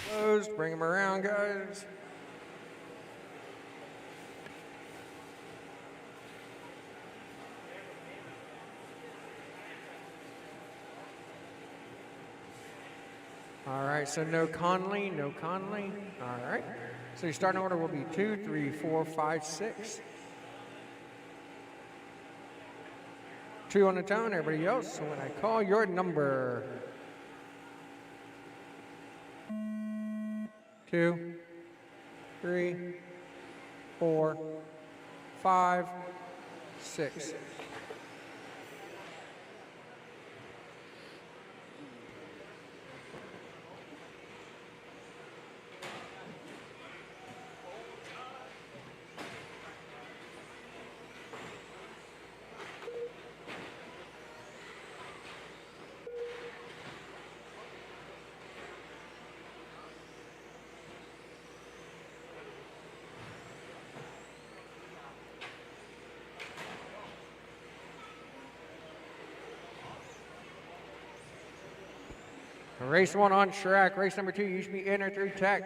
Closed. Bring them around, guys. All right, so no Conley, no Conley. All right. So your starting order will be 2, 3, 4, 5, 6. 2 on the tone, everybody else. So when I call your number, 2, 3, 4, 5, 6. Race 1 on track. Race number 2, you should be in or through tech.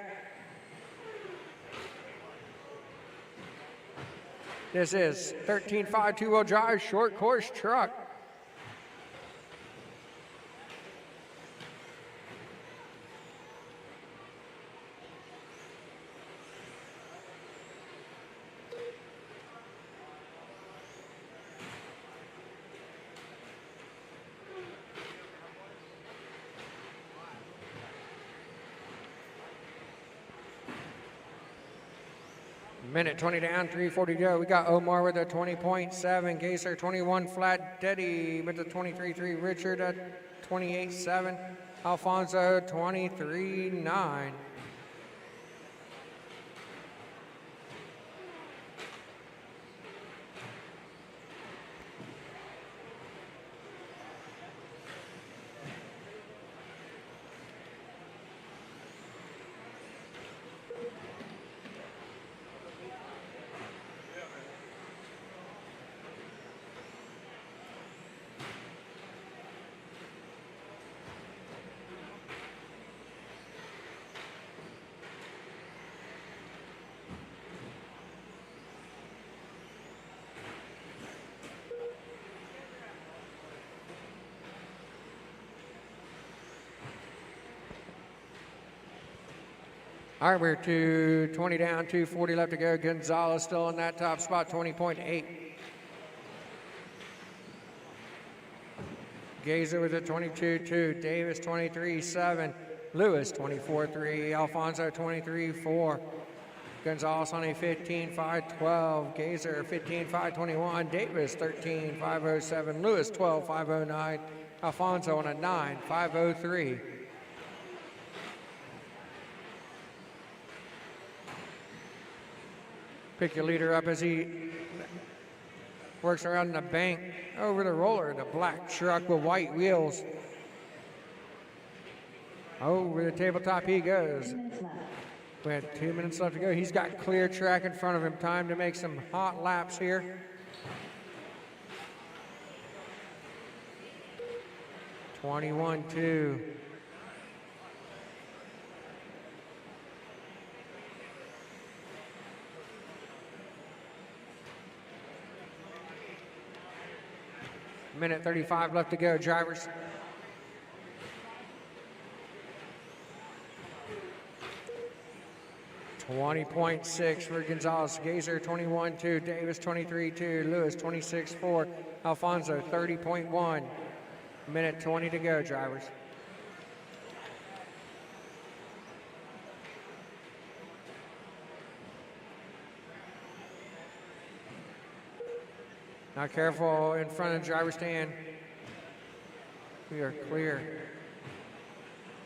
This is 13.5 two-wheel drive short course truck. Minute 20 down, 3:40 to go. We got Omar with a 20.7, Gazer 21 flat, Deddy with a 23.3, Richard at 28.7, Alfonso 23.9. All right, we're 2:20 down, 2:40 left to go. Gonzalez still in that top spot, 20.8. Gazer with a 22.2, Davis 23.7, Lewis 24.3, Alfonso 23.4, Gonzalez on a 15.5.12, Gazer 15.5.21, Davis 13.507, Lewis 12.509, Alfonso on a 9.503. Pick your leader up as he works around the bank over the roller, the black truck with white wheels. Over the tabletop he goes. We had 2 minutes left to go. He's got clear track in front of him. Time to make some hot laps here. (21.2). Minute 35 left to go, drivers. (20.6 for Gonzalez, Gazer 21.2, Davis 23.2, Lewis 26.4, Alfonso 30.1. Minute 20 to go, drivers. Now careful in front of the driver's stand. We are clear.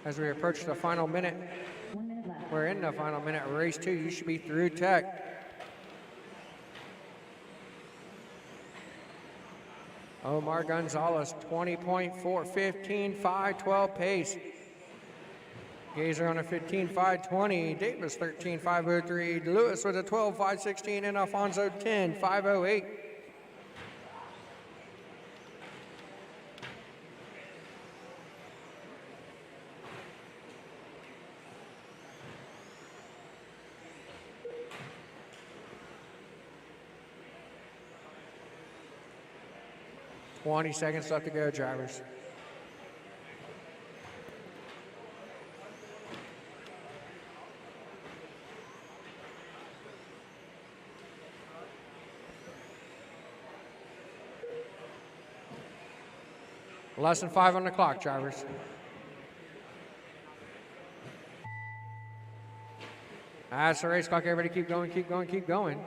As we approach the final minute, we're in the final minute of race 2. You should be through tech. Omar Gonzalez, 20.4, 15.5.12 pace. Gazer on a 15.5.20, Davis 13.503, Lewis with a 12.5.16, and Alfonso 10.508. 20 seconds left to go, drivers. Less than 5 on the clock, drivers. That's the race clock. Everybody keep going, keep going, keep going.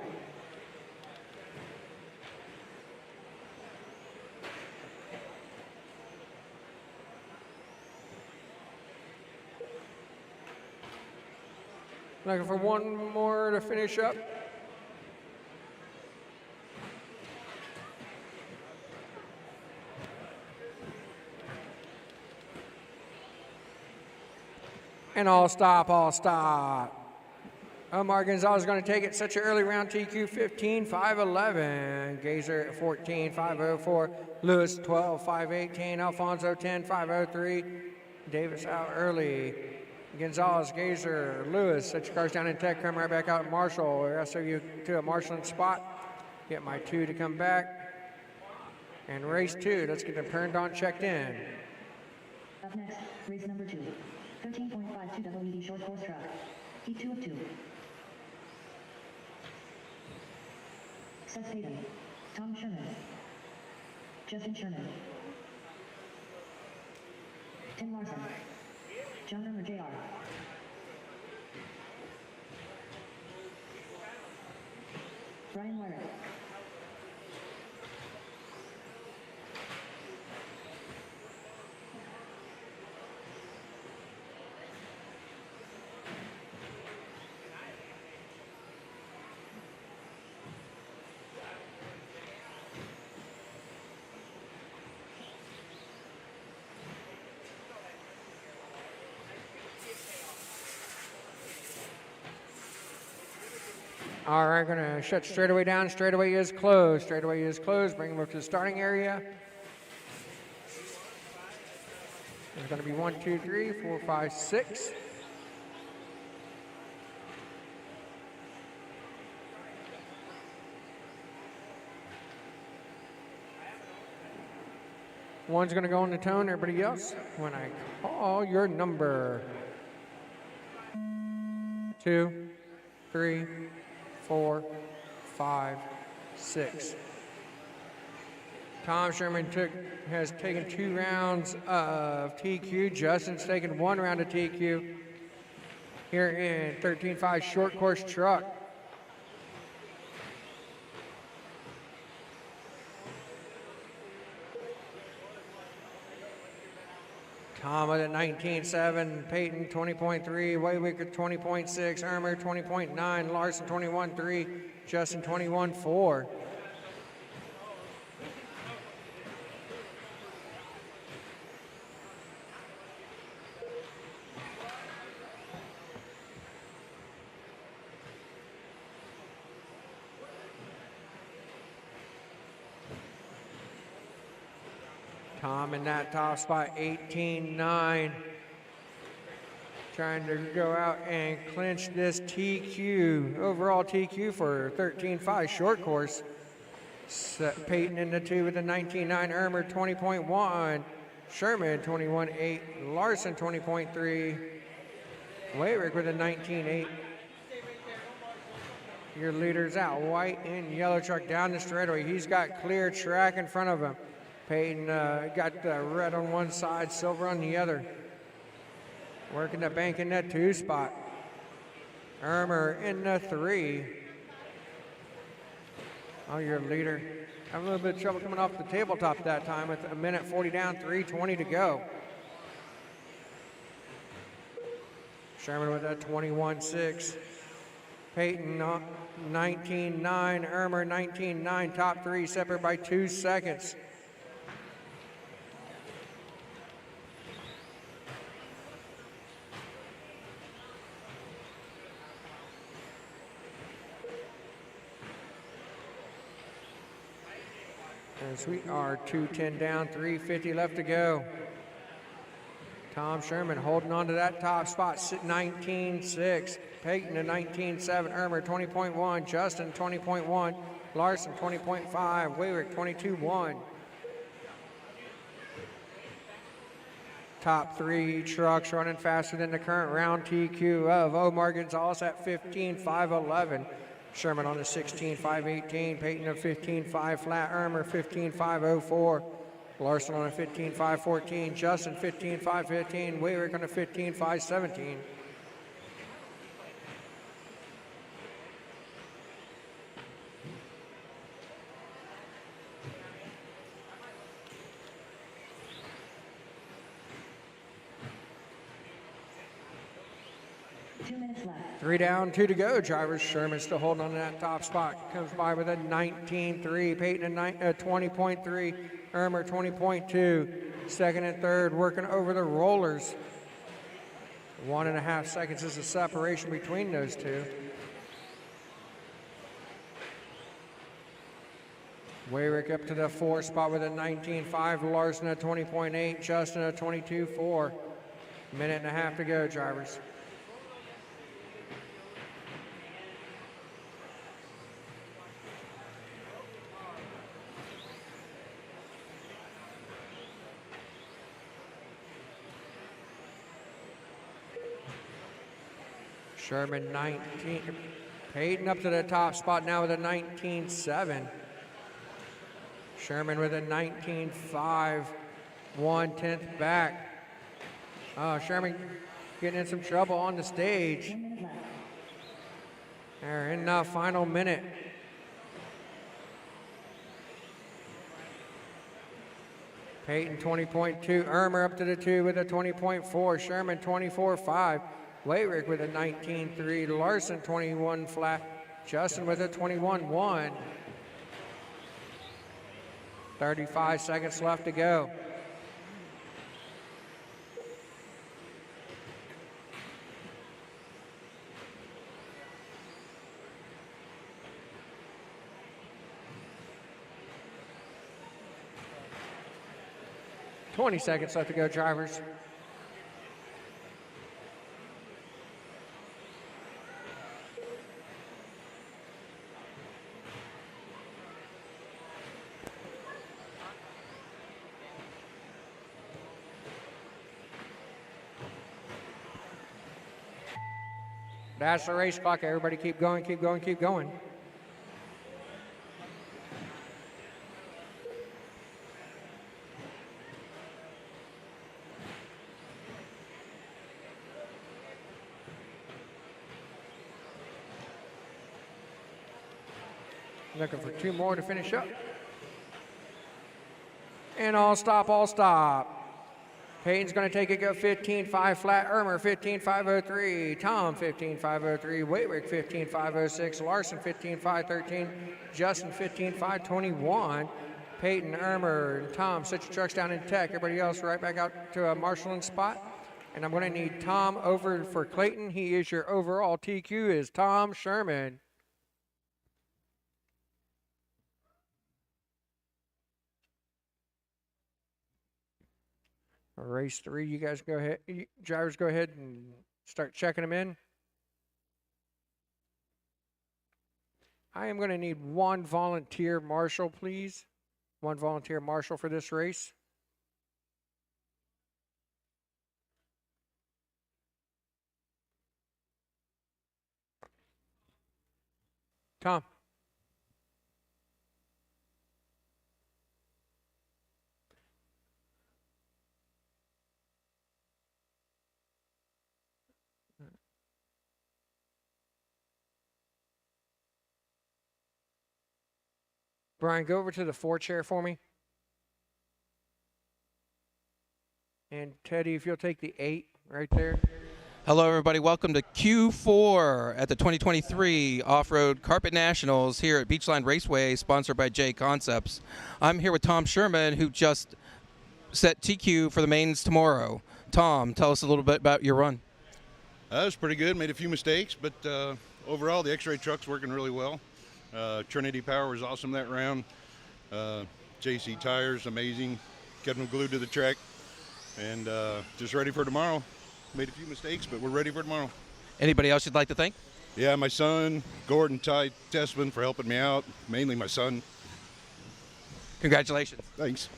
Looking for one more to finish up. And all stop, all stop. Omar Gonzalez is going to take it. Such an early round. TQ 15, 5:11. Gazer at 14, 5:04. Lewis 12, 5:18. Alfonso 10, 5:03. Davis out early. Gonzalez, Gazer, Lewis. Set your cars down in tech. Come right back out at Marshall. SOU 2 at Marshall in spot. Get my 2 to come back. And race 2. Let's get them turned on, checked in. Up next, race number 2. 13.52 WD short course truck. Heat 2 of 2. Seth Hayden. Tom Sherman. Justin Sherman. Tim Larson. John Ermer Jr. Brian Wyrick. All right, gonna shut straightaway down. Straightaway is closed. Straightaway is closed. Bring them up to the starting area. There's gonna be 1, 2, 3, 4, 5, 6. One's gonna go on the tone. Everybody else, when I call your number. 2, 3, 4, 5, 6. Tom Sherman has taken 2 rounds of TQ. Justin's taken 1 round of TQ here in 13.5 short course truck. Tom at 19.7, Peyton 20.3, Waywicker 20.6, Ermer 20.9, Larson 21.3, Justin 21.4. Tom in that top spot, 18.9. Trying to go out and clinch this TQ, overall TQ for 13.5 short course. Peyton in the 2 with the 19.9, Ermer 20.1, Sherman 21.8, Larson 20.3, Wayrick with a 19.8. Your leader's out, white and yellow truck down the straightaway. He's got clear track in front of him. Peyton got red on one side, silver on the other. Working the bank in that 2 spot. Ermer in the 3. Oh, your leader. Having a little bit of trouble coming off the tabletop that time with 1:40 down, 3:20 to go. Sherman with that 21.6. Peyton 19.9, Ermer 19.9, top 3 separate by 2 seconds. As we are 2:10 down, 3:50 left to go. Tom Sherman holding on to that top spot, 19.6. Peyton to 19.7. Ermer 20.1. Justin 20.1. Larson 20.5. Waywick 22.1. top 3 trucks running faster than the current round TQ of Omar Gonzalez at 15.511. Sherman on the 16.518. Peyton a 15.5 flat. Ermer 15.504. Larson on a 15.514. Justin 15.515. Wayrick on a 15.517. Three down, 2 to go. Drivers, Sherman still holding on to that top spot. Comes by with a 19.3. Peyton a 20.3. Ermer 20.2. Second and third working over the rollers. 1.5 seconds is the separation between those two. Wayrick up to the 4 spot with a 19.5. Larson a 20.8. Justin a 22.4. Minute and a half to go, drivers. Sherman 19. Peyton up to the top spot now with a 19.7. Sherman with a 19.5. 1/10 back. Sherman getting in some trouble on the stage. They're in the final minute. Peyton 20.2. Ermer up to the 2 with a 20.4. Sherman 24.5. Wayrick with a 19.3. Larson 21 flat. Justin with a 21.1. 35 seconds left to go. Twenty seconds left to go, drivers. That's the race clock. Everybody keep going, keep going, keep going. Looking for 2 more to finish up. And all stop, all stop. Peyton's going to take it, go 15.5 flat. Ermer 15.503. Tom 15.503. Wayrick 15.506. Larson 15.513. Justin 15.521. Peyton, Ermer, and Tom, set your trucks down in tech. Everybody else right back out to a marshalling spot. And I'm going to need Tom over for Clayton. He is your overall TQ is Tom Sherman. Race 3, you guys go ahead. Drivers, go ahead and start checking them in. I am going to need 1 volunteer marshal, please. 1 volunteer marshal for this race. Tom. Brian, go over to the 4 chair for me. And Teddy, if you'll take the 8 right there. Hello, everybody. Welcome to Q4 at the 2023 Off-Road Carpet Nationals here at Beachline Raceway, sponsored by J Concepts. I'm here with Tom Sherman, who just set TQ for the mains tomorrow. Tom, tell us a little bit about your run. That was pretty good. Made a few mistakes, but overall the X-Ray truck's working really well. Trinity Power was awesome that round. JC Tires, amazing. Kept them glued to the track. And just ready for tomorrow. Made a few mistakes, but we're ready for tomorrow. Anybody else you'd like to thank? Yeah, my son, Gordon Ty Tessman, for helping me out. Mainly my son. Congratulations. Thanks.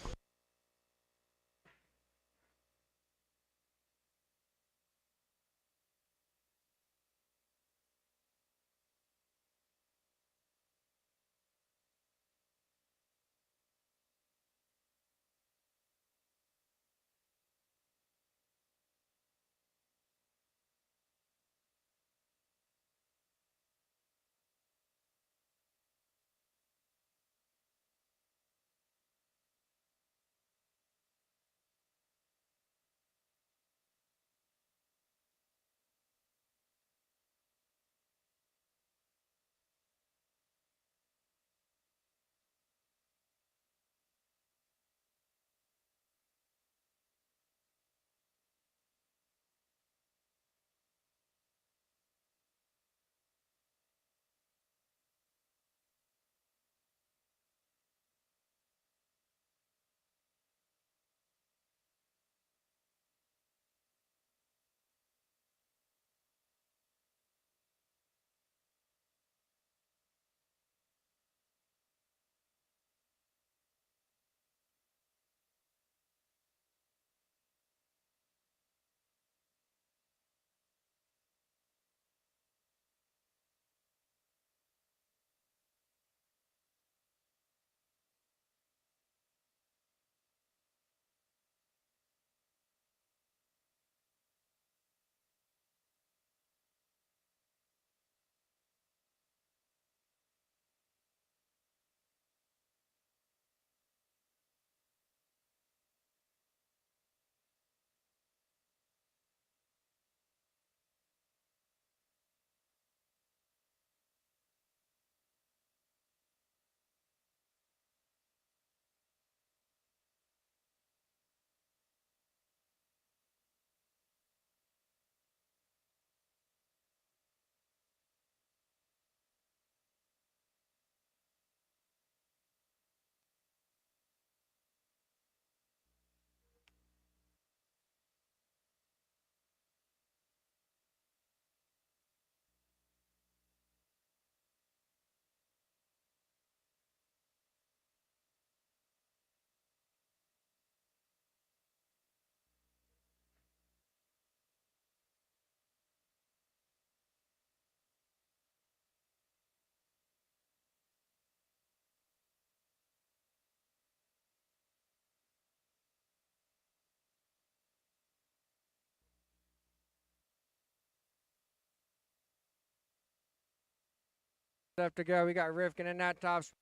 left to go. We got Rivkin in that top spot.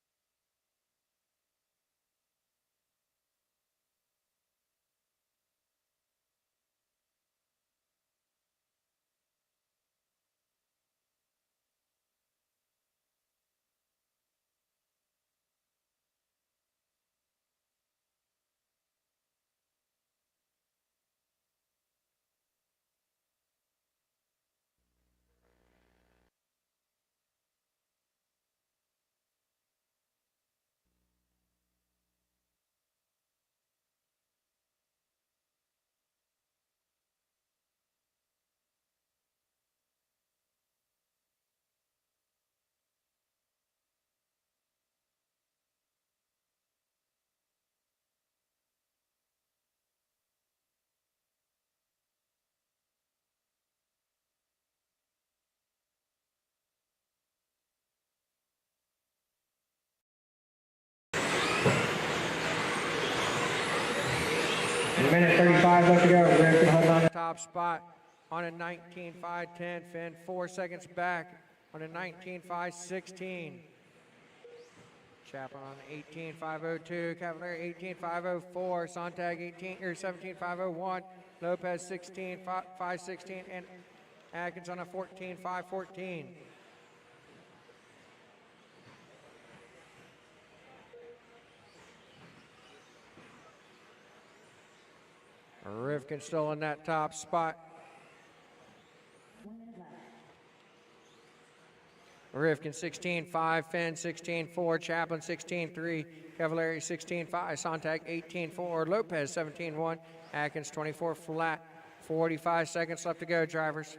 Minute 35 left to go. Rivkin holding on the top spot on a 19.5.10. Finn 4 seconds back on a 19.5.16. Chaplin on 18.502. Cavalier 18.504. Sontag 17.501. Lopez 16.516. And Atkins on a 14.514. Rivkin still in that top spot. 1 minute left. Rivkin 16.5, Finn 16.4, Chaplin 16.3, Cavalieri 16.5, Sontag 18.4, Lopez 17.1, Atkins 24 flat. 45 seconds left to go, drivers.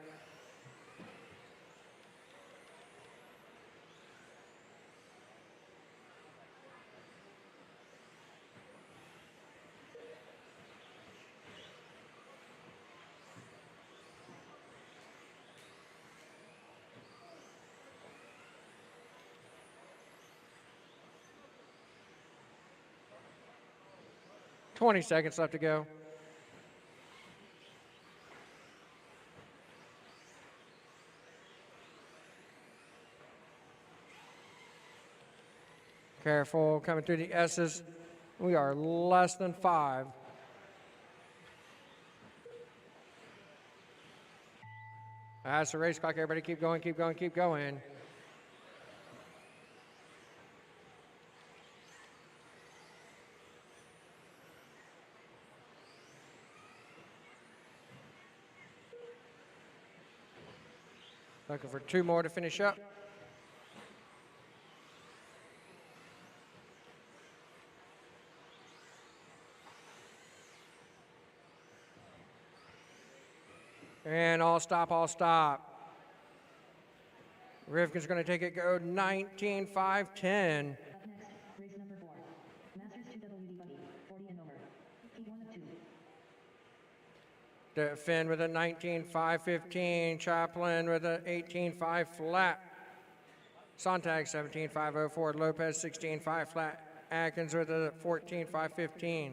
Twenty seconds left to go. Careful, coming through the S's. We are less than 5. That's the race clock. Everybody keep going, keep going, keep going. Looking for 2 more to finish up. And all stop, all stop. Rivkin's going to take it, go 19.5.10. Up next, race number 4. Masters 2WD buggy, 40 and over. Heat 1 of 2. Finn with a 19.5.15. Chaplin with a 18.5 flat. Sontag 17.504. Lopez 16.5 flat. Atkins with a 14.515.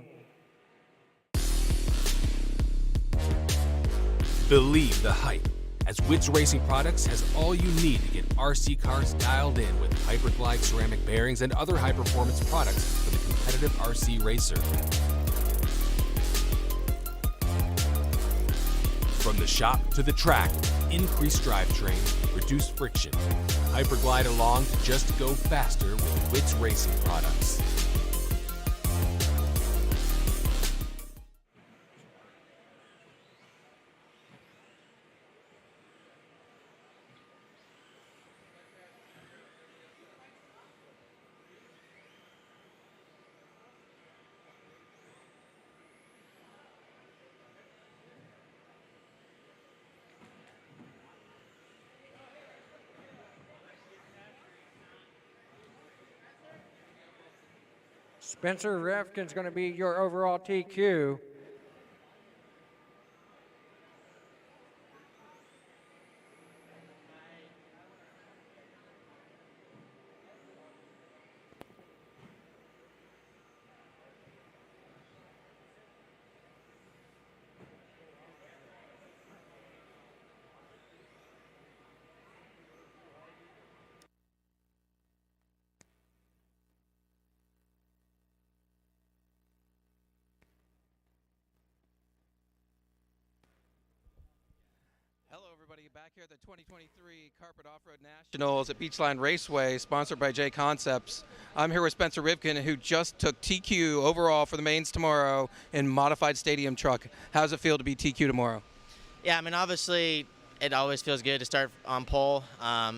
Believe the hype, as Witt's Racing Products has all you need to get RC cars dialed in with Hyperglide ceramic bearings and other high-performance products for the competitive RC racer. From the shop to the track, increased drivetrain, reduced friction. Hyperglide along to just go faster with Witt's Racing Products. Spencer Rivkin's going to be your overall TQ. everybody. Back here at the 2023 Carpet Off-Road Nationals at Beachline Raceway, sponsored by J Concepts. I'm here with Spencer Rivkin, who just took TQ overall for the mains tomorrow in modified stadium truck. How does it feel to be TQ tomorrow? Yeah, I mean, obviously, it always feels good to start on pole.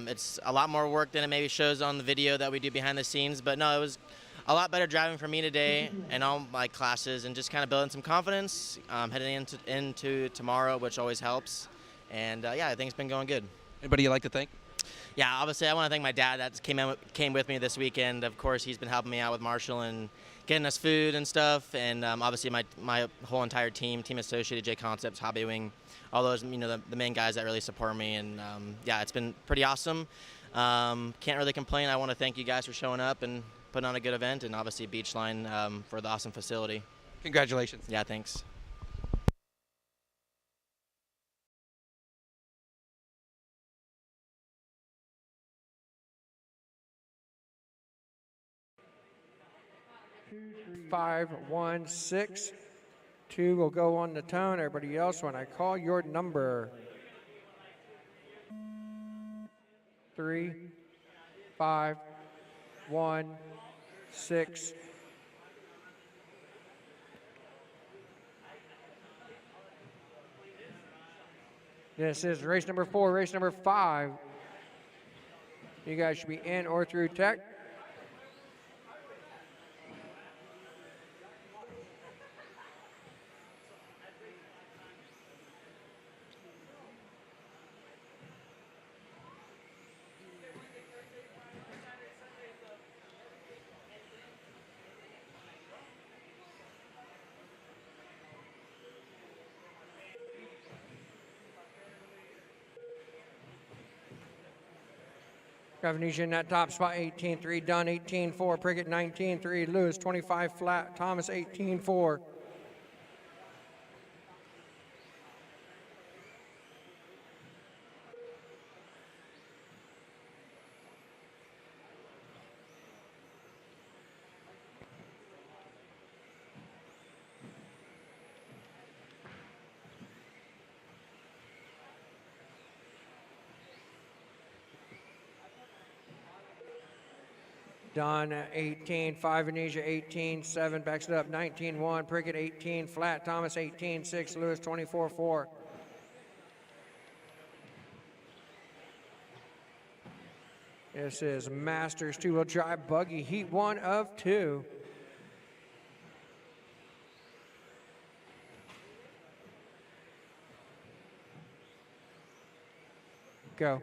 It's a lot more work than it maybe shows on the video that we do behind the scenes, but no, it was a lot better driving for me today and all my classes, and just kind of building some confidence heading into tomorrow, which always helps. And yeah, I think it's been going good. Anybody you'd like to thank? Yeah, obviously I want to thank my dad that came with me this weekend. Of course, he's been helping me out with Marshall and getting us food and stuff. And obviously my whole entire team associated, J Concepts, Hobby Wing, all those, the main guys that really support me. And yeah, it's been pretty awesome. Can't really complain. I want to thank you guys for showing up and putting on a good event, and obviously Beachline for the awesome facility. Congratulations. Yeah, thanks. Five, 1, 6. 2 will go on the tone. Everybody else, when I call your number. 3, 5, 1, 6. This is race number 4, race number 5. You guys should be in or through tech. Got Venetia in that top spot, 18-3, Dunn 18-4, Prickett 19-3, Lewis 25 flat, Thomas 18-4. Don 18-5, Venetia 18-7, backs it up 19-1, Prickett 18 flat, Thomas 18-6, Lewis 24-4. This is Masters two-wheel drive buggy, heat 1 of 2. Go.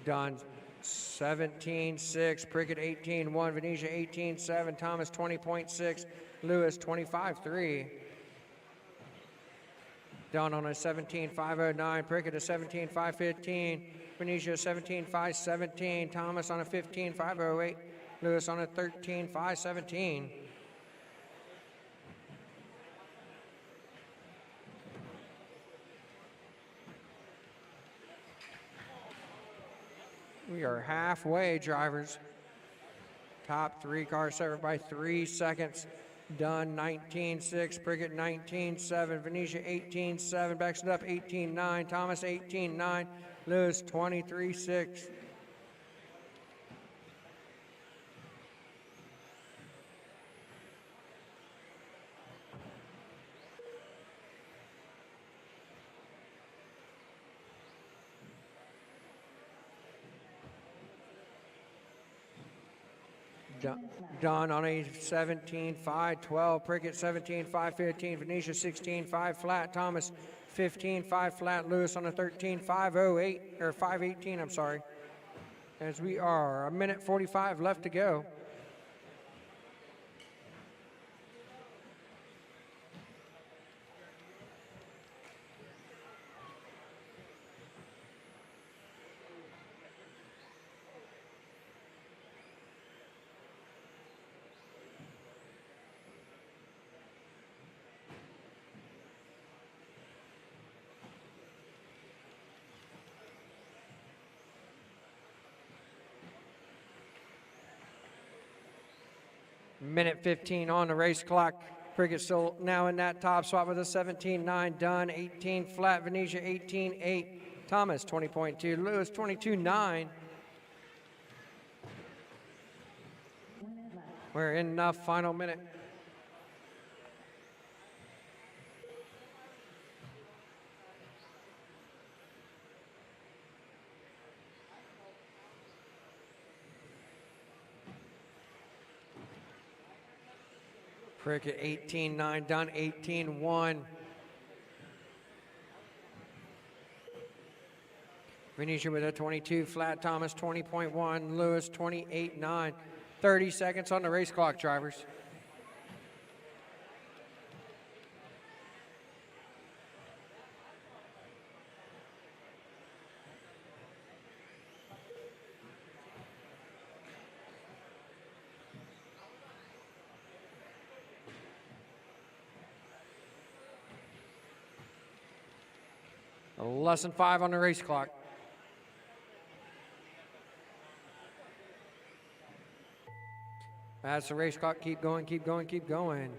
Don 17-6, Prickett 18-1, Venetia 18-7, Thomas 20.6, Lewis 25-3. Don on a 17-509, Prickett a 17-515, Venetia 17-517, Thomas on a 15-508, Lewis on a 13-517. We are halfway, drivers. Top 3 cars separate by 3 seconds. Dunn 19-6, Prickett 19-7, Venetia 18-7, backs it up 18-9, Thomas 18-9, Lewis 23-6. Don on a 17-5-12, Prickett 17-5-15, Venetia 16-5 flat, Thomas 15-5 flat, Lewis on a 13-5-08, or 5-18, I'm sorry. As we are, 1:45 left to go. Minute 15 on the race clock. Prickett still now in that top spot with a 17.9 done, 18 flat. Venetia 18.8. Thomas 20.2. Lewis 22.9. 1 minute left. We're in the final minute. Prickett 18.9 done, 18.1. Venetia with a 22 flat. Thomas 20.1. Lewis 28.9. 30 seconds on the race clock, drivers. Less than 5 on the race clock. That's the race clock. Keep going, keep going, keep going.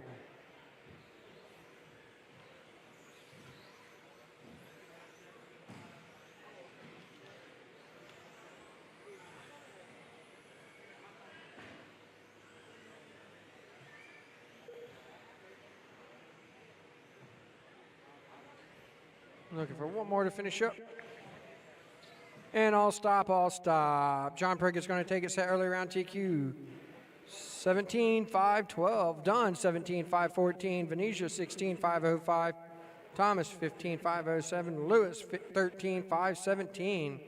Looking for one more to finish up. And I'll stop, I'll stop. John Prickett's going to take it set early round TQ. 17.512, done 17.514, Venetia 16.505, Thomas 15.507, Lewis 13.517.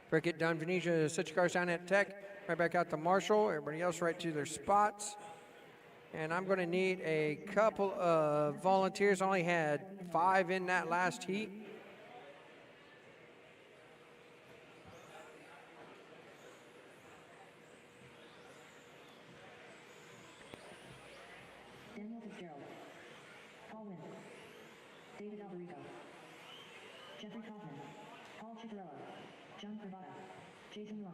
Prickett done, Venetia, set your cars down at Tech, right back out to Marshall, everybody else right to their spots. And I'm going to need a couple of volunteers. I only had 5 in that last heat. Daniel Fitzgerald. Paul Wynn. David Alberico. Jeffrey Kaufman. Paul Chicarella. John Cravata. Jason Rod.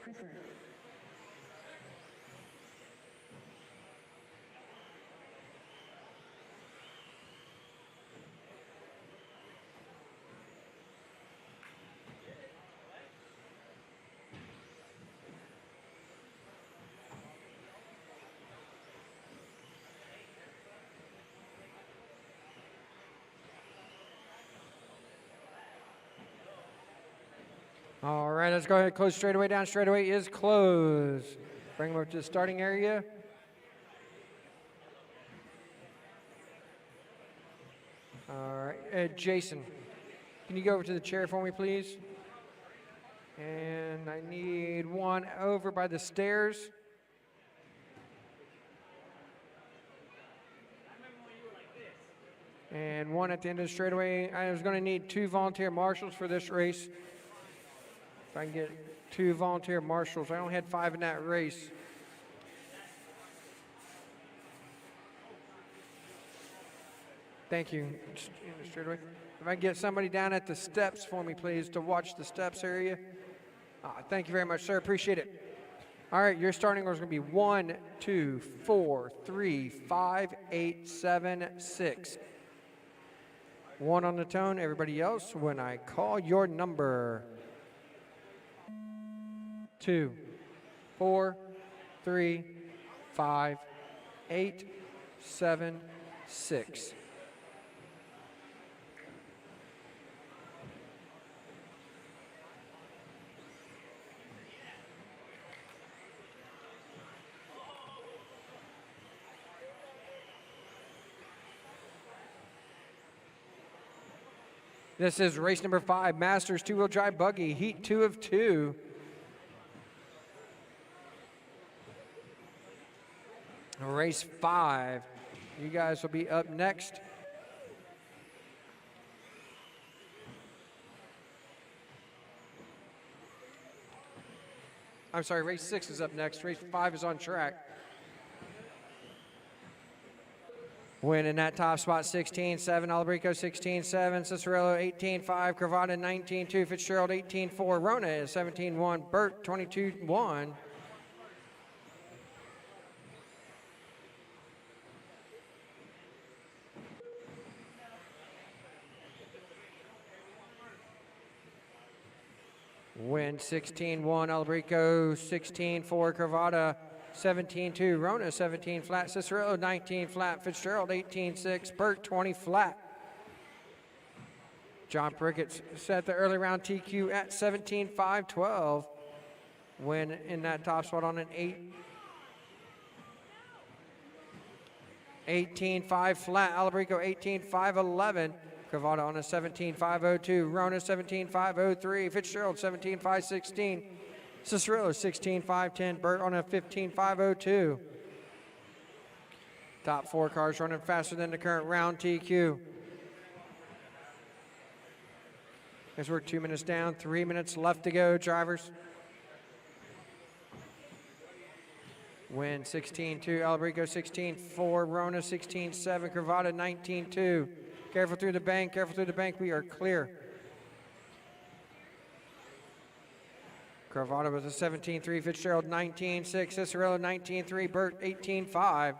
Chris Bird. All right, let's go ahead and close straightaway down. Straightaway is closed. Bring them up to the starting area. All right, Jason, can you go over to the chair for me, please? And I need one over by the stairs. And one at the end of the straightaway. I was going to need 2 volunteer marshals for this race. If I can get 2 volunteer marshals. I only had 5 in that race. Thank you. Straight away. If I can get somebody down at the steps for me, please, to watch the steps area. Thank you very much, sir. Appreciate it. All right, your starting order is going to be 1, 2, 4, 3, 5, 8, 7, 6. 1 on the tone. Everybody else, when I call your number. 2, 4, 3, 5, 8, 7, 6. This is race number 5, Masters 2-wheel drive buggy, heat 2 of 2. Race 5. You guys will be up next. I'm sorry, race 6 is up next. Race 5 is on track. Win in that top spot, 16-7, Alabrico 16-7, Cicerello 18-5, Cravata 19-2, Fitzgerald 18-4, Rona is 17-1, Burt 22-1. Win 16-1, Alabrico 16-4, Cravata 17-2, Rona 17 flat, Cicerello 19 flat, Fitzgerald 18-6, Burt 20 flat. John Prickett set the early round TQ at 17-5-12. Win in that top spot on an 18-5 flat, Alabrico 18-5-11. Cravata on a 17-5-02, Rona 17-5-03, Fitzgerald 17-5-16, Cicerello 16-5-10, Burt on a 15-5-02. Top 4 cars running faster than the current round TQ. As we're 2 minutes down, 3 minutes left to go, drivers. Win 16-2, Alabrico 16-4, Rona 16-7, Cravata 19-2. Careful through the bank, careful through the bank, we are clear. Cravata with a 17-3, Fitzgerald 19-6, Cicerello 19-3, Burt 18-5.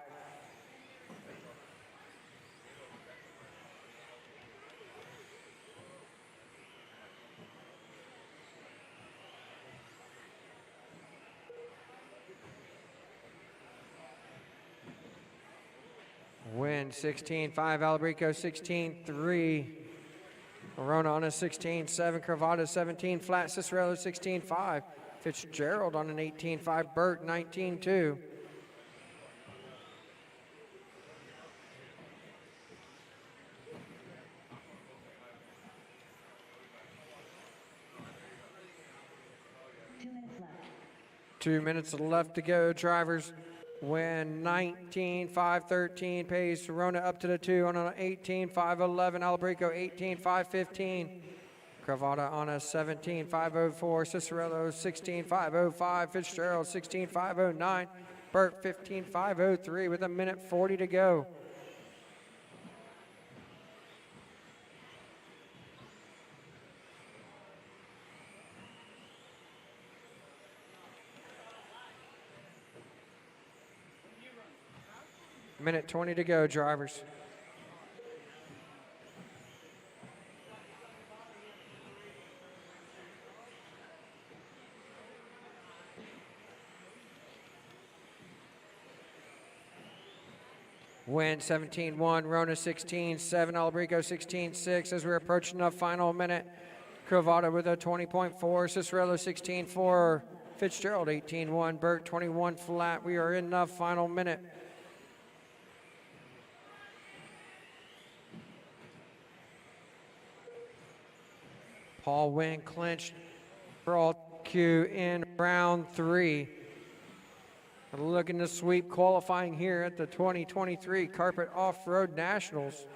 Win 16-5, Alabrico 16-3. Rona on a 16-7, Cravata 17 flat, Cicerello 16-5. Fitzgerald on an 18-5, Burt 19-2. Two minutes left to go, drivers. Win 19-5-13, pace Rona up to the 2 on an 18-5-11, Alabrico 18-5-15. Cravata on a 17-5-04, Cicerello 16-5-05, Fitzgerald 16-5-09, Burt 15-5-03 with a minute 40 to go. Minute 20 to go, drivers. Win 17-1, Rona 16-7, Alabrico 16-6 as we're approaching the final minute. Cravata with a 20.4, Cicerello 16-4, Fitzgerald 18-1, Burt 21 flat. We are in the final minute. Paul Nguyen clinched for all Q in round 3. Looking to sweep qualifying here at the 2023 Carpet Off-Road Nationals.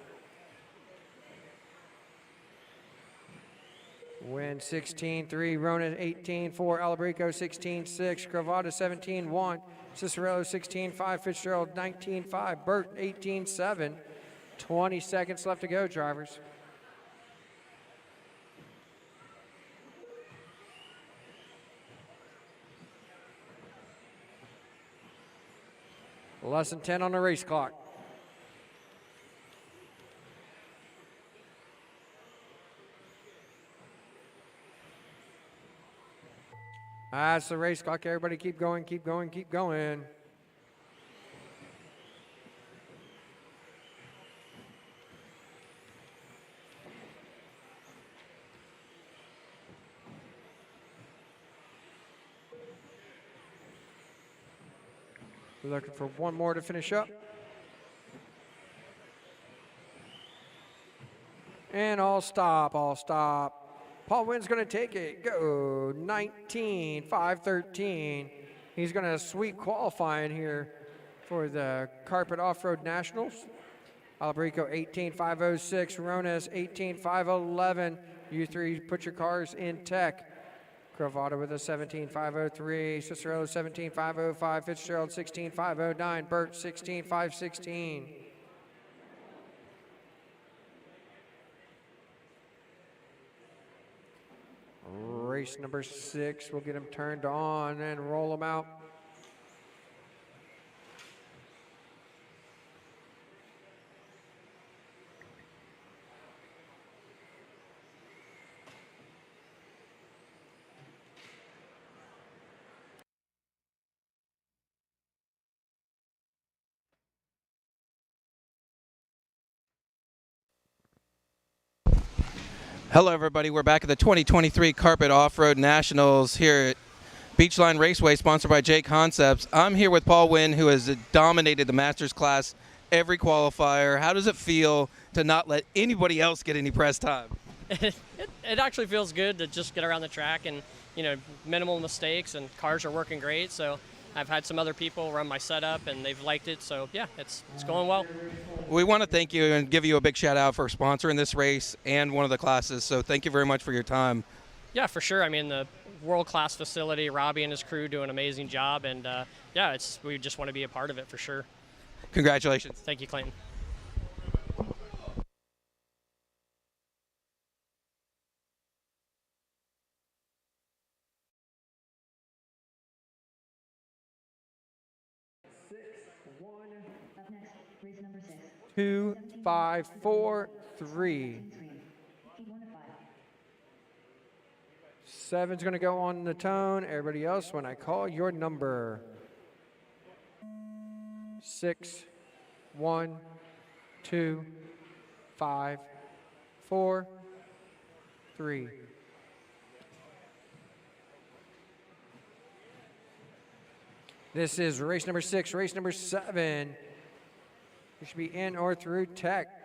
Win 16-3, Rona 18-4, Alabrico 16-6, Cravata 17-1, Cicerello 16-5, Fitzgerald 19-5, Burt 18-7. 20 seconds left to go, drivers. Less than 10 on the race clock. That's the race clock. Everybody keep going, keep going, keep going. Looking for one more to finish up. And all stop, all stop. Paul Nguyen's going to take it. Go 19-5-13. He's going to sweep qualifying here for the Carpet Off-Road Nationals. Alabrico 18-5-06. Ronas 18-5-11. You three put your cars in tech. Cravata with a 17-5-03, Cicerello 17-5-05, Fitzgerald 16-5-09, Burt 16-5-16. Race number 6, we'll get them turned on and roll them out. Hello, everybody. We're back at the 2023 Carpet Off-Road Nationals here at Beachline Raceway, sponsored by J Concepts. I'm here with Paul Nguyen, who has dominated the Masters class every qualifier. How does it feel to not let anybody else get any press time? It actually feels good to just get around the track and, minimal mistakes, and cars are working great. So I've had some other people run my setup and they've liked it. So yeah, it's going well. We want to thank you and give you a big shout out for sponsoring this race and one of the classes. So thank you very much for your time. Yeah, for sure. I mean, the world-class facility, Robbie and his crew do an amazing job. And yeah, we just want to be a part of it for sure. Congratulations. Thank you, Clayton. Up next, race number 6. 2, 5, 4, 3. Heat 1 of 5. 7's going to go on the tone. Everybody else, when I call your number. 6, 1, 2, 5, 4, 3. This is race number 6. Race number 7. You should be in or through tech.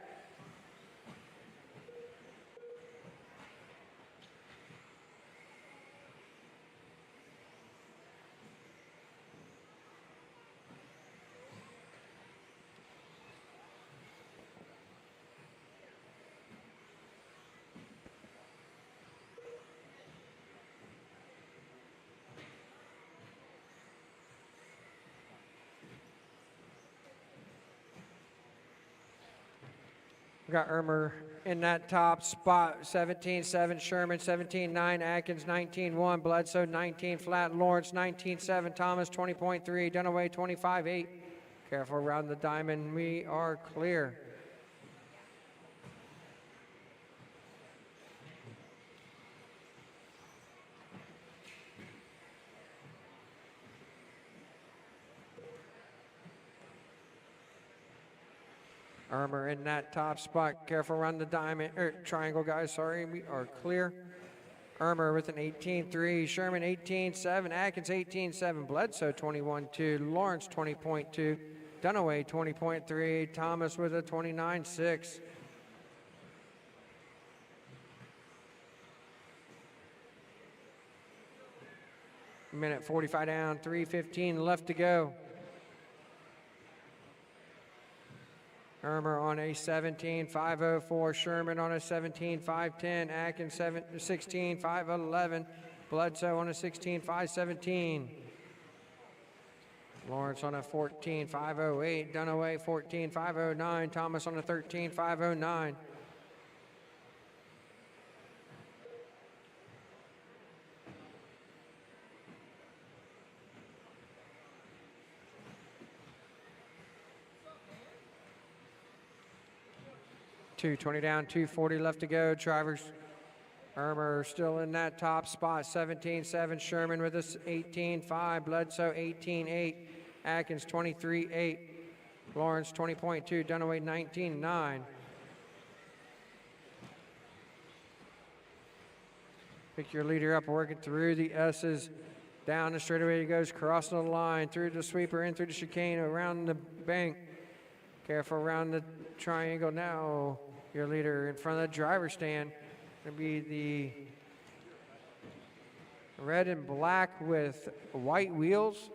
We got Irmer in that top spot, 17-7 Sherman, 17-9 Atkins, 19-1 Bledsoe, 19 flat Lawrence, 19-7 Thomas, 20.3 Dunaway, 25-8. Careful around the diamond, we are clear. Irmer in that top spot. Careful around the diamond, triangle, guys. Sorry, we are clear. Irmer with an 18-3. Sherman 18-7. Atkins 18-7. Bledsoe 21-2. Lawrence 20.2. Dunaway 20.3. Thomas with a 29-6. Minute 45 down. 3:15 left to go. Irmer on a 17-504, Sherman on a 17-510, Atkins 16-511, Bledsoe on a 16-517, Lawrence on a 14-508, Dunaway 14-509, Thomas on a 13-509. $220 down, $240 left to go. Drivers, Irmer still in that top spot. 17-7 Sherman with us 18-5. Bledsoe 18-8. Atkins 23-8. Lawrence 20.2. Dunaway 19-9. Pick your leader up, working through the S's. Down the straightaway he goes, crossing the line, through the sweeper, in through the chicane, around the bank. Careful around the triangle now. Your leader in front of the driver's stand. Going to be the red and black with white wheels.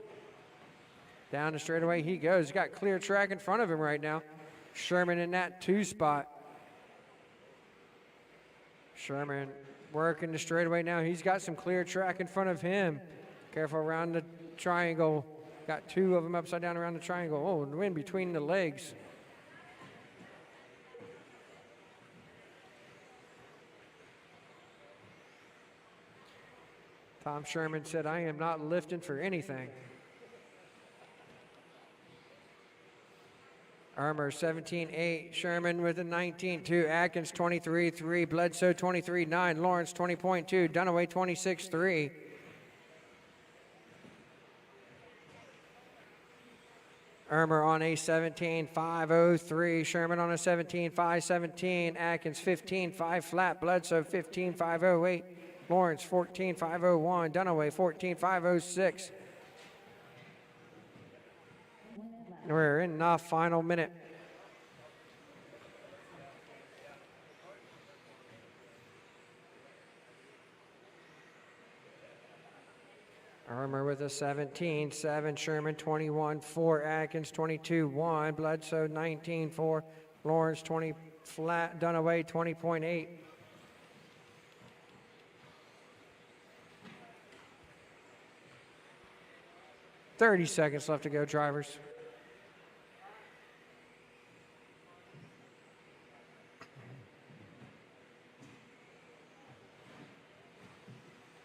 Down the straightaway he goes. He's got clear track in front of him right now. Sherman in that 2 spot. Sherman working the straightaway now. He's got some clear track in front of him. Careful around the triangle. Got 2 of them upside down around the triangle. Oh, the wind between the legs. Tom Sherman said, I am not lifting for anything. Armour 17-8, Sherman with a 19-2, Atkins 23-3, Bledsoe 23-9, Lawrence 20.2, Dunaway 26-3. Armour on a 17-5-03, Sherman on a 17-5-17, Atkins 15-5 flat, Bledsoe 15-5-08, Lawrence 14-5-01, Dunaway 14-5-06. We're in the final minute. Armour with a 17-7, Sherman 21-4, Atkins 22-1, Bledsoe 19-4, Lawrence 20 flat, Dunaway 20.8. "30 seconds left to go, drivers."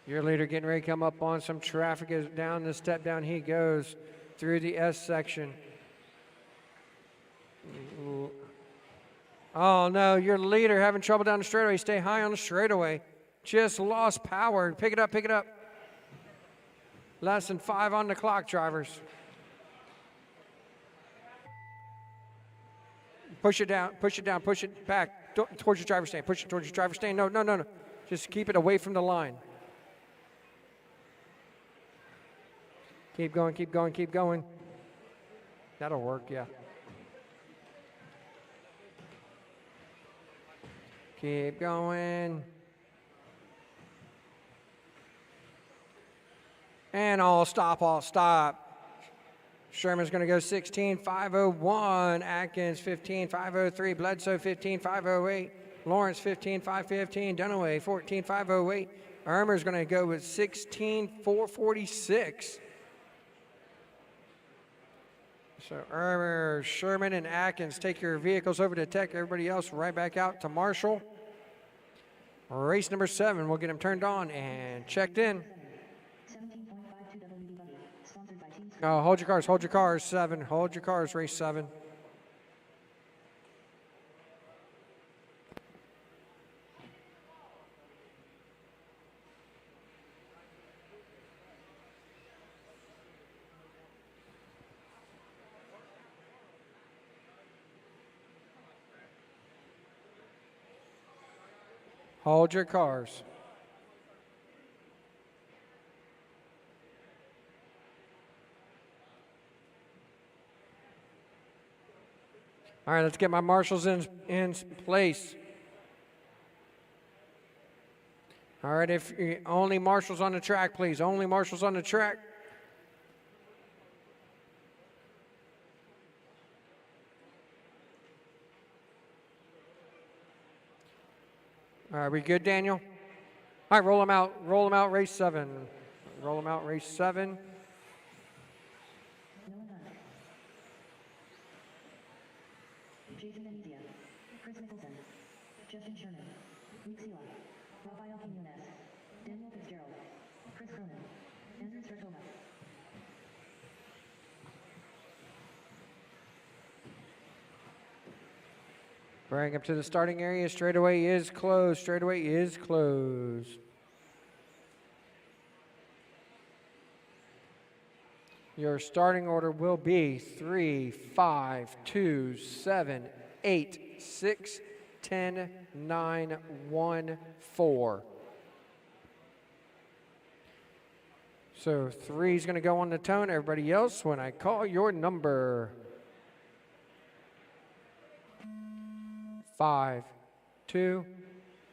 Your leader getting ready to come up on some traffic. Is down the step down he goes through the S section. Oh no, your leader having trouble down the straightaway. Stay high on the straightaway. Just lost power. Pick it up, pick it up. Less than 5 on the clock, drivers. Push it down, push it down, push it back towards your driver's stand. Push it towards your driver's stand. No, no, no, no. Just keep it away from the line. Keep going, keep going, keep going. That'll work, yeah. Keep going. And all stop. Sherman's going to go 16-501, Atkins 15-503, Bledsoe 15-508, Lawrence 15-515, Dunaway 14-508. Armour's going to go with 16-446. So Armour, Sherman, and Atkins take your vehicles over to Tech. Everybody else right back out to Marshall. Race number 7, we'll get them turned on and checked in. 17.52 WD buggy, sponsored by Team Oh, hold your cars, 7. Hold your cars, race 7. Hold your cars. All right, let's get my marshals in place. All right, if only marshals on the track, please. Only marshals on the track. All right, we good, Daniel? All right, roll them out, race 7. Roll them out, race 7. Jason Benizia, Chris Nicholson, Justin Sherman, Luke Sela, Rafael Quinones, Daniel Fitzgerald, Chris Cronin, Andrew Stratoma. Bring up to the starting area. Straightaway is closed. Straightaway is closed. Your starting order will be 3, 5, 2, 7, 8, 6, 10, 9, 1, 4. So 3 is going to go on the tone. Everybody else, when I call your number. 5, 2,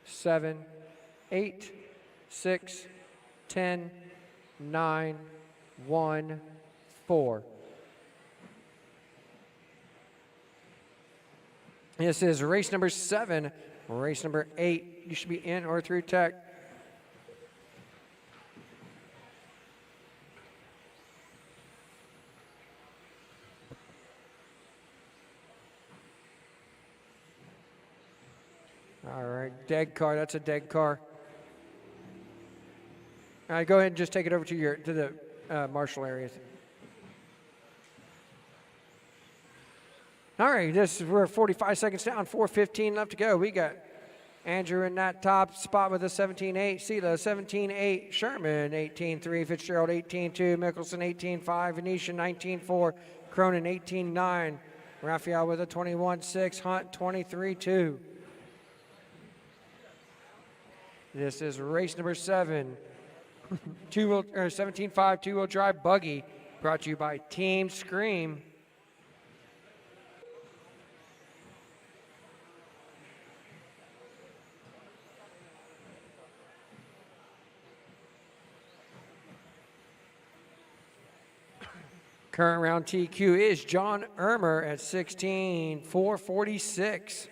7, 8, 6, 10, 9, 1, 4. This is race number 7. Race number 8. You should be in or through Tech. All right, dead car. That's a dead car. All right, go ahead and just take it over to the marshal areas. All right, we're 45 seconds down, 4:15 left to go. We got Andrew in that top spot with a 17.8, Sela 17.8, Sherman 18.3, Fitzgerald 18.2, Mickelson 18.5, Venetian 19.4, Cronin 18.9, Raphael with a 21.6, Hunt 23.2. This is race number 7, 17.5 two-wheel drive buggy, brought to you by Team Scream. Current round TQ is John Ermer at 16,446.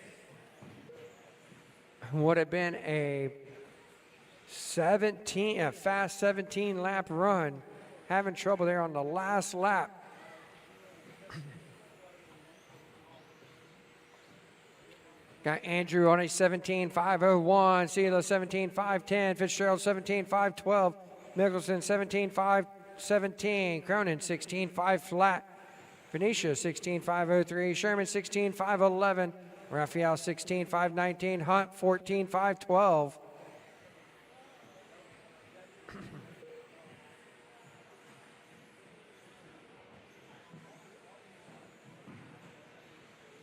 Would have been a fast 17 lap run. Having trouble there on the last lap. Got Andrew on a 17.501, Sela 17.510, Fitzgerald 17.512, Mickelson 17.517, Cronin 16.5 flat, Venetia 16.503, Sherman 16.511, Raphael 16.519, Hunt 14.512.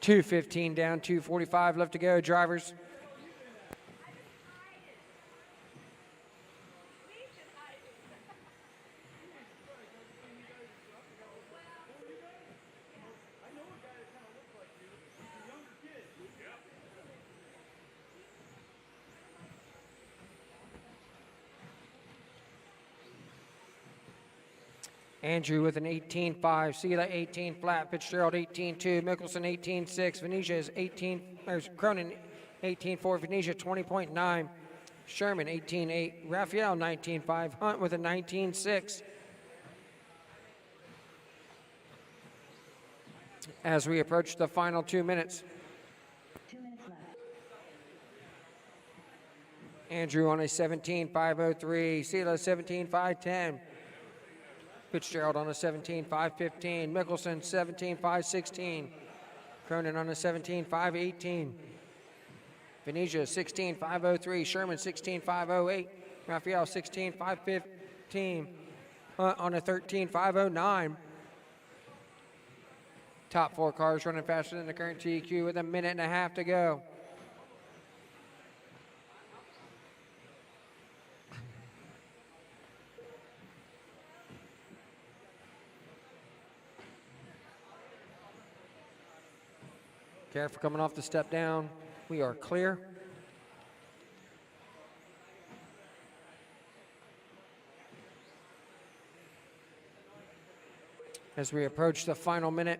$2.15 down, $2.45 left to go, drivers. Andrew with an 18.5, Sela 18 flat, Fitzgerald 18.2, Mickelson 18.6, Venetia is Cronin 18.4, Venetia 20.9, Sherman 18.8, Raphael 19.5, Hunt with a 19.6. As we approach the final 2 minutes. 2 minutes left. Andrew on a 17.503, Sela 17.510. Fitzgerald on a 17.515, Mickelson 17.516, Cronin on a 17.518, Venetia 16.503, Sherman 16.508, Raphael 16.515, Hunt on a 13.509. Top 4 cars running faster than the current TQ with a minute and a half to go. Careful coming off the step down. We are clear. As we approach the final minute.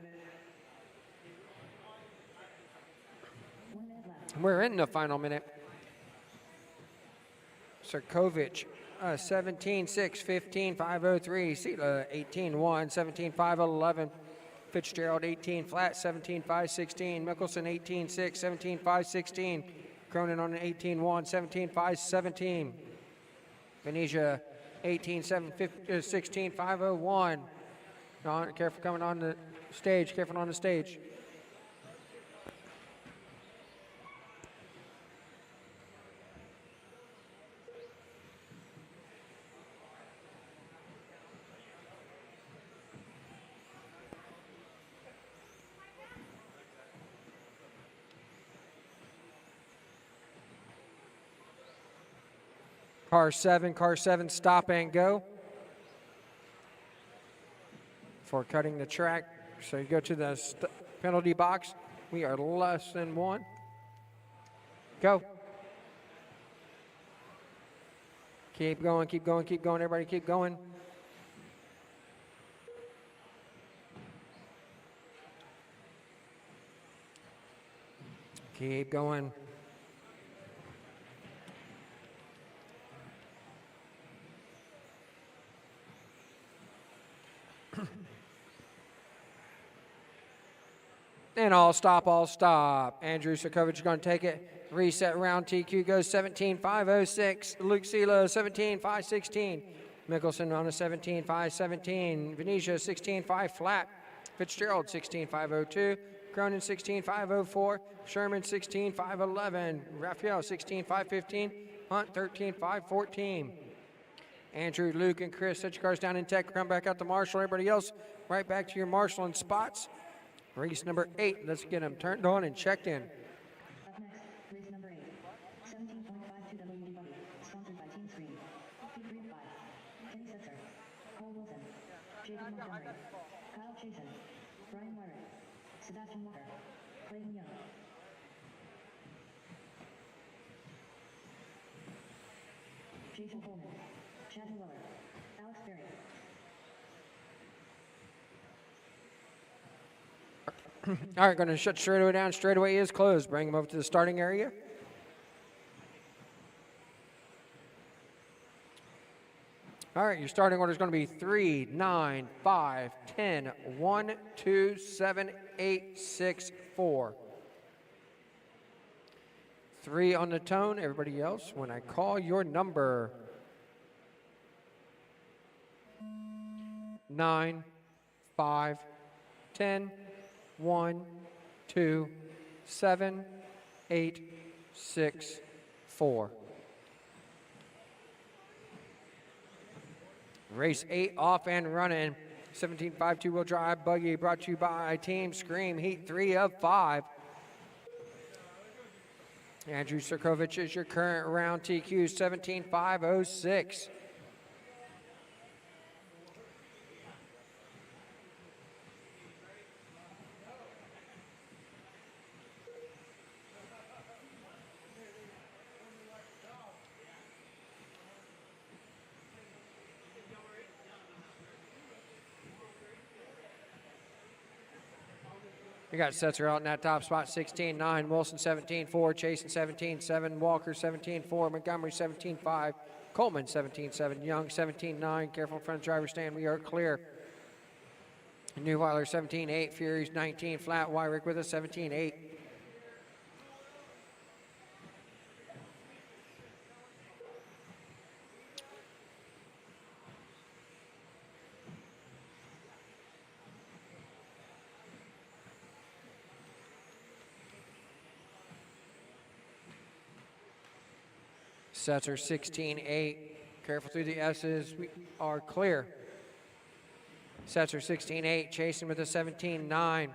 1 minute left. We're in the final minute. Sirkovich, 17.6, 15.503. Sela, 18.1, 17.511. Fitzgerald 18 flat, 17.516. Mickelson 18.6, 17.516. Cronin on an 18.1, 17.517. Venetia 16.501. Careful coming on the stage, careful on the stage. Car 7, stop and go. For cutting the track. So you go to the penalty box. We are less than 1. Go. Keep going, keep going, keep going. Everybody keep going. Keep going. And all stop, all stop. Andrew Sirkovich is going to take it. Reset round TQ goes 17.506. Luke Silo 17.516. Mickelson on a 17.517. Venetia 16.5 flat. Fitzgerald 16.502. Cronin 16.504. Sherman 16.511. Raphael 16.515. Hunt 13.514. Andrew, Luke, and Chris, set your cars down in tech. Come back out to Marshall. Everybody else, right back to your marshalling spots. Race number 8. Let's get them turned on and checked in. Up next, race number 8. 17.52 WD Buggy, sponsored by Team Screen. Heat 3 of 5. Kenny Setzer. Cole Wilson. J.D. Montgomery. Kyle Chasen. Brian Wyrick. Sebastian Walker. Clayton Young. Jason Coleman. Chad Weller. Alex Berry. All right, going to shut straightaway down. Straightaway is closed. Bring them over to the starting area. All right, your starting order is going to be 3, 9, 5, 10, 1, 2, 7, 8, 6, 4. 3 on the tone. Everybody else, when I call your number, 9, 5, 10, 1, 2, 7, 8, 6, 4. Race 8 off and running. 17.5 two-wheel drive buggy brought to you by Team Scream. Heat 3 of 5. Andrew Sirkovich is your current round TQ, 17.506. We got Setzer out in that top spot, 16.9. Wilson, 17.4. Chasen, 17.7. Walker, 17.4. Montgomery, 17.5. Coleman, 17.7. Young, 17.9. Careful in front of the driver's stand. We are clear. Newweiler, 17.8. Furies, 19. Flat. Wyrick with a 17.8. Setzer 16.8. Careful through the S's. We are clear. Setzer 16.8. Chasing with a 17.9.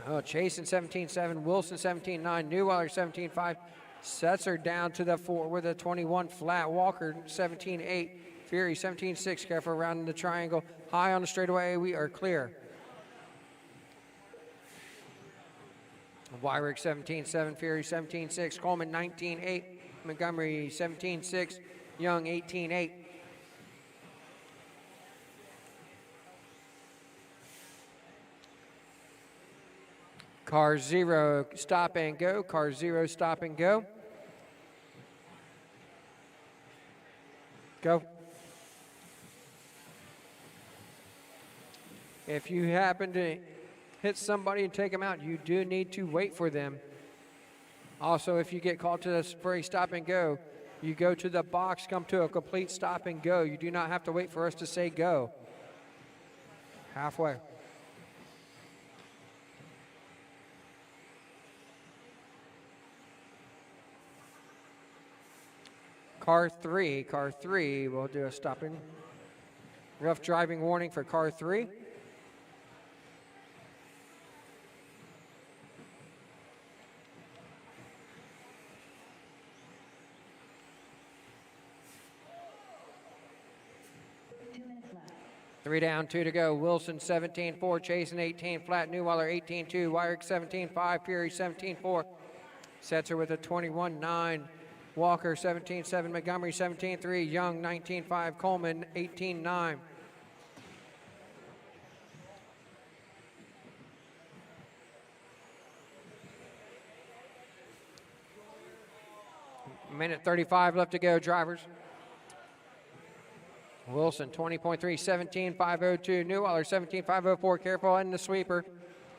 Oh, Chasing 17.7. Wilson 17.9. Newweiler 17.5. Setzer down to the 4 with a 21 flat. Walker 17.8. Fury 17.6. Careful around the triangle. High on the straightaway. We are clear. Wyrick 17.7. Fury 17.6. Coleman 19.8. Montgomery 17.6, Young 18.8. Car 0, stop and go. Car 0, stop and go. Go. If you happen to hit somebody and take them out, you do need to wait for them. Also, if you get called to this for a stop and go, you go to the box, come to a complete stop and go. You do not have to wait for us to say go. Halfway. Car 3, we'll do a stopping. Rough driving warning for car 3. Three down, 2 to go. Wilson 17.4, Chasen 18 flat, Newweiler 18.2, Wyrick 17.5, Fury 17.4. Setzer with a 21.9. Walker 17.7, Montgomery 17.3, Young 19.5, Coleman 18.9. Minute 35 left to go, drivers. Wilson, 20.3, 17.502. Newweiler, 17.504. Careful in the sweeper.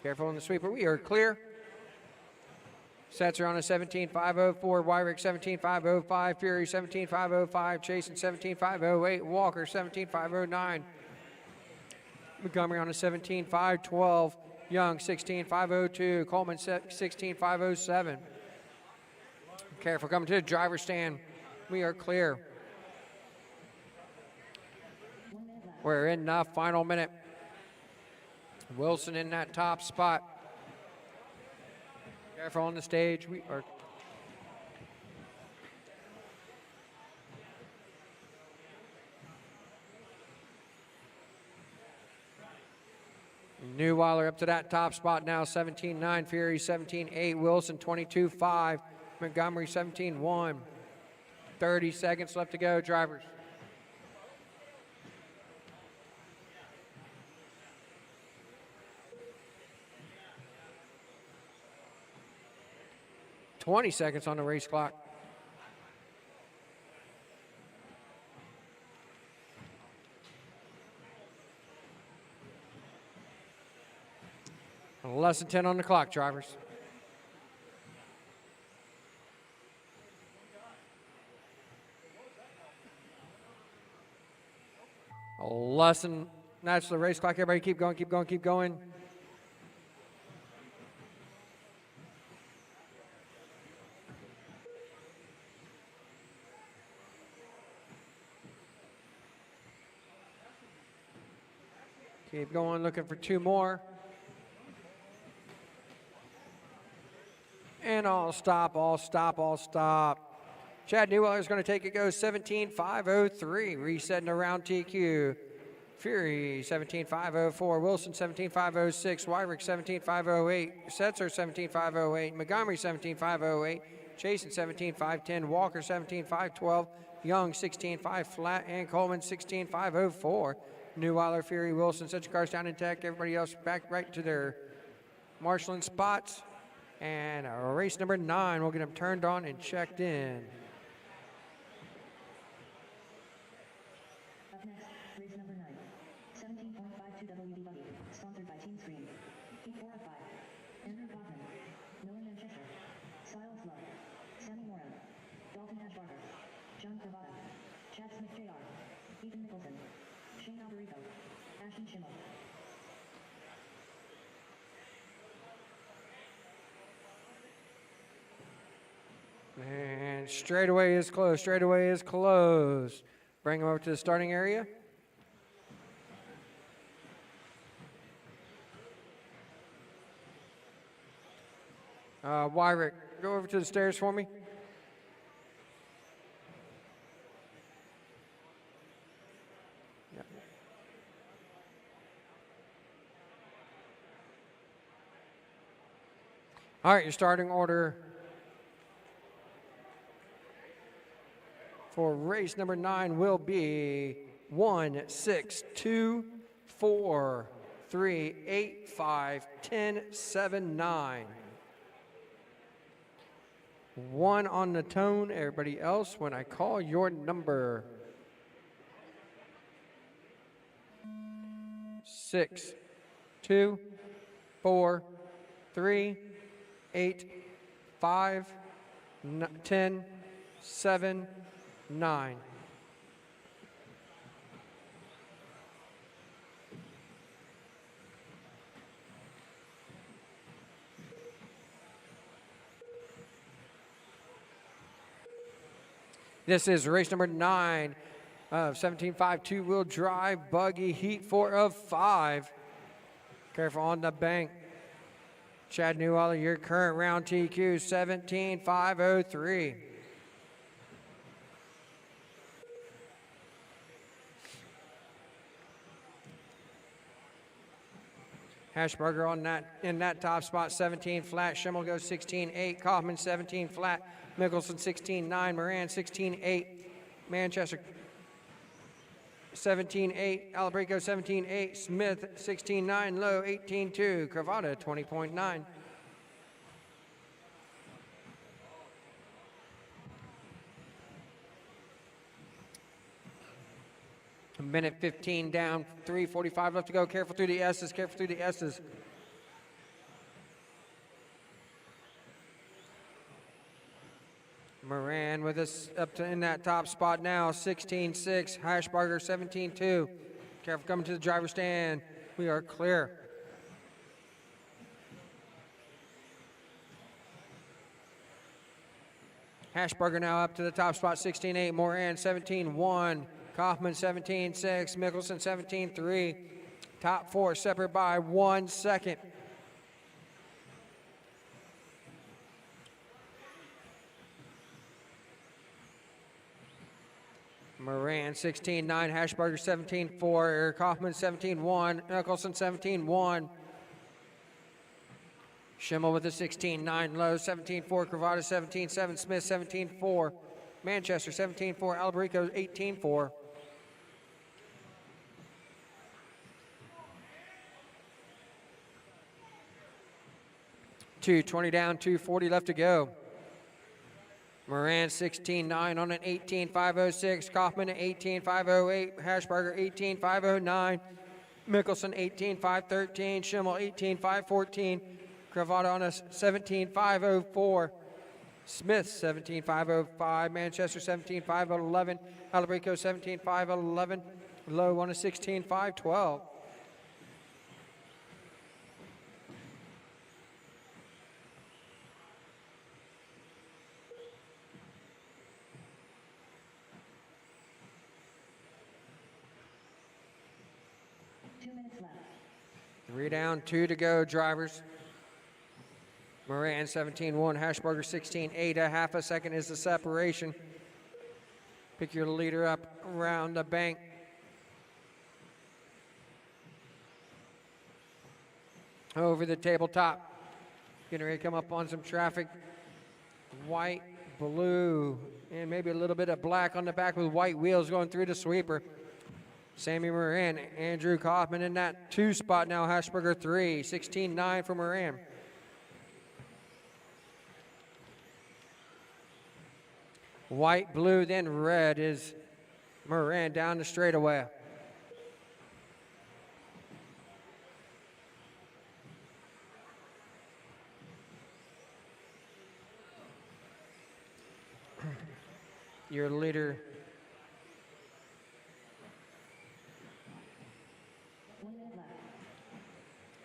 Careful in the sweeper. We are clear. Sets are on a 17.504. Wyrick 17.505. Fury 17.505. Chasen 17.508. Walker 17.509. Montgomery on a 17.512. Young 16.502. Coleman 16.507. Careful coming to the driver's stand. We are clear. We're in the final minute. Wilson in that top spot. Careful on the stage. We are. Neuweiler up to that top spot now. 17.9. Fury 17.8. Wilson 22.5. Montgomery 17.1. 30 seconds left to go, drivers. $20 seconds on the race clock. Less than 10 on the clock, drivers. Less than, that's the race clock. Everybody keep going, keep going, keep going. Keep going, looking for two more. And all stop, all stop, all stop. Chad Neuweiler is going to take it, goes 17.503, resetting around TQ. Fury 17.504, Wilson 17.506, Wyrick 17.508, Setzer 17.508, Montgomery 17.508, Chasen 17.510, Walker 17.512, Young 16.5 flat, and Coleman 16.504. Neuweiler, Fury, Wilson, set your cars down intact. Everybody else back right to their marshalling spots. And race number 9, we'll get them turned on and checked in. Up next, race number 9. 17.52 WD Buggy, sponsored by Team Screen. Heat 4 of 5. Andrew Kaufman, Noah Manchester, Silas Love, Sammy Moran, Dalton Ashbarger, John Cravata, Chad Smith Jr., Ethan Nicholson, Shane Alberico, Ashton Schimmel. And straightaway is closed, straightaway is closed. Bring them over to the starting area. Wyrick, go over to the stairs for me. Yeah. All right, your starting order for race number 9 will be 1, 6, 2, 4, 3, 8, 5, 10, 7, 9. 1 on the tone. Everybody else, when I call your number. 6, 2, 4, 3, 8, 5, 10, 7, 9. This is race number 9 of 17.5 two-wheel drive buggy heat 4 of 5. Careful on the bank. Chad Neuweiler, your current round TQ 17.503. Hashberger on that in that top spot, 17 flat. Schimmel goes 16.8. Kaufman 17 flat. Mickelson 16.9. Moran 16.8. Manchester 17.8. Alberico 17.8. Smith 16.9. Low 18.2. Cravata 20.9. A minute 15 down, 3:45 left to go. Careful through the S's, careful through the S's. Moran with us up to in that top spot now, 16-6. Hashbarger 17-2. Careful coming to the driver's stand. We are clear. Hashbarger now up to the top spot, 16-8. Moran 17-1. Kaufman 17-6. Mickelson 17-3. Top four separate by 1 second. Moran 16-9, Hashbarger 17-4, Eric Kaufman 17-1, Mickelson 17-1. Schimmel with a 16-9, Lowe 17-4, Cravata 17-7, Smith 17-4, Manchester 17-4, Alberico 18-4. $2:20 down, 2:40 left to go. Moran 16-9 on an 18-506. Kaufman at 18-508. Hashbarger 18-509. Mickelson 18-513. Schimmel 18-514. Cravata on a 17-504. Smith 17-505. Manchester 17-511. Alberico 17-511. Lowe on a 16-512. Three down, two to go, drivers. Moran 17-1, Hashbarger 16-8. A half a second is the separation. Pick your leader up around the bank. Over the tabletop. Getting ready to come up on some traffic. White, blue, and maybe a little bit of black on the back with white wheels going through the sweeper. Sammy Moran, Andrew Kaufman in that 2 spot now, Hashbarger 3, 16-9 for Moran. White, blue, then red is Moran down the straightaway. Your leader.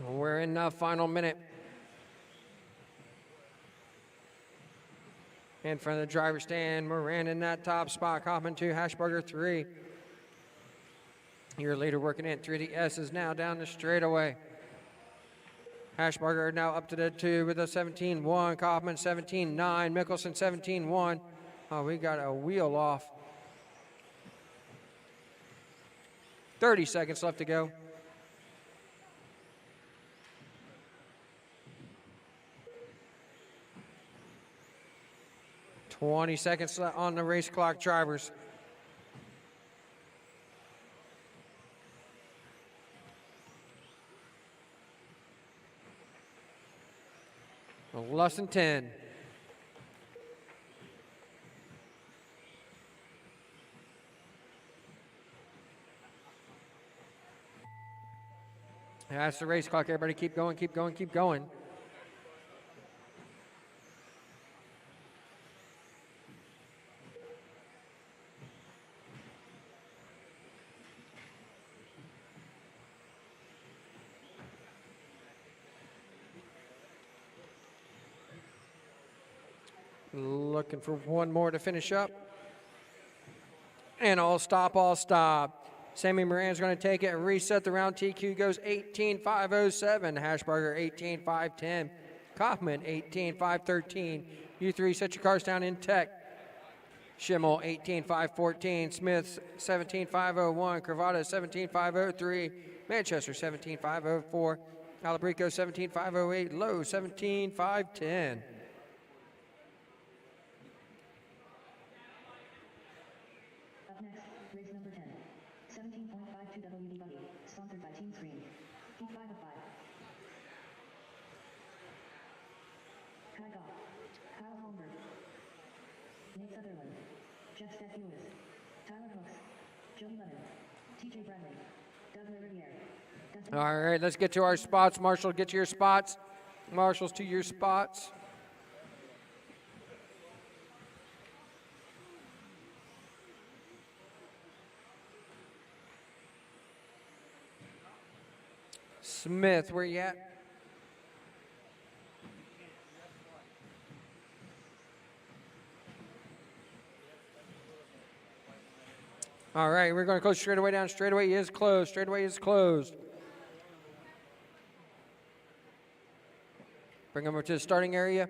We're in the final minute. In front of the driver's stand, Moran in that top spot. Kaufman 2, Hashbarger 3. Your leader working in through the S's now down the straightaway. Hashbarger now up to the 2 with a 17-1. Kaufman 17-9. Mickelson 17-1. Oh, we got a wheel off. 30 seconds left to go. 20 seconds on the race clock, drivers. Less than 10. That's the race clock. Everybody keep going, keep going, keep going. Looking for one more to finish up. And all stop, all stop. Sammy Moran's going to take it and reset the round. TQ goes 18-507. Hashbarger 18-510. Kaufman 18-513. You three set your cars down in tech. Schimmel 18-514. Smith 17-501. Cravata 17-503. Manchester 17-504. Alberico 17-508. Lowe 17-510. Up next, race number 10. 17.52 WD Buggy, sponsored by Team Screen. Heat 5 of 5. Kai Goff, Kyle Holmberg, Nate Sutherland, Jeff Stephuis, Tyler Hooks, Joey Lemon, TJ Bradley, Doug Riviere. All right, let's get to our spots. Marshall, get to your spots. Marshall's to your spots. Smith, where you at? All right, we're going to go straightaway down. Straightaway is closed. Straightaway is closed. Bring them over to the starting area.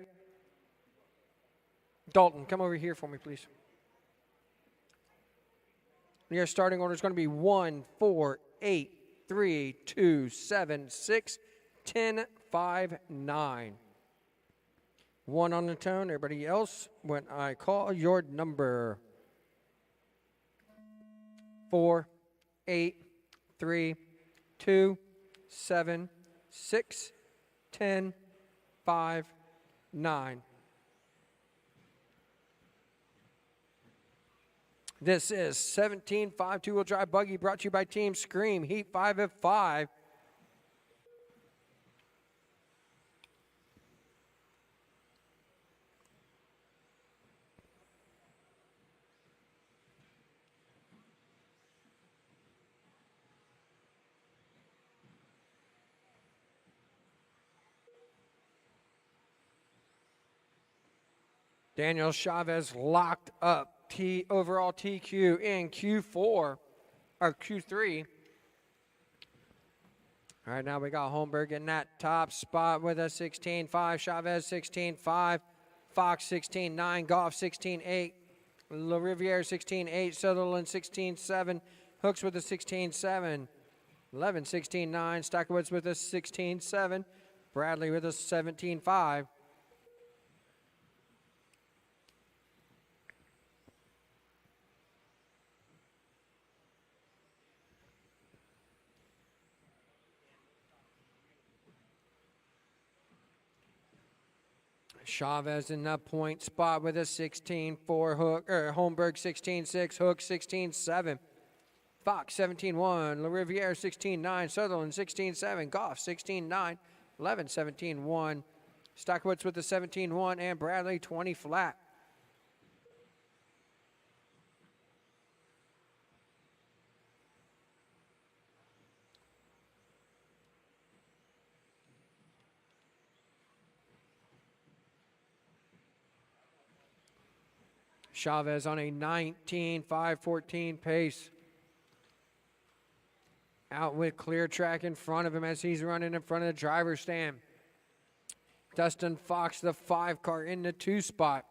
Dalton, come over here for me, please. Your starting order is going to be 1, 4, 8, 3, 2, 7, 6, 10, 5, 9. 1 on the tone. Everybody else, when I call your number. 4, 8, 3, 2, 7, 6, 10, 5, 9. This is 17.5 two-wheel drive buggy brought to you by Team Scream, Heat 5 at 5. Daniel Chavez locked up. Overall TQ in Q4 or Q3. All right, now we got Holmberg in that top spot with a 16.5, Chavez 16.5, Fox 16.9, Goff 16.8, La Riviere 16.8, Sutherland 16.7, Hooks with a 16.7, 11 16.9, Stackerwoods with a 16.7, Bradley with a 17.5. Chavez in the point spot with a 16.4, Holmberg 16.6, Hook 16.7, Fox 17.1, La Riviere 16.9, Sutherland 16.7, Goff 16.9, 11 17.1, Stockwoods with the 17.1, and Bradley 20 flat. Chavez on a 19.514 pace. Out with clear track in front of him as he's running in front of the driver's stand. Dustin Fox, the 5 car, in the 2 spot.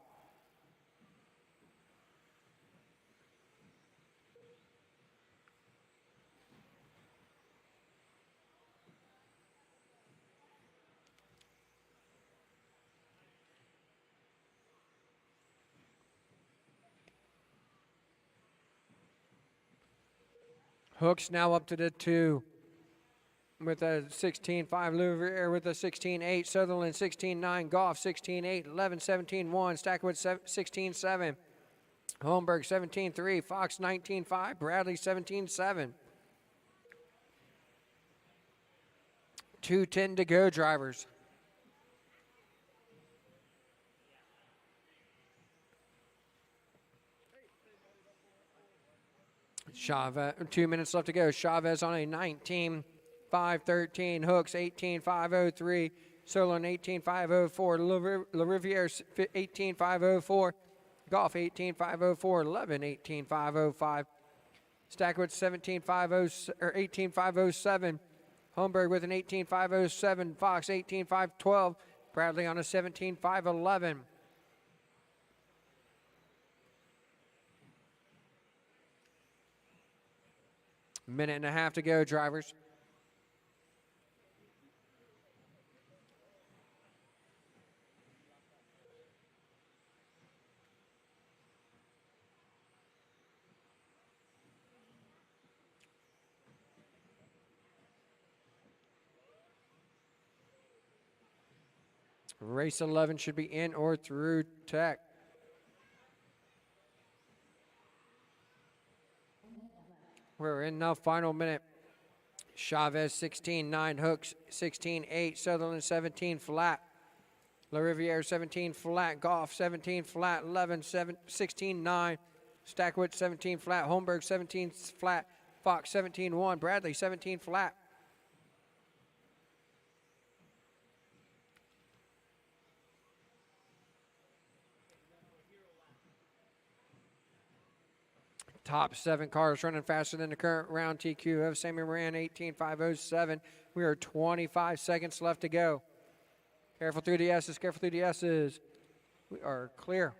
Hooks now up to the 2 with a 16.5, Louvre with a 16.8, Sutherland 16.9, Goff 16.8, 11 17.1, Stackwood 16.7, Holmberg 17.3, Fox 19.5, Bradley 17.7. 2:10 to go, drivers. Chavez, 2 minutes left to go. Chavez on a 19.513. Hooks 18.503. Solon 18.504. La Riviere 18.504. Goff 18.504. 11 18.505. Stackwood 18.507. Holmberg with an 18.507. Fox 18.512. Bradley on a 17.511. Minute and a half to go, drivers. Race 11 should be in or through tech. We're in the final minute. Chavez 16.9, Hooks 16.8, Sutherland 17 flat, La Riviere 17 flat, Goff 17 flat, 11 16.9, Stackwood 17 flat, Holmberg 17 flat, Fox 17.1, Bradley 17 flat. top 7 cars running faster than the current round TQ of Sammy Moran, 18.507. We are 25 seconds left to go. Careful through the S's, careful through the S's. We are clear.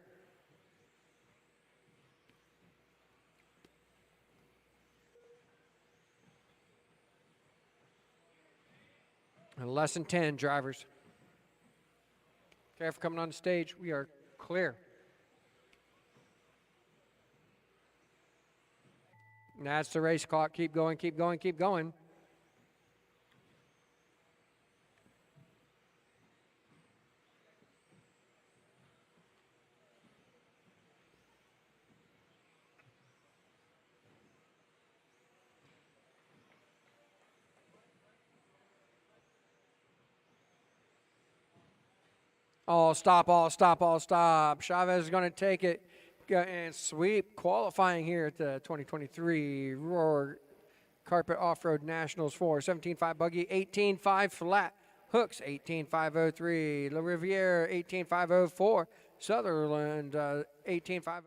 And less than 10 drivers. Careful coming on the stage. We are clear. And that's the race clock. Keep going, keep going, keep going. All stop, all stop, all stop. Chavez is going to take it and sweep qualifying here at the 2023 Roar Carpet Off-Road Nationals for 17.5 buggy, 18.5 flat. Hooks, 18.503. La Riviere, 18.504. Sutherland, 18.5.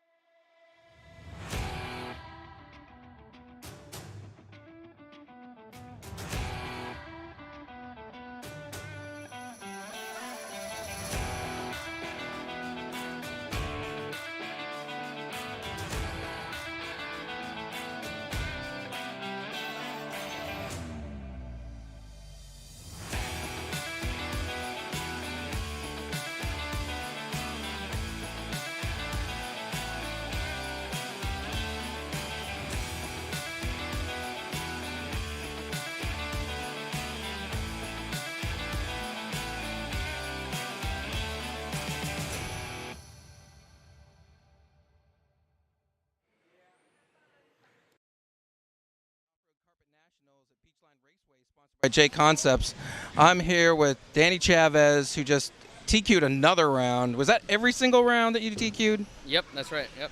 By J Concepts. I'm here with Danny Chavez, who just TQ'd another round. Was that every single round that you TQ'd? Yep, that's right. Yep.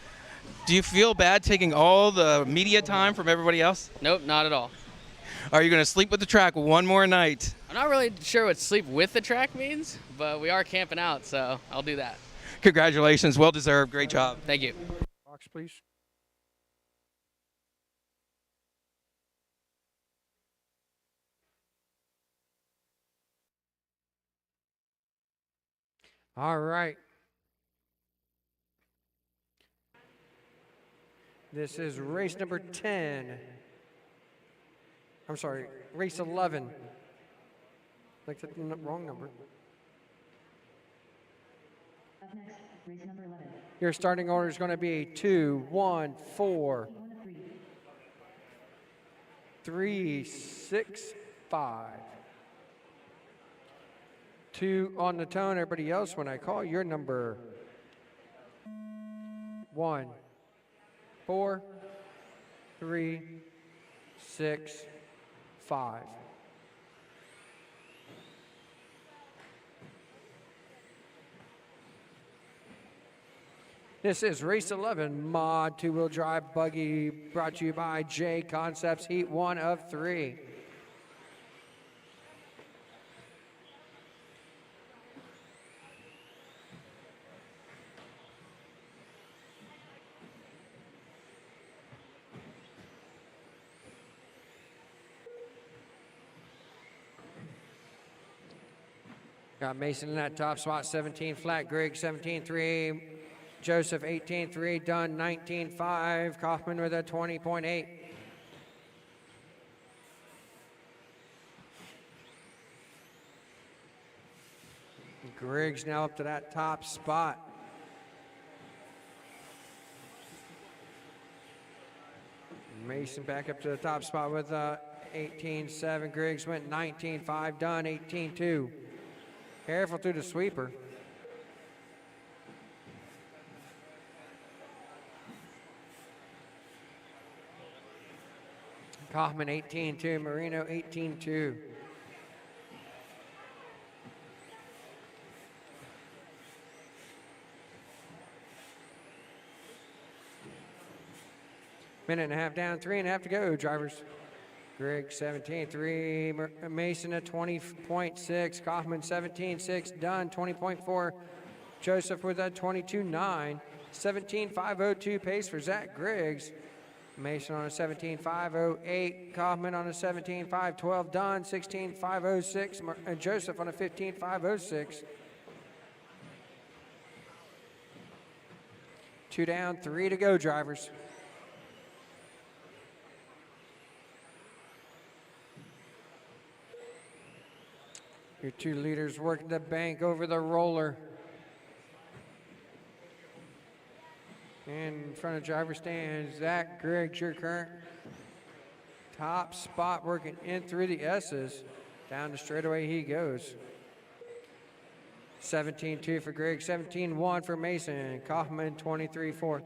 Do you feel bad taking all the media time from everybody else? Nope, not at all. Are you going to sleep with the track one more night? I'm not really sure what sleep with the track means, but we are camping out, so I'll do that. Congratulations. Well deserved. Great job. Thank you. Box, please. All right. This is race number 10. I'm sorry, race 11. Like the wrong number. Up next, race number 11. Your starting order is going to be 2, 1, 4, 3, 6, 5. 2 on the tone. Everybody else, when I call your number, 1, 4, 3, 6, 5. This is race 11, mod 2-wheel drive buggy, brought to you by J Concepts, heat 1 of 3. Got Mason in that top spot, 17 flat. Grigg, 17.3. Joseph, 18.3. Dunn, 19.5. Kaufman with a 20.8. Griggs now up to that top spot. Mason back up to the top spot with 18.7. Griggs went 19.5. Dunn, 18.2. Careful through the sweeper. Kaufman 18.2, Marino 18.2. Minute and a half down, 3.5 to go, drivers. Grigg 17.3, Mason at 20.6, Kaufman 17.6, Dunn 20.4, Joseph with a 22.9, 17.502 pace for Zach Griggs. Mason on a 17.508. Kaufman on a 17.512. Dunn 16.506. And Joseph on a 15.506. 2 down, 3 to go, drivers. Your 2 leaders working the bank over the roller. And in front of driver stand, Zach Griggs, your current top spot, working in through the S's. Down the straightaway he goes. 17-2 for Griggs, 17-1 for Mason. Kaufman 23-4.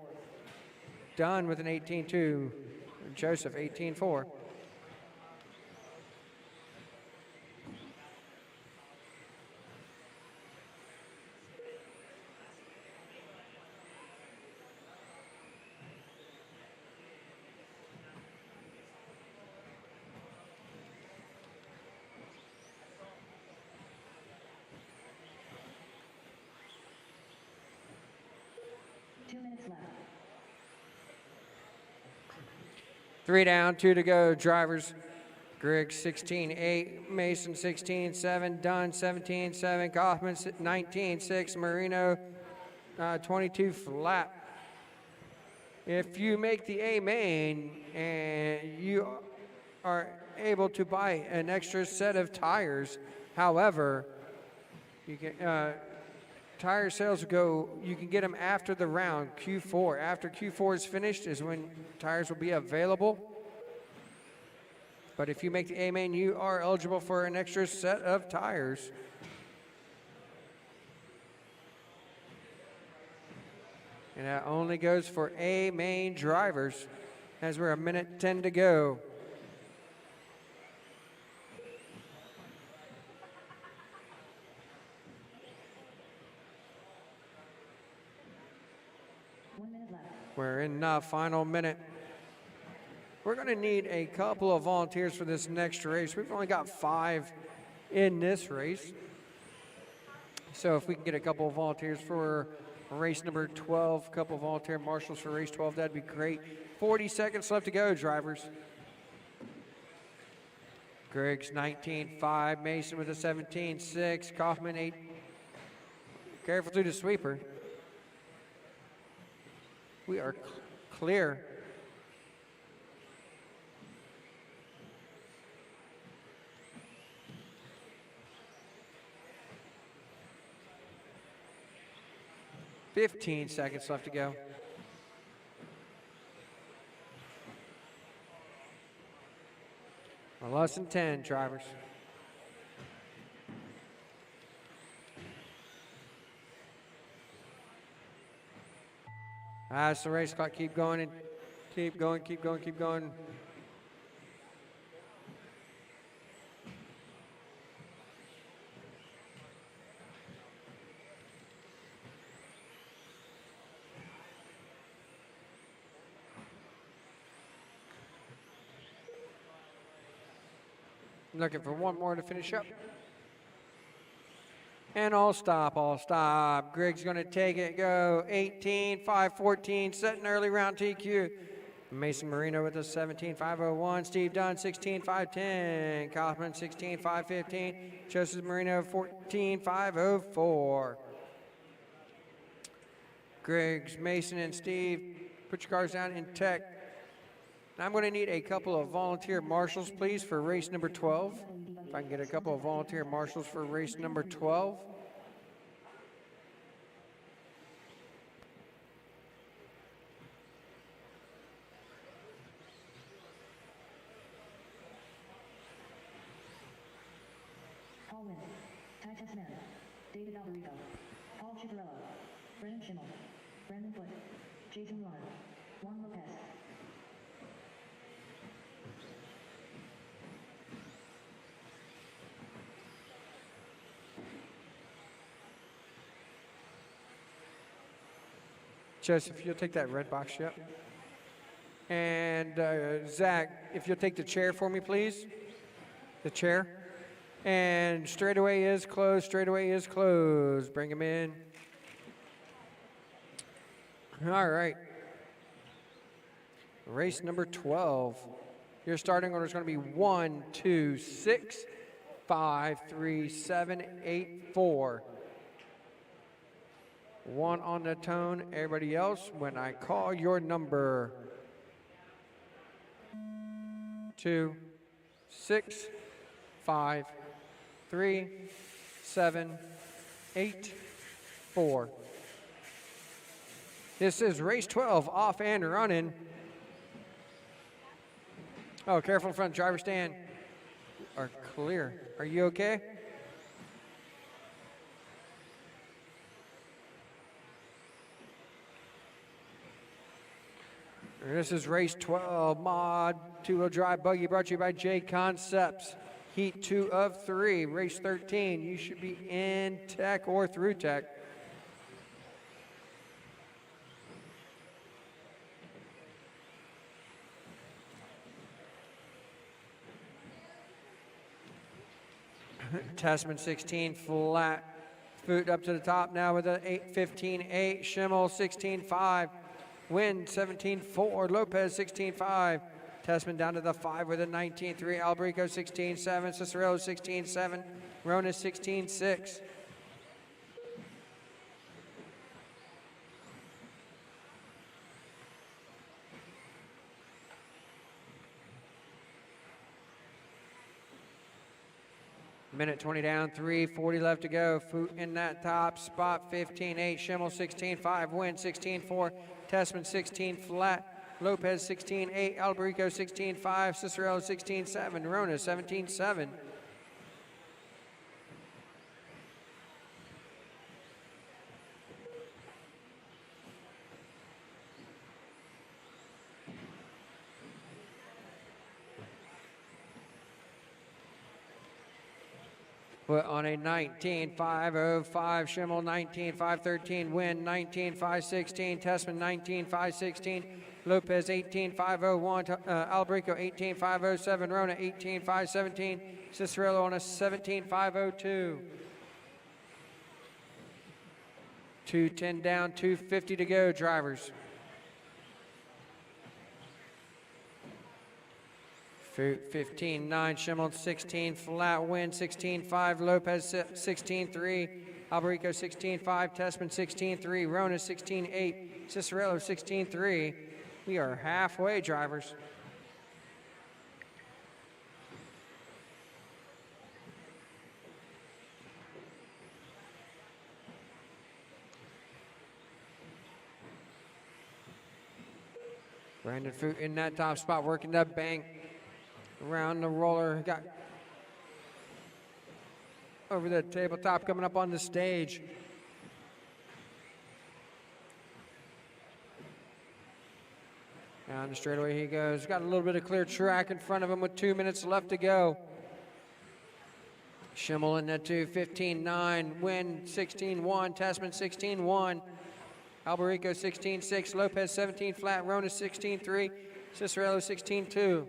Dunn with an 18-2. Joseph 18-4. Left. 3 down, 2 to go, drivers. Griggs 16-8, Mason 16-7, Dunn 17-7, Kaufman 19-6, Marino 22 flat. If you make the A main and you are able to buy an extra set of tires, however, you can tire sales go, you can get them after the round, Q4. After Q4 is finished is when tires will be available. But if you make the A main, you are eligible for an extra set of tires. And that only goes for A main drivers, as we're 1:10 to go. We're in the final minute. We're going to need a couple of volunteers for this next race. We've only got 5 in this race. So if we can get a couple of volunteers for race number 12, a couple of volunteer marshals for race 12, that'd be great. 40 seconds left to go, drivers. Griggs 19.5, Mason with a 17.6, Kaufman 8. Careful through the sweeper. We are clear. $15 seconds left to go. Less than 10, drivers. As the race clock keep going and keep going, keep going, keep going. Looking for one more to finish up. And all stop, all stop. Griggs going to take it, go 18, 5-14, setting early round TQ. Mason Marino with a 17.501, Steve Dunn 16.510, Kaufman 16.515, Joseph Marino 14.504. Griggs, Mason, and Steve, put your cars down in tech. I'm going to need a couple of volunteer marshals, please, for race number 12. If I can get a couple of volunteer marshals for race number 12. Paul Wynn, Ty Tessman, David Alberico, Paul Chivarello, Brennan Schimmel, Brandon Foote, Jason Warner, Juan Lopez. Joseph, if you'll take that red box, yep. And Zach, if you'll take the chair for me, please. The chair. And straightaway is closed, straightaway is closed. Bring him in. All right. Race number 12. Your starting order is going to be 1, 2, 6, 5, 3, 7, 8, 4. 1 on the tone. Everybody else, when I call your number. 2, 6, 5, 3, 7, 8, 4. This is race 12, off and running. Oh, careful in front, driver stand. Are clear. Are you okay? This is race 12, mod 2-wheel drive buggy, brought to you by J Concepts. Heat 2 of 3, race 13. You should be in tech or through tech. Testament 16 flat, Foot up to the top now with a 8:15.8. Schimmel 16.5. Nguyen 17.4. Lopez 16.5. Testament down to the 5 with a 19.3. Alberico 16.7. Cicerello 16.7. Rona 16.6. Minute 20 down, 3:40 left to go. Foot in that top spot, 15.8. Schimmel 16.5. Nguyen 16.4. Testament 16 flat. Lopez 16.8. Alberico 16.5. Cicerello 16.7. Rona 17.7. Put on a 19.505. Schimmel 19.513. Nguyen 19.516. Testament 19.516. Lopez 18.501. Alberico 18.507. Rona 18.517. Cicerello on a 17.502. 2:10 down, 2:50 to go, drivers. Foot 15.9, Schimmel 16 flat, Nguyen 16.5, Lopez 16.3, Alberico 16.5, Testament 16.3, Rona 16.8, Cicerello 16.3. We are halfway, drivers. Brandon Foot in that top spot, working the bank. Around the roller, got over the tabletop, coming up on the stage. Down the straightaway he goes. Got a little bit of clear track in front of him with 2 minutes left to go. Schimmel in that 2:15.9, Nguyen 16.1, Testament 16.1, Alberico 16.6, Lopez 17 flat, Rona 16.3, Cicerello 16.2.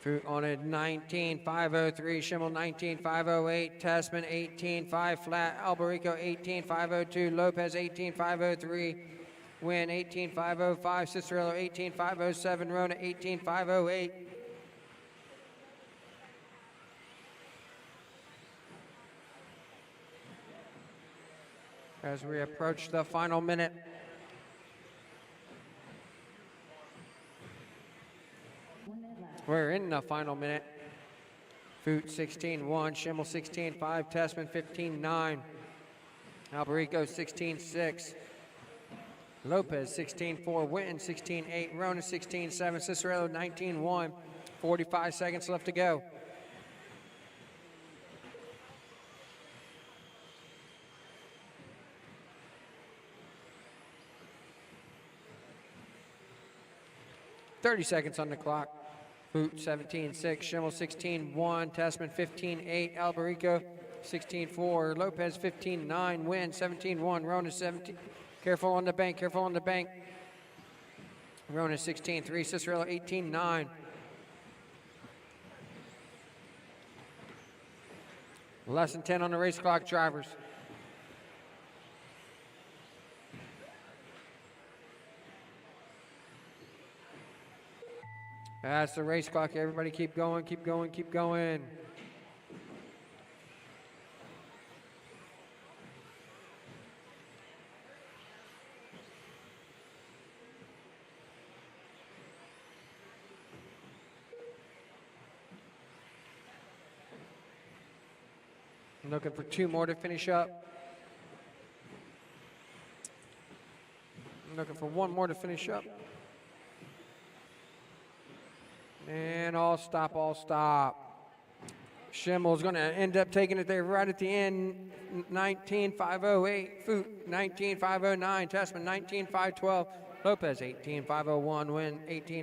Foot on a 19.503, Schimmel 19.508, Testament 18.5 flat, Alberico 18.502, Lopez 18.503, Nguyen 18.505, Cicerello 18.507, Rona 18.508. As we approach the final minute. We're in the final minute. Foot 16.1, Schimmel 16.5, Testament 15.9, Alberico 16.6, Lopez 16.4, Nguyen 16.8, Rona 16.7, Cicerello 19.1. 45 seconds left to go. .30 seconds on the clock. Foot 17.6, Schimmel 16.1, Testament 15.8, Alberico 16.4, Lopez 15.9, Nguyen 17.1, Rona 17. Careful on the bank, careful on the bank. Rona 16-3, Cicerello 18-9. Less than 10 on the race clock, drivers. That's the race clock. Everybody keep going, keep going, keep going. I'm looking for 2 more to finish up. I'm looking for 1 more to finish up. And all stop, all stop. Schimmel's going to end up taking it there right at the end. 19.508. Foot 19.509. Tessman 19.512. Lopez 18.501. Nguyen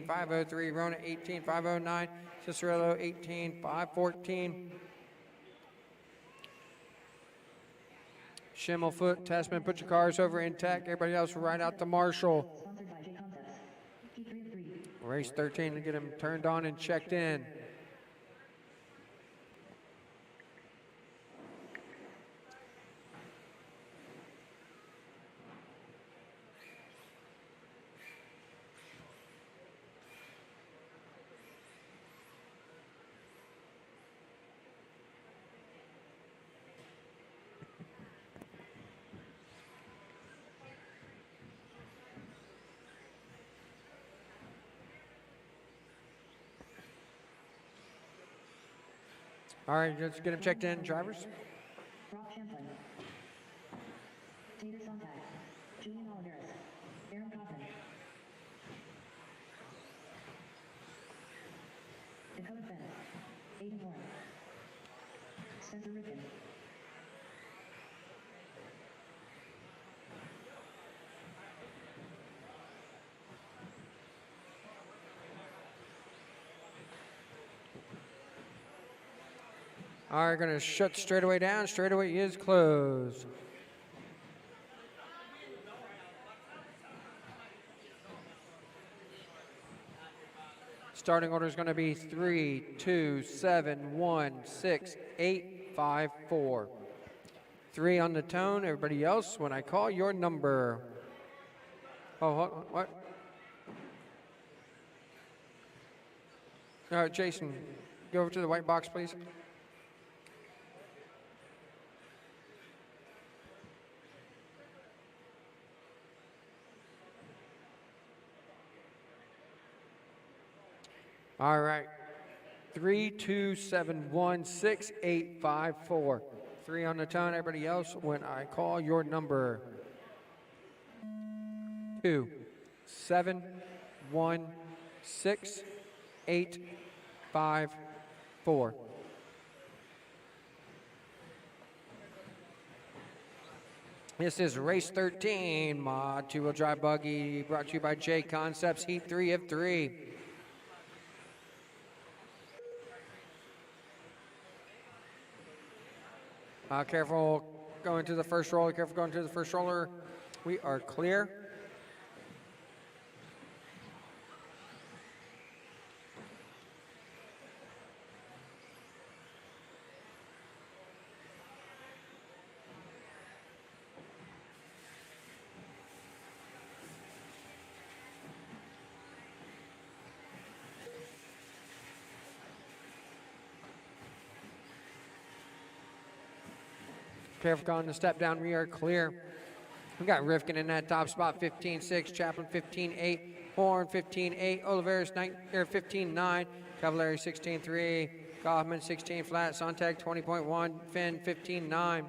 18.503. Rona 18.509. Cicerello 18.514. Schimmel, Foot, Tessman, put your cars over intact. Everybody else right out to Marshall. Sponsored by J Concepts. P3 of 3. Race 13 to get him turned on and checked in. All right, let's get him checked in, drivers. Rob Champlin. Tater Sontag. Julian Oliveras. Aaron Kaufman. Dakota Fenn. Aiden Warren. Spencer Rivkin. All right, going to shut straightaway down. Straightaway is closed. Starting order is going to be 3, 2, 7, 1, 6, 8, 5, 4. 3 on the tone. Everybody else, when I call your number. Oh, what? All right, Jason, go over to the white box, please. All right. 3, 2, 7, 1, 6, 8, 5, 4. 3 on the tone. Everybody else, when I call your number. 2, 7, 1, 6, 8, 5, 4. This is race 13, mod 2-wheel drive buggy, brought to you by J Concepts, heat 3 of 3. Careful going to the first roller. Careful going to the first roller. We are clear. Careful going to step down. We are clear. We got Rivkin in that top spot, 15-6. Chaplin, 15-8. Horn, 15-8. Oliveras, 15-9. Cavallari, 16-3. Kaufman, 16 flat. Sontag, 20.1. Finn, 15-9.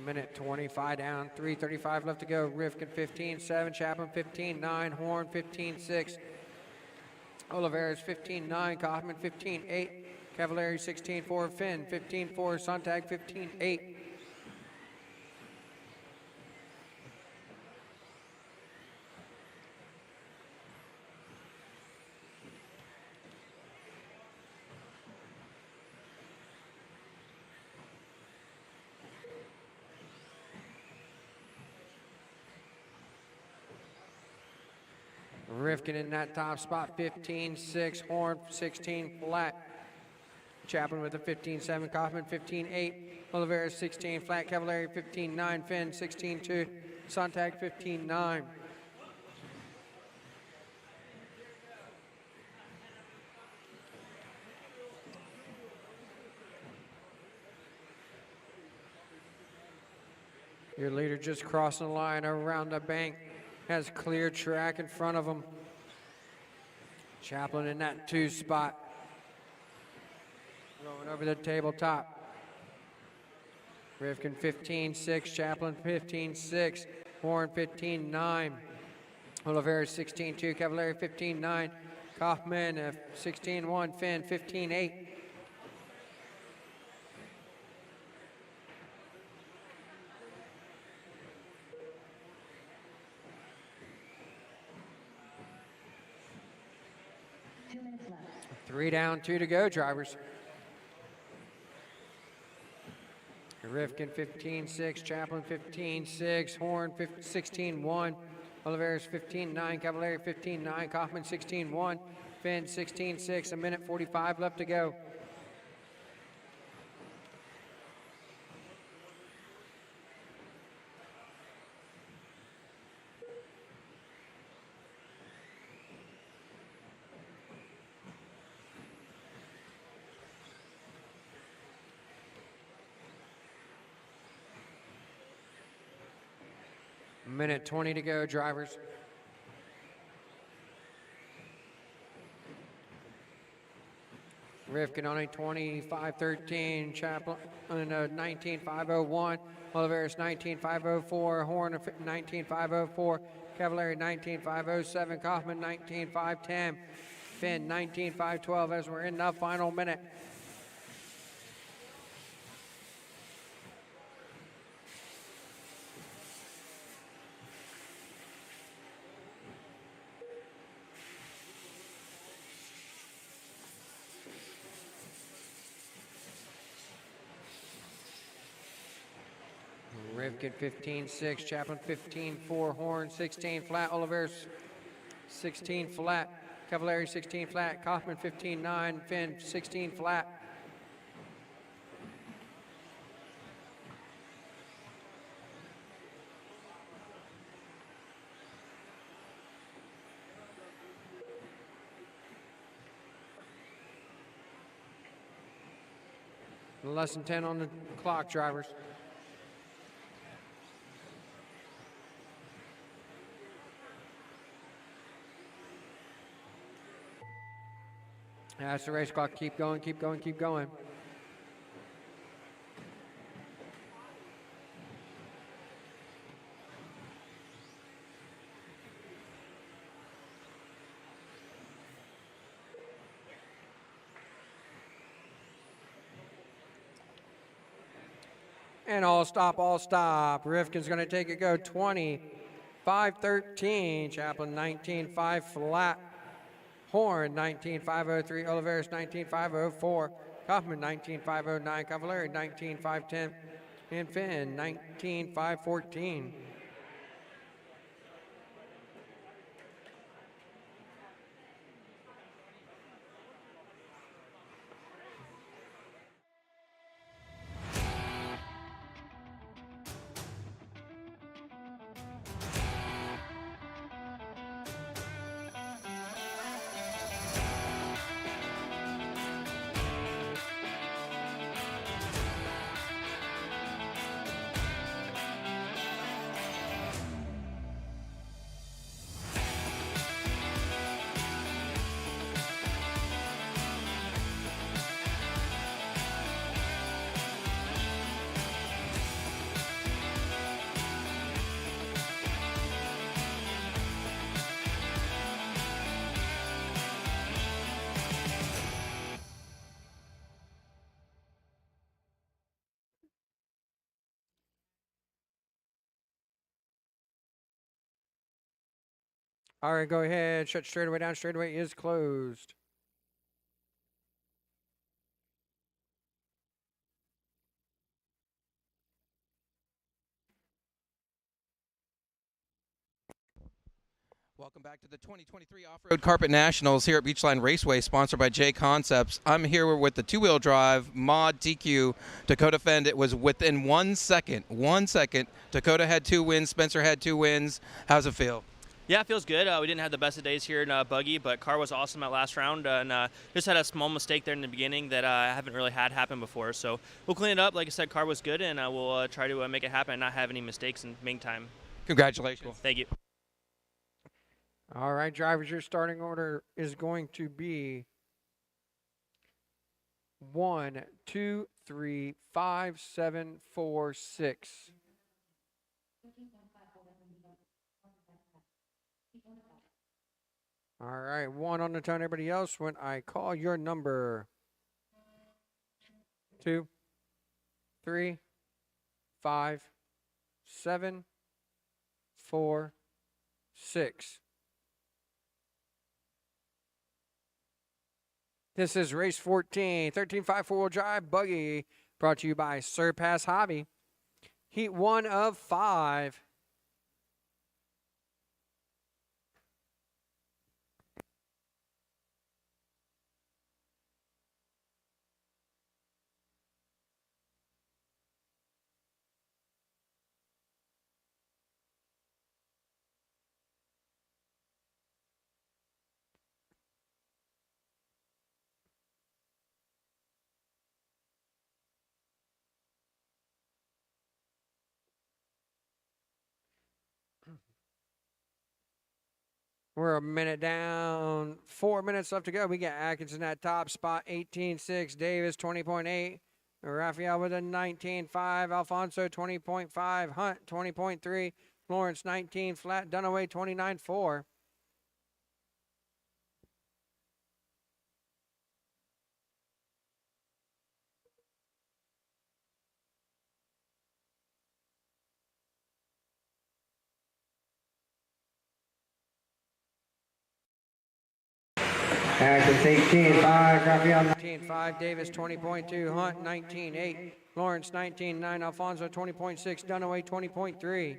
Minute 25 down, 3:35 left to go. Rivkin 15-7, Chaplin 15-9, Horn 15-6, Oliveras 15-9, Kaufman 15-8, Cavallari 16-4, Finn 15-4, Sontag 15-8. Rivkin in that top spot, 15-6, Horn 16 flat. Chaplin with a 15-7, Kaufman 15-8, Oliveira 16 flat, Cavalieri 15-9, Finn 16-2, Sontag 15-9. Your leader just crossing the line around the bank, has clear track in front of him. Chaplin in that 2 spot. Going over the tabletop. Rivkin 15-6, Chaplin 15-6, Horn 15-9, Oliveira 16-2, Cavalieri 15-9, Kaufman 16-1, Finn 15-8. Minutes left. 3 down, 2 to go, drivers. Rivkin 15-6, Chaplin 15-6, Horn 16-1, Oliveira's 15-9, Cavalieri 15-9, Kaufman 16-1, Finn 16-6, a minute 45 left to go. Minute 20 to go, drivers. Rivkin on a 25-13, Chaplin on a 19-501, Oliveira's 19-504, Horn a 19-504, Cavalieri 19-507, Kaufman 19-510, Finn 19-512 as we're in the final minute. Rivkin 15-6, Chaplin 15-4, Horn 16 flat, Oliveira's 16 flat, Cavalieri 16 flat, Kaufman 15-9, Finn 16 flat. Less than 10 on the clock, drivers. That's the race clock. Keep going, keep going, keep going. And all stop, all stop. Rivkin's going to take it go 20-5-13. Chaplin 19-5 flat. Horn 19-503. Oliveira's 19-504. Kaufman 19-509. Cavalieri 19-510. And Finn 19-514. All right, go ahead. Shut straightaway down. Straightaway is closed. Welcome back to the 2023 Off-Road Carpet Nationals here at Beachline Raceway, sponsored by J Concepts. I'm here with the two-wheel drive Mod TQ Dakota Fend. It was within 1 second. 1 second. Dakota had 2 wins. Spencer had 2 wins. How's it feel? Yeah, it feels good. We didn't have the best of days here in buggy, but car was awesome at last round, and just had a small mistake there in the beginning that I haven't really had happen before. So we'll clean it up. Like I said, car was good, and we'll try to make it happen and not have any mistakes in the meantime. Congratulations. Cool. Thank you. All right, drivers, your starting order is going to be 1, 2, 3, 5, 7, 4, 6. All right, 1 on the tone. Everybody else, when I call your number. 2, 3, 5, 7, 4, 6. This is race 14, 13.5 four-wheel drive buggy, brought to you by Surpass Hobby. Heat 1 of 5. We're a minute down, 4 minutes left to go. We got Atkins in that top spot, 18.6, Davis 20.8, Raphael with a 19.5, Alfonso 20.5, Hunt 20.3, Lawrence 19 flat, Dunaway 29.4. Atkins 18.5, Raphael 19.5, Davis 20.2, Hunt 19.8, Lawrence 19.9, Alfonso 20.6, Dunaway 20.3.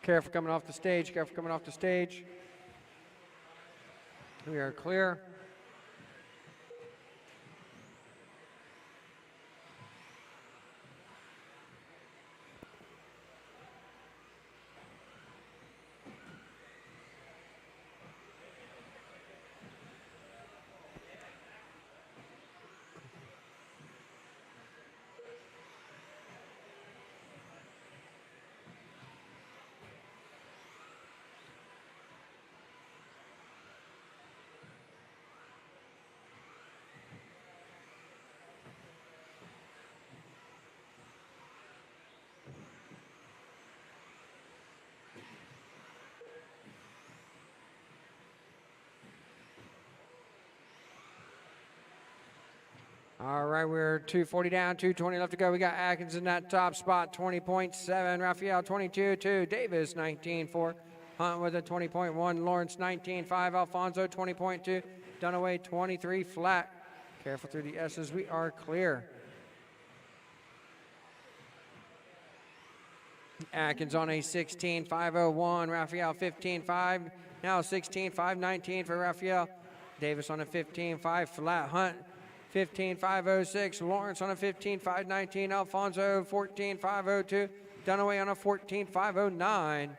Careful coming off the stage, careful coming off the stage. We are clear. All right, we're 240 down, 220 left to go. We got Atkins in that top spot, 20.7. Raphael 22.2. Davis 19.4. Hunt with a 20.1. Lawrence 19.5. Alfonso 20.2. Dunaway 23 flat. Careful through the S's. We are clear. Atkins on a 16.501. Raphael 15.5. Now 16.519 for Raphael. Davis on a 15.5 flat. Hunt 15.506, Lawrence on a 15.519, Alfonso 14.502, Dunaway on a 14.509.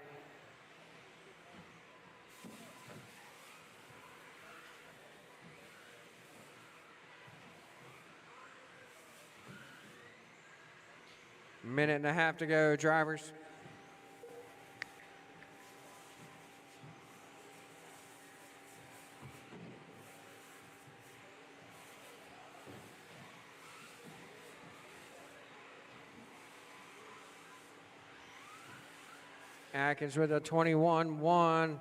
Minute and a half to go, drivers. Atkins with a 21-1.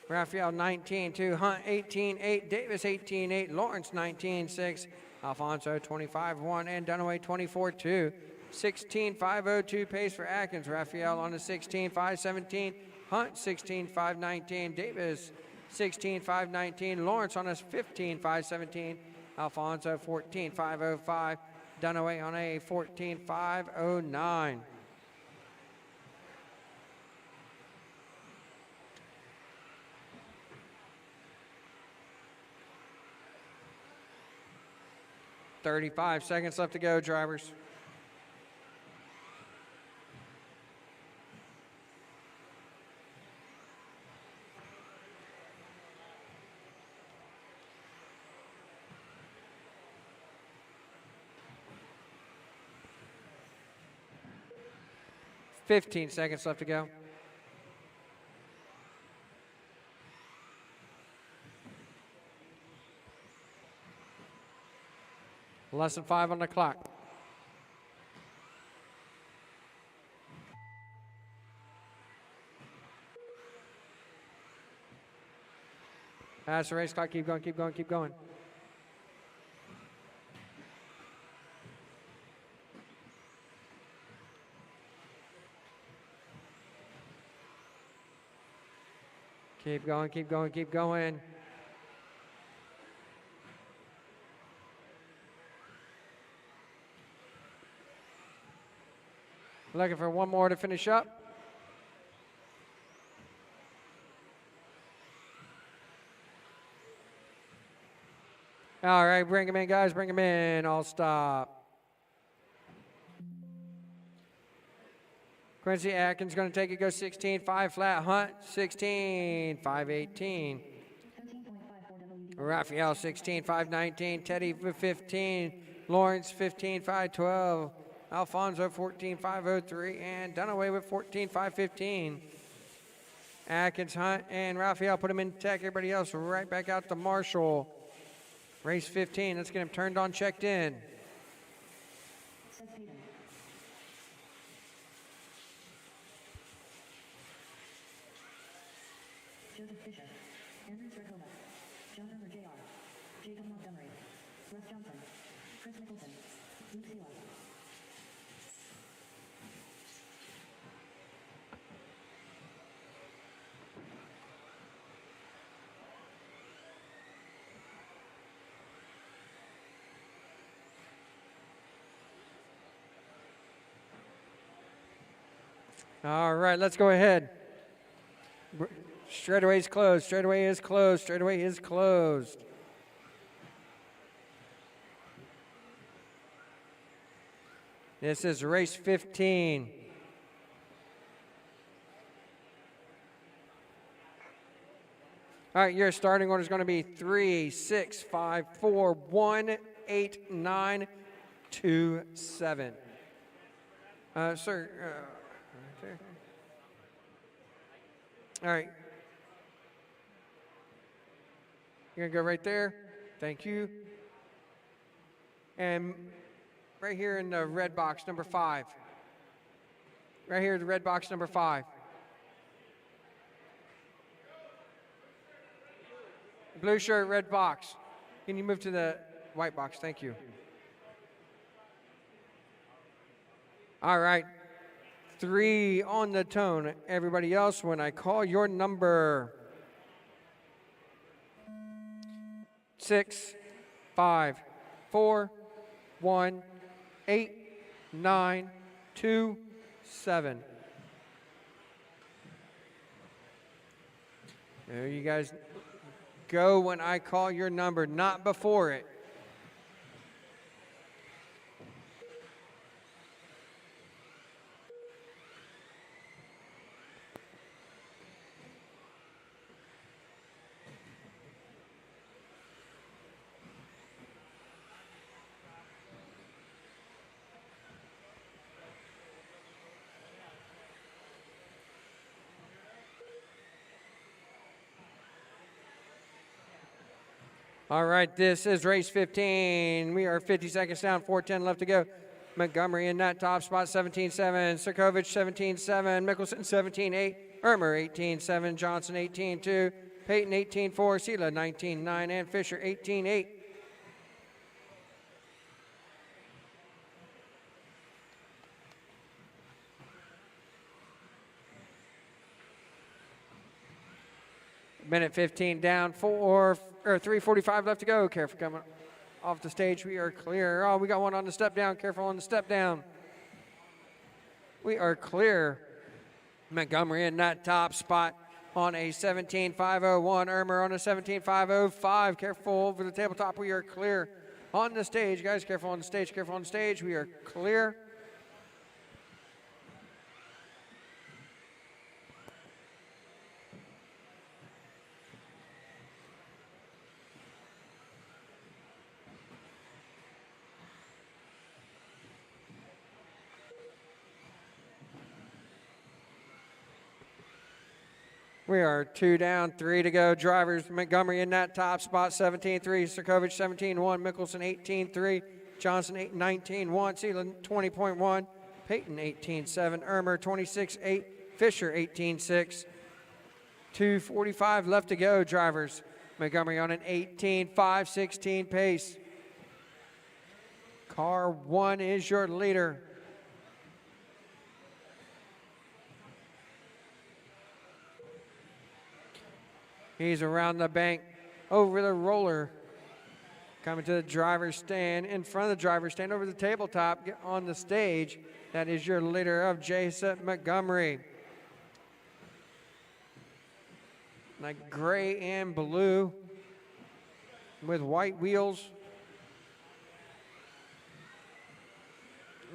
Raphael 19-2. Hunt 18-8. Davis 18-8. Lawrence 19-6. Alfonso 25-1. And Dunaway 24-2. 16.502 pace for Atkins. Raphael on a 16.517. Hunt 16.519. Davis 16.519. Lawrence on a 15.517. Alfonso 14.505. Dunaway on a 14.509. "35 seconds left to go, drivers." "15 seconds left to go." Less than 5 on the clock. That's the race clock. Keep going, keep going, keep going. Keep going, keep going, keep going. Looking for one more to finish up. All right, bring him in, guys. Bring him in. I'll stop. Quincy Atkins going to take it. Go 16.5 flat. Hunt 16.518. Raphael 16.519. Teddy 15. Lawrence 15.512. Alfonso 14.503. And Dunaway with 14.515. Atkins, Hunt, and Raphael put him in tech. Everybody else right back out to Marshall. Race 15. Let's get him turned on, checked in. Joseph Fisher, Andrew Serkova, John Hermer Jr., Jacob Montgomery, Russ Johnson, Chris Nicholson, Luke Sela. All right, let's go ahead. Straightaway is closed. Straightaway is closed. Straightaway is closed. This is race 15. All right, your starting order is going to be 3, 6, 5, 4, 1, 8, 9, 2, 7. Sir, right there. All right. You're going to go right there. Thank you. And right here in the red box, number 5. Right here, the red box, number 5. Blue shirt, red box. Can you move to the white box? Thank you. All right. 3 on the tone. Everybody else, when I call your number. 6, 5, 4, 1, 8, 9, 2, 7. There you guys go when I call your number, not before it. All right, this is race 15. We are 50 seconds down, 4:10 left to go. Montgomery in that top spot, 17.7. Sirkovich, 17.7. Mickelson, 17.8. Ermer, 18.7. Johnson, 18.2. Peyton, 18.4. Sela, 19.9. And Fisher, 18.8. Minute 15 down, 3:45 left to go. Careful coming off the stage. We are clear. Oh, we got one on the step down. Careful on the step down. We are clear. Montgomery in that top spot on a 17.501. Irmer on a 17.505. Careful over the tabletop. We are clear on the stage. Guys, careful on the stage. Careful on the stage. We are clear. We are 2 down, 3 to go. Drivers, Montgomery in that top spot, 17-3. Sirkovich, 17-1. Mickelson, 18-3. Johnson, 19-1. Seelan, 20.1. Peyton, 18-7. Irmer, 26-8. Fisher, 18-6. 2:45 left to go, drivers. Montgomery on an 18.516 pace. Car 1 is your leader. He's around the bank, over the roller. Coming to the driver's stand, in front of the driver's stand, over the tabletop, get on the stage. That is your leader of Jason Montgomery. Like gray and blue with white wheels.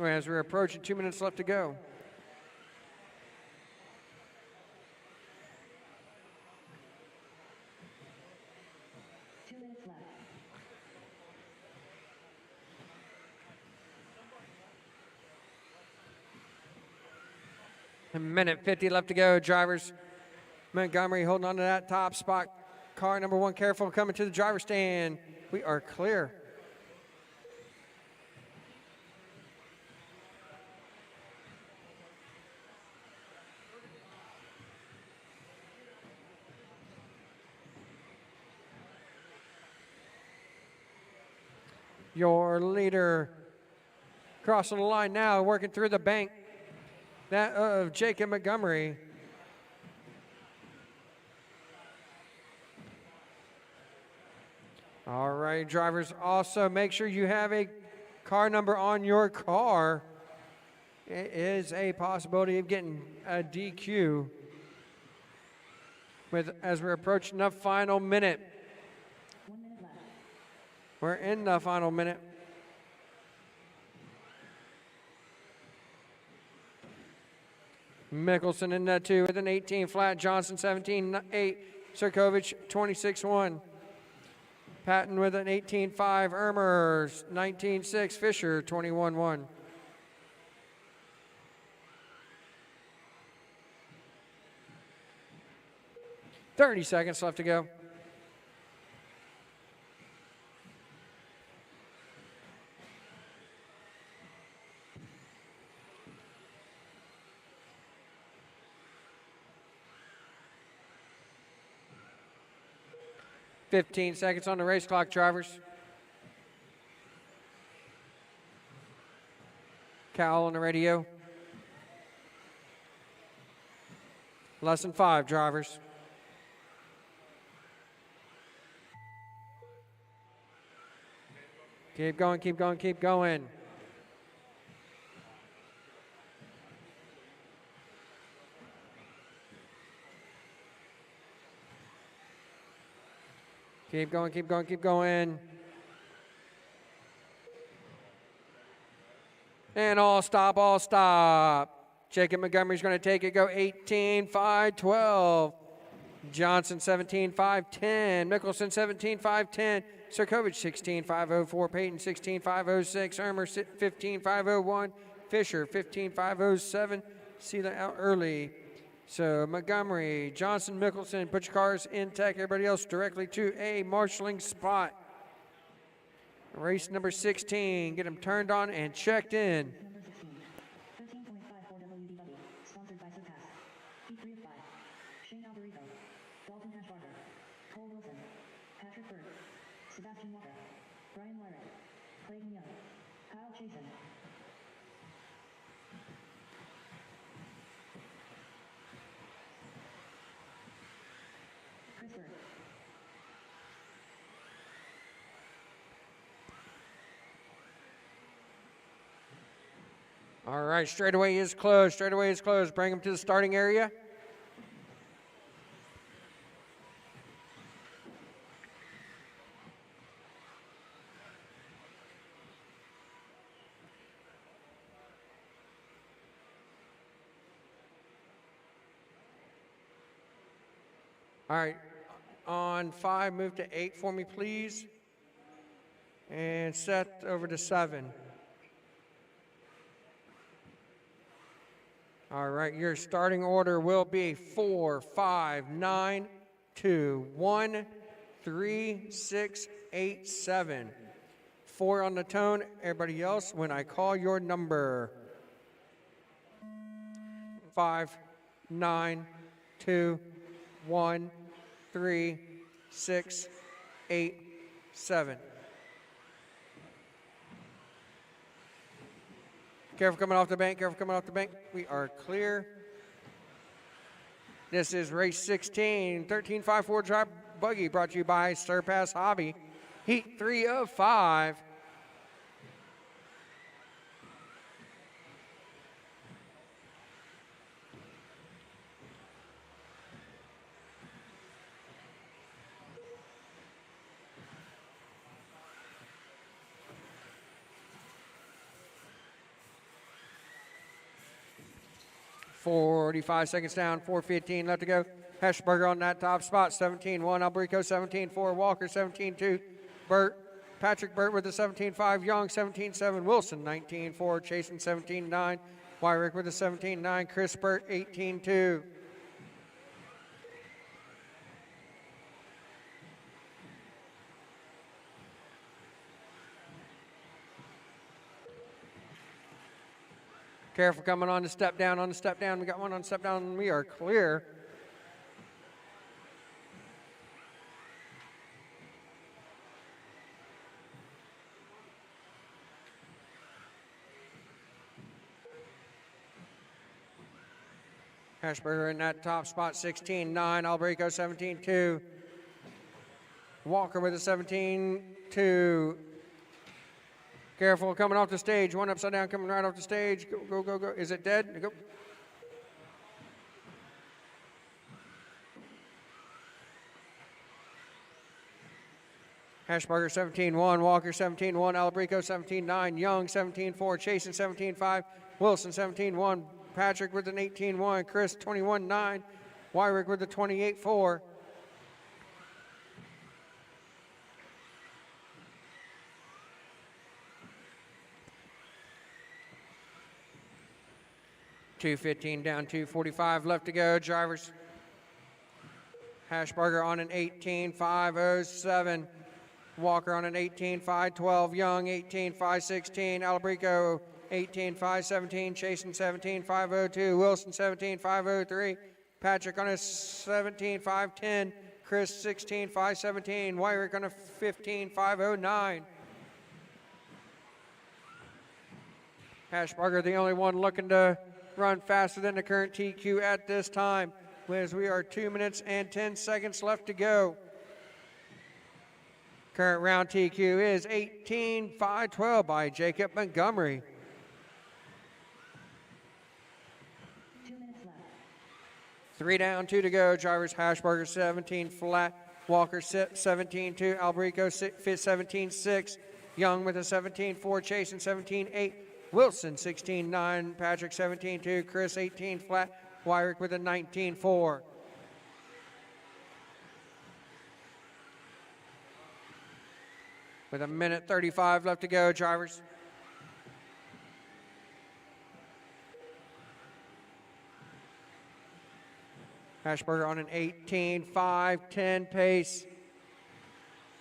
As we're approaching 2 minutes left to go. A minute 50 left to go, drivers. Montgomery holding on to that top spot. Car number 1, careful, coming to the driver's stand. We are clear. Your leader crossing the line now, working through the bank. That of Jacob Montgomery. All right, drivers, also make sure you have a car number on your car. It is a possibility of getting a DQ as we're approaching the final minute. 1 minute left. We're in the final minute. Mickelson in that 2 with an 18 flat. Johnson 17.8. Sirkovich 26.1. Patton with an 18.5. Irmer 19.6. Fisher 21.1. "30 seconds left to go. "15 seconds on the race clock, drivers. Cal on the radio. Less than 5, drivers. Keep going, keep going, keep going. Keep going, keep going, keep going. And all stop, all stop. Jacob Montgomery's going to take it, go 18.512. Johnson 17.510. Mickelson 17.510. Sirkovich 16.504. Peyton 16.506. Irmer 15.501. Fisher 15.507. Seelan out early. So Montgomery, Johnson, Mickelson, put your cars in tech. Everybody else directly to a marshalling spot. Race number 16. Get them turned on and checked in. Number 16. 13.54 WD Buggy. Sponsored by Surpass. P3 of 5. Shane Alberico. Dalton Ashbarger. Cole Wilson. Patrick Bird. Sebastian Walker. Brian Lyrick. Clayton Young. Kyle Chasen. Chris Bird. All right, straightaway is closed. Straightaway is closed. Bring him to the starting area. All right, on 5, move to 8 for me, please. And set over to 7. All right, your starting order will be 4, 5, 9, 2, 1, 3, 6, 8, 7. 4 on the tone. Everybody else, when I call your number. 5, 9, 2, 1, 3, 6, 8, 7. Careful coming off the bank, careful coming off the bank. We are clear. This is race 16, 13.54 drive buggy, brought to you by Surpass Hobby. Heat 3 of 5. .45 seconds down, 4:15 left to go. Heschberger on that top spot, 17-1. Albrico, 17-4. Walker, 17-2. Patrick Burt with the 17-5. Young, 17-7. Wilson, 19-4. Chasen, 17-9. Wyrick with the 17-9. Chris Burt, 18-2. Careful coming on the step down, on the step down. We got one on the step down. We are clear. Hashberger in that top spot, 16-9. Albrico, 17-2. Walker with a 17-2. Careful coming off the stage. One upside down coming right off the stage. Go, go, go, go. Is it dead? Go. Hashberger 17-1. Walker 17-1. Albrico 17-9. Young 17-4. Chasen 17-5. Wilson 17-1. Patrick with an 18-1. Chris 21-9. Wyrick with a 28-4. .215 down, 2:45 left to go. Drivers. Hashberger on an 18.507. Walker on an 18.512. Young 18.516. Albrico 18.517. Chasen 17.502. Wilson 17.503. Patrick on a 17.510. Chris 16.517. Wyrick on a 15.509. Hashberger the only one looking to run faster than the current TQ at this time, as we are 2 minutes and 10 seconds left to go. Current round TQ is 18.512 by Jacob Montgomery. 2 minutes left. 3 down, 2 to go. Drivers Hashberger 17 flat. Walker 17.2. Albrico 17.6. Young with a 17.4. Chasen 17.8. Wilson 16.9, Patrick 17.2, Chris 18 flat, Wyrick with a 19.4. With a minute 35 left to go, drivers. Hashberger on an 18.510 pace.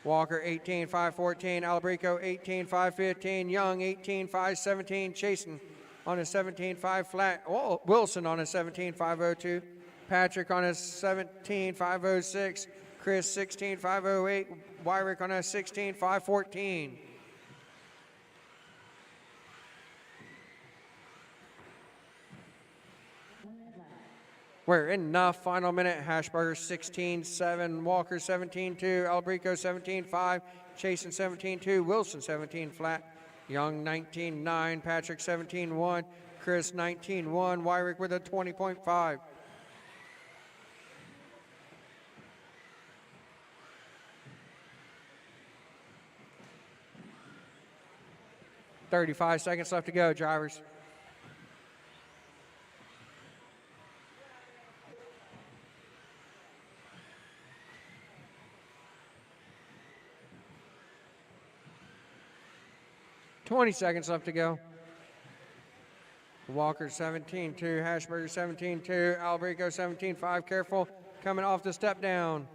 Walker 18.514, Albrico 18.515, Young 18.517, Chasen on a 17.5 flat, Wilson on a 17.502, Patrick on a 17.506, Chris 16.508, Wyrick on a 16.514. We're in enough. Final minute. Hashberger 16.7. Walker 17.2. Albrico 17.5. Chasen 17.2. Wilson 17 flat. Young 19.9. Patrick 17.1. Chris 19-1. Wyrick with a 20.5. $35 left to go, drivers. $20 left to go. Walker 17-2, Hashburger 17-2, Alberico 17-5. Careful, coming off the step down.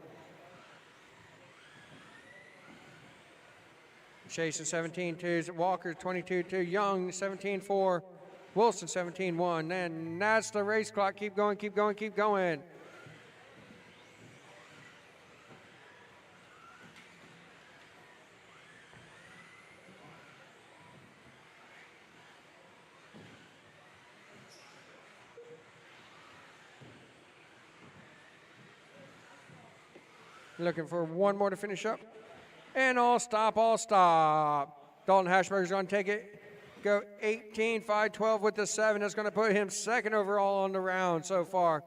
Chase 17-2, Walker 22-2, Young 17-4, Wilson 17-1. And that's the race clock. Keep going, keep going, keep going. Looking for one more to finish up. And all stop, all stop. Dalton Hashburger's going to take it. Go 18-5-12 with the 7. That's going to put him second overall on the round so far.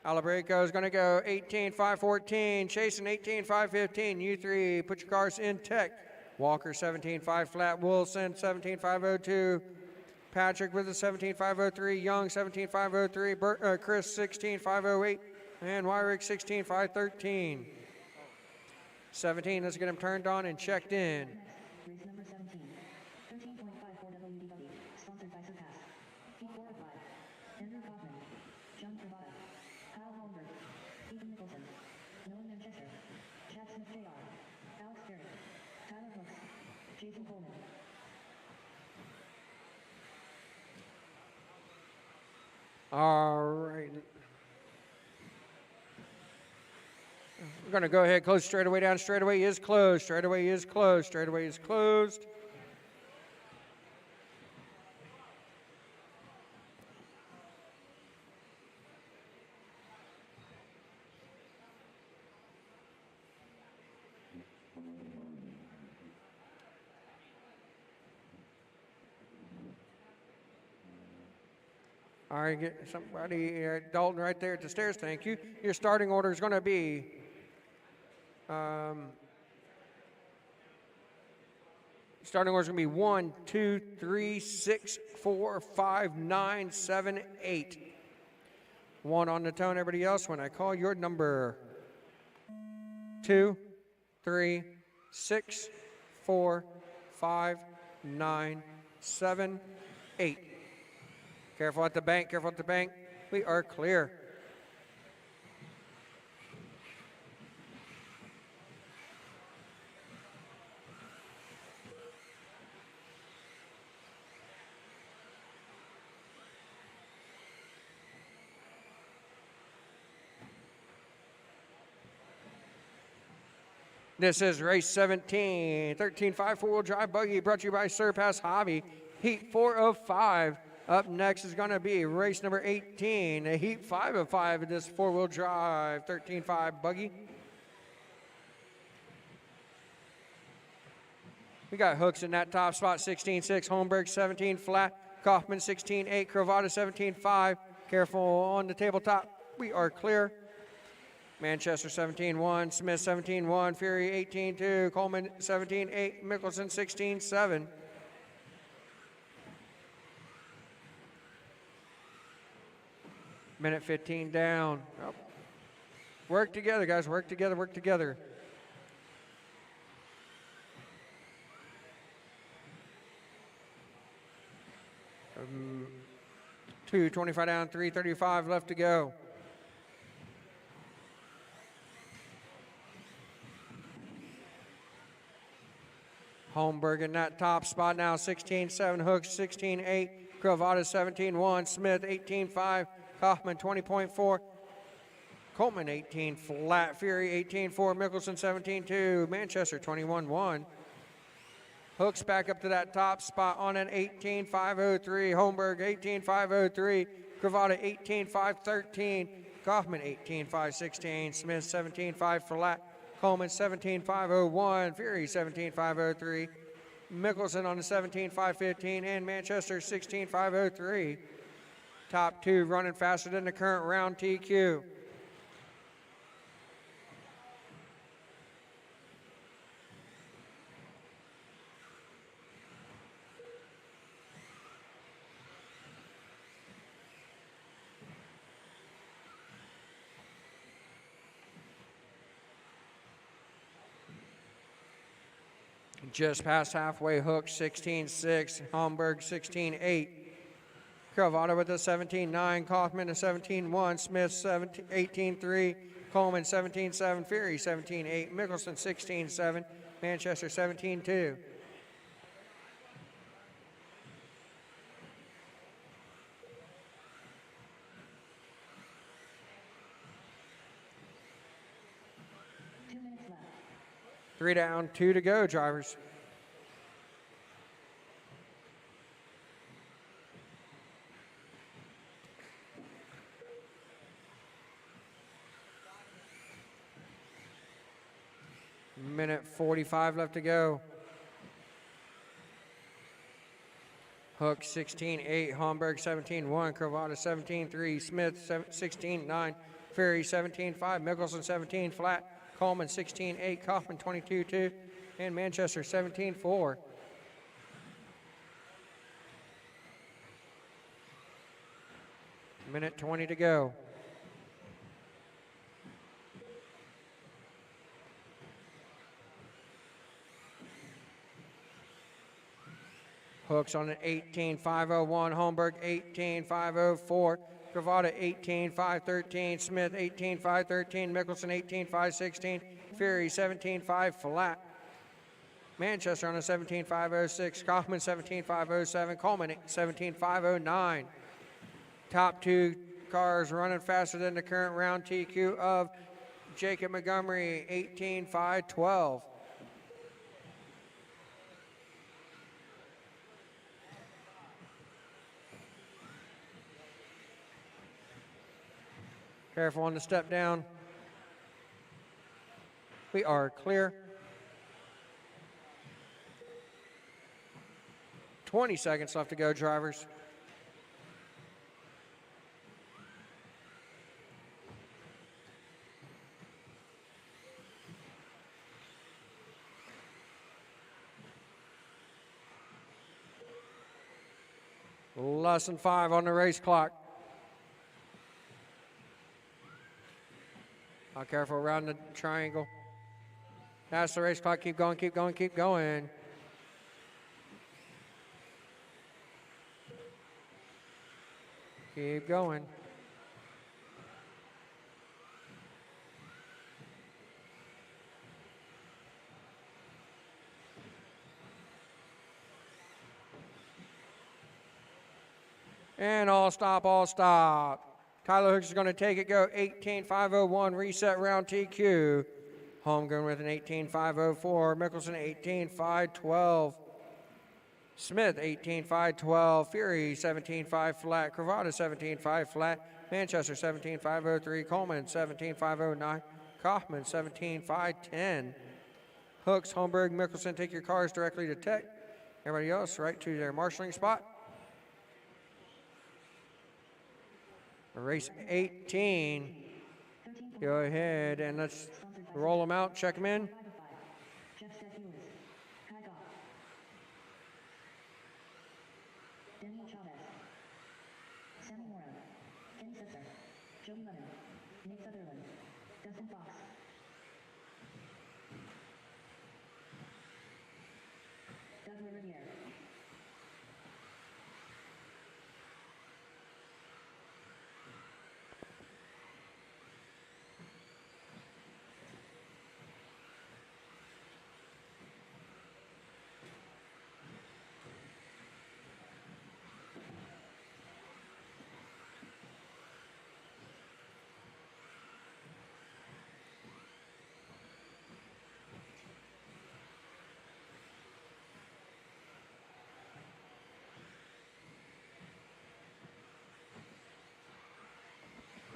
Alberico is going to go 18-5-14. Chasing 18-5-15. You three, put your cars in tech. Walker 17-5 flat. Wilson 17-5-02. Patrick with a 17-5-03. Young 17-5-03. Chris 16-5-08. And Wyrick 16-5-13. 17, let's get him turned on and checked in. Race number 17, 13.54 WD buggy, sponsored by Surpass. Heat 4 of 5. Andrew Kaufman, John Travada, Kyle Holmberg, Ethan Nicholson, Nolan Manchester, Chad Smith Jr., Alex Garrett, Tyler Hooks, Jason Coleman. All right. We're going to go ahead, close straightaway down. Straightaway is closed. Straightaway is closed. Straightaway is closed. All right, get somebody, Dalton, right there at the stairs. Thank you. Your starting order is going to be starting order is going to be 1, 2, 3, 6, 4, 5, 9, 7, 8. 1 on the tone. Everybody else, when I call your number. 2, 3, 6, 4, 5, 9, 7, 8. Careful at the bank, careful at the bank. We are clear. This is race 17, 13-5 four-wheel drive buggy, brought to you by Surpass Hobby. Heat 4 of 5. Up next is going to be race number 18, a heat 5 of 5 of this four-wheel drive 13-5 buggy. We got Hooks in that top spot, 16-6, Holmberg 17 flat, Kaufman 16-8, Cravata 17-5. Careful on the tabletop. We are clear. Manchester 17-1, Smith 17-1, Fury 18-2, Coleman 17-8, Mickelson 16-7. Minute 15 down. Oh. Work together, guys. Work together, work together. Um, 2:25 down, 3:35 left to go. Holmberg in that top spot now, 16-7, Hooks 16-8, Cravata 17-1, Smith 18-5, Kaufman 20.4, Coleman 18 flat, Fury 18-4, Mickelson 17-2, Manchester 21-1. Hooks back up to that top spot on an 18-5-03, Holmberg 18-5-03, Cravata 18-5-13, Kaufman 18-5-16, Smith 17-5 flat, Coleman 17-5-01, Fury 17-5-03, Mickelson on the 17.515, and Manchester 16.503. Top two running faster than the current round TQ. Just past halfway, Hook 16.6, Homburg 16.8. Cravata with a 17.9, Kaufman a 17.1, Smith 18.3, Coleman 17.7, Fury 17.8, Mickelson 16.7, Manchester 17.2. Three down, two to go, drivers. Minute 45 left to go. Hook 16.8, Homburg 17.1, Cravata 17.3, Smith 16.9, Ferry 17.5, Mickelson 17 flat, Coleman 16.8, Kaufman 22.2, and Manchester 17.4. Minute 20 to go. Hooks on an 18.501, Holmberg 18.504, Gravata 18.513, Smith 18.513, Mickelson 18.516, Fury 17.5 flat. Manchester on a 17.506, Kaufman 17.507, Coleman 17.509. Top two cars running faster than the current round TQ of Jacob Montgomery 18.512. Careful on the step down. We are clear. 20 seconds left to go, drivers. Less than 5 on the race clock. Careful around the triangle. That's the race clock. Keep going, keep going, keep going. Keep going. And all stop, all stop. Tyler Hooks is going to take it, go 18.501, reset round TQ. Holmgren with an 18.504, Mickelson 18.512, Smith 18.512, Fury 17.5 flat, Cravata 17.5 flat, Manchester 17.503, Coleman 17.509, Kaufman 17.510. Hooks, Holmberg, Mickelson, take your cars directly to tech. Everybody else right to their marshalling spot. Race 18. Go ahead and let's roll them out, check them in. Chavez, Sammy Mora, Kenny Sisser, Jody Lemon, Nate Sutherland, Dustin Fox, Doug Riviere.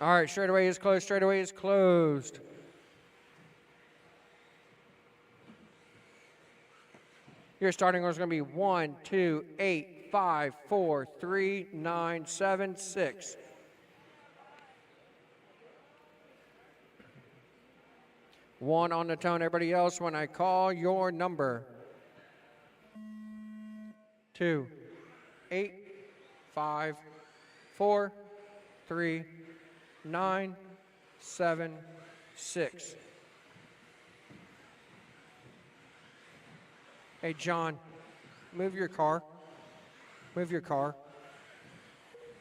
All right, straightaway is closed, straightaway is closed. Your starting order is going to be 1, 2, 8, 5, 4, 3, 9, 7, 6. One on the tone. Everybody else, when I call your number. 2, 8, 5, 4, 3, 9, 7, 6. Hey, John, move your car. Move your car.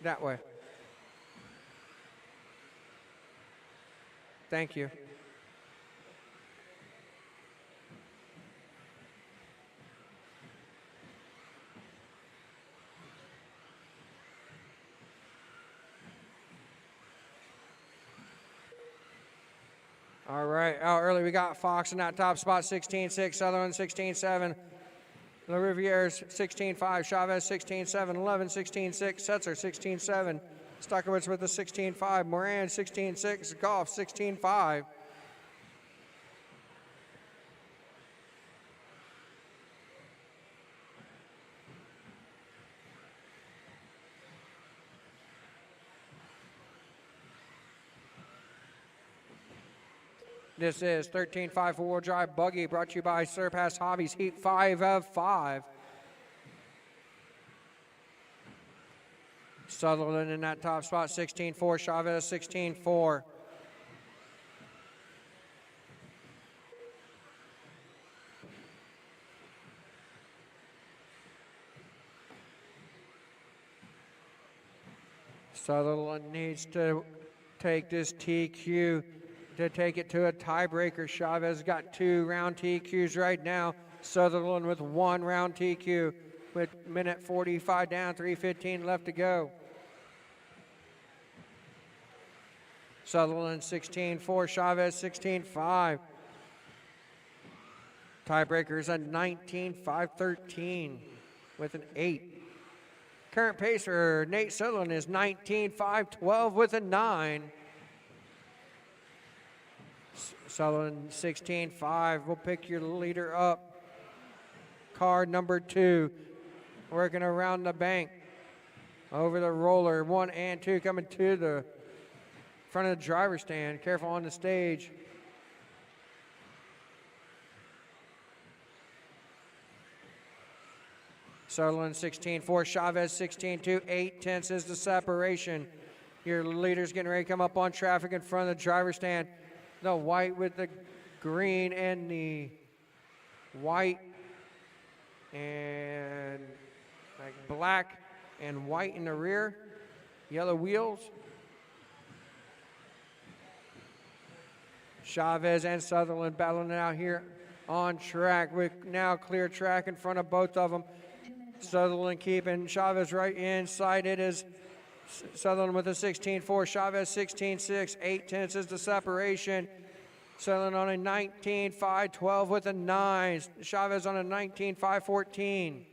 That way. Thank you. All right, out early we got Fox in that top spot, 16-6, Sutherland 16-7, La Riviere's 16-5, Chavez 16-7, 11, 16-6, Setzer 16-7, Stuckowitz with the 16-5, Moran 16-6, Goff 16-5. This is 13-5 four-wheel drive buggy brought to you by Surpass Hobbies, heat 5 of 5. Sutherland in that top spot, 16-4, Chavez 16-4. Sutherland needs to take this TQ to take it to a tiebreaker. Chavez got 2 round TQs right now. Sutherland with 1 round TQ with minute 45 down, 3:15 left to go. Sutherland 16-4, Chavez 16-5. Tiebreaker is a 19-5-13 with an 8. Current pacer Nate Sutherland is 19-5-12 with a 9. Sutherland 16-5 will pick your leader up. Car number 2 working around the bank over the roller. 1 and 2 coming to the front of the driver's stand. Careful on the stage. Sutherland 16-4, Chavez 16-2, 8/10 is the separation. Your leader's getting ready to come up on traffic in front of the driver's stand. The white with the green and the white and like black and white in the rear. Yellow wheels. Chavez and Sutherland battling it out here on track with now clear track in front of both of them. Sutherland keeping Chavez right inside. It is Sutherland with a 16-4, Chavez 16-6, 8/10 is the separation. Sutherland on a 19-5-12 with a 9. Chavez on a 19-5-14.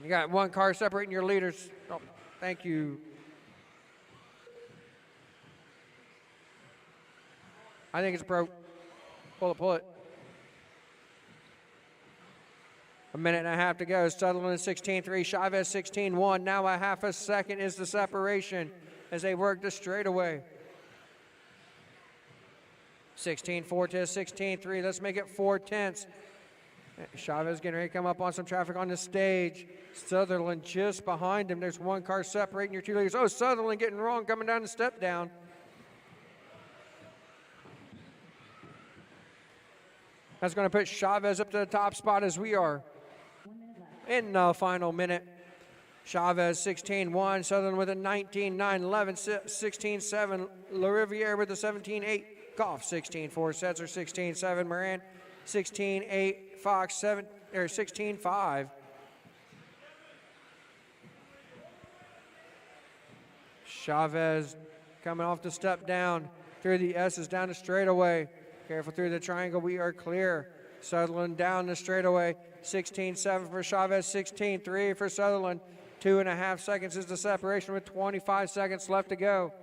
You got 1 car separating your leaders. Oh, thank you. I think it's broke. Pull it, pull it. A minute and a half to go. Sutherland 16-3, Chavez 16-1. Now a half a second is the separation as they work the straightaway. 16-4 to 16-3. Let's make it 4/10. Chavez getting ready to come up on some traffic on the stage. Sutherland just behind him. There's 1 car separating your 2 leaders. Oh, Sutherland getting wrong, coming down the step down. That's going to put Chavez up to the top spot as we are in the final minute. Chavez 16-1, Sutherland with a 19-9, 11, 16-7, La Riviere with a 17-8, Goff 16-4, Setzer 16-7, Moran 16-8, Fox 16-5. Chavez coming off the step down through the S's down the straightaway. Careful through the triangle, we are clear. Sutherland down the straightaway, 16-7 for Chavez, 16-3 for Sutherland. 2.5 seconds is the separation with 25 seconds left to go.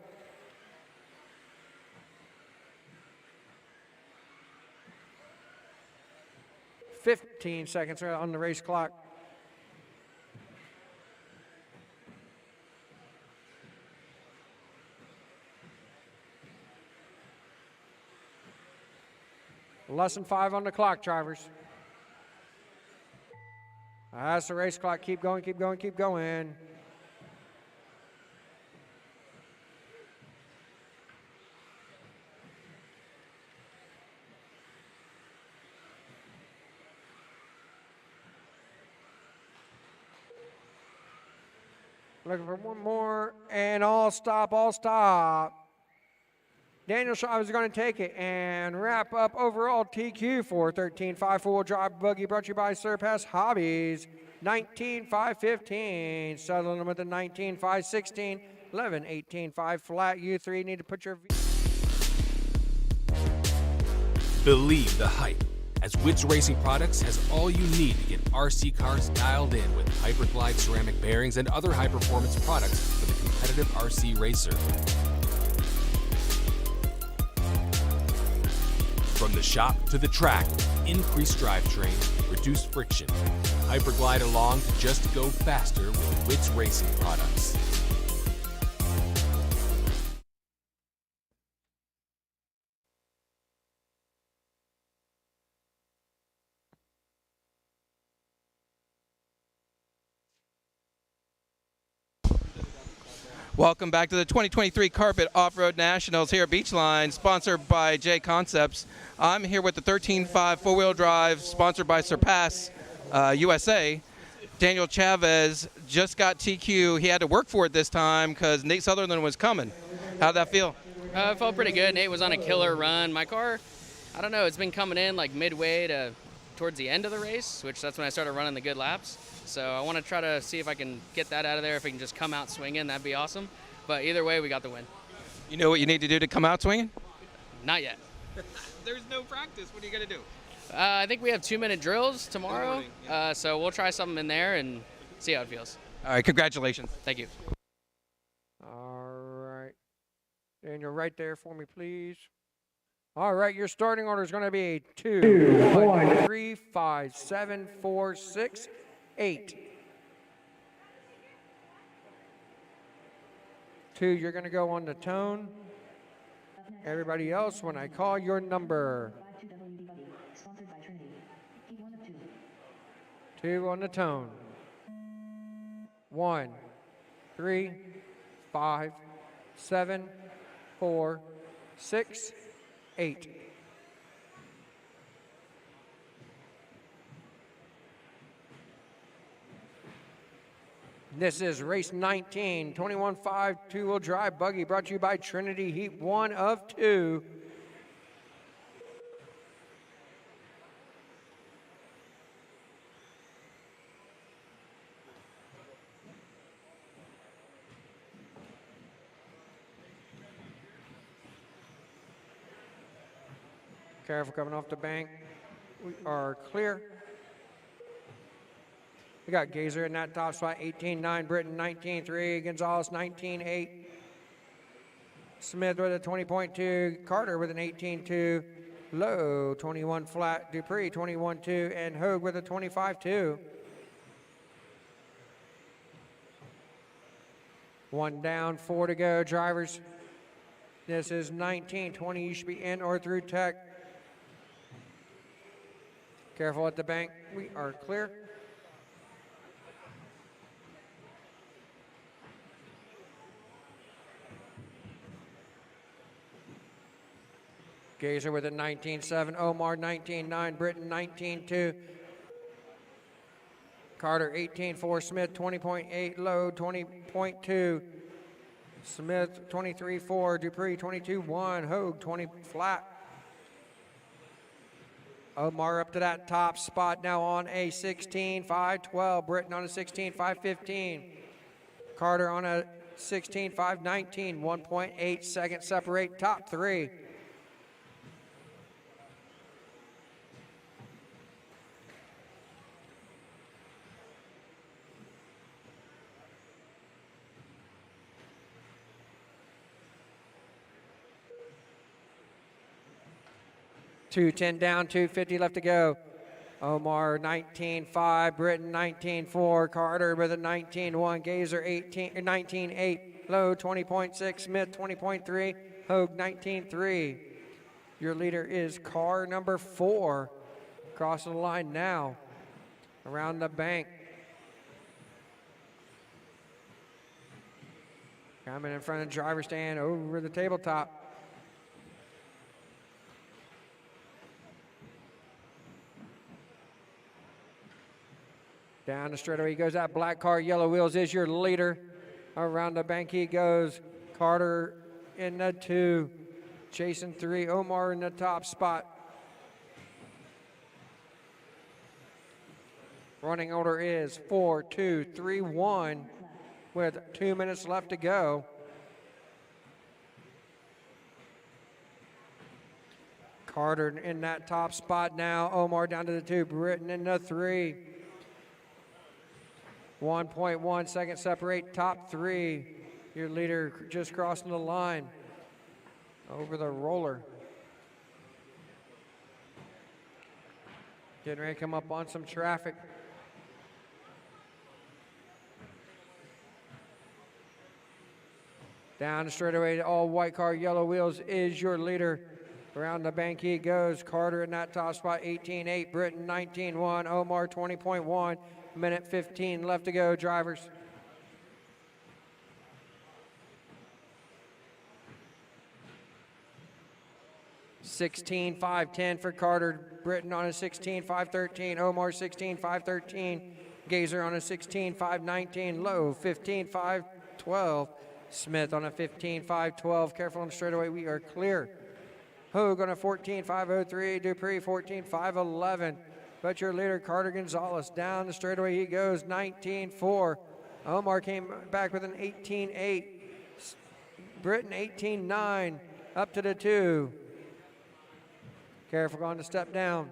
15 seconds on the race clock. Less than 5 on the clock, drivers. That's the race clock. Keep going, keep going, keep going. Looking for one more, and all stop, all stop. Daniel Chavez is going to take it and wrap up overall TQ for 13.5 four-wheel drive buggy, brought to you by Surpass Hobbies. 19.515, Sutherland with a 19.516, 11.18.5 flat. You three need to put your... Believe the hype, as Witz Racing Products has all you need to get RC cars dialed in with Hyperglide ceramic bearings and other high-performance products for the competitive RC racer. From the shop to the track, increased drivetrain, reduced friction. Hyperglide along to just go faster with Witz Racing Products. Welcome back to the 2023 Carpet Off-Road Nationals here at Beachline, sponsored by J Concepts. I'm here with the 13.5 four-wheel drive, sponsored by Surpass USA. Daniel Chavez just got TQ. He had to work for it this time because Nate Sutherland was coming. How'd that feel? It felt pretty good. Nate was on a killer run. My car, I don't know, it's been coming in like midway to towards the end of the race, which that's when I started running the good laps. So I want to try to see if I can get that out of there. If I can just come out swinging, that'd be awesome. But either way, we got the win. You know what you need to do to come out swinging? Not yet. There's no practice. What are you going to do? I think we have 2-minute drills tomorrow. Morning, yeah. So we'll try something in there and see how it feels. All right, congratulations. Thank you. All right. Daniel, right there for me, please. All right, your starting order is going to be 2, 1, 3, 5, 7, 4, 6, 8. 2, you're going to go on the tone. Everybody else, when I call your number. 2 on the tone. 1, 3, 5, 7, 4, 6, 8. This is race 19, 21.5 two-wheel drive buggy, brought to you by Trinity Heat, 1 of 2. Careful coming off the bank. We are clear. We got Gazer in that top spot, 18.9, Britton 19.3, Gonzalez 19.8, Smith with a 20.2, Carter with an 18.2, Lowe 21 flat, Dupree 21.2, and Hogue with a 25.2. 1 down, 4 to go, drivers. This is 19.20, you should be in or through tech. Careful at the bank, we are clear. Gazer with a 19.7, Omar 19.9, Britton 19.2, Carter 18.4, Smith 20.8, Lowe 20.2, Smith 23.4, Dupree 22.1, Hogue 20 flat. Omar up to that top spot now on a 16.512, Britton on a 16.515, Carter on a 16.519, 1.8 seconds separate top 3. $210 down, $250 left to go. Omar 19.5, Britton 19.4, Carter with a 19.1, Gazer 19.8, Lowe 20.6, Smith 20.3, Hogue 19.3. Your leader is car number 4. Crossing the line now, around the bank. Coming in front of the driver's stand over the tabletop. Down the straightaway he goes. That black car, yellow wheels is your leader. Around the bank he goes. Carter in the 2. Chasing 3. Omar in the top spot. Running order is 4, 2, 3, 1 with 2 minutes left to go. Carter in that top spot now. Omar down to the 2. Britton in the 3. 1.1 seconds separate top 3. Your leader just crossing the line over the roller. Getting ready to come up on some traffic. Down the straightaway, all white car, yellow wheels is your leader. Around the bank he goes. Carter in that top spot, 18.8. Britton 19.1. Omar 20.1. Minute 15 left to go, drivers. $16.510 for Carter. Britton on a 16.513. Omar 16.513. Gazer on a 16.519. Lowe 15.512. Smith on a 15.512. Careful on the straightaway. We are clear. Hogue on a 14.503. Dupree 14.511. But your leader, Carter Gonzalez, down the straightaway he goes, 19.4. Omar came back with an 18.8. Britton 18.9. Up to the 2. Careful going to step down.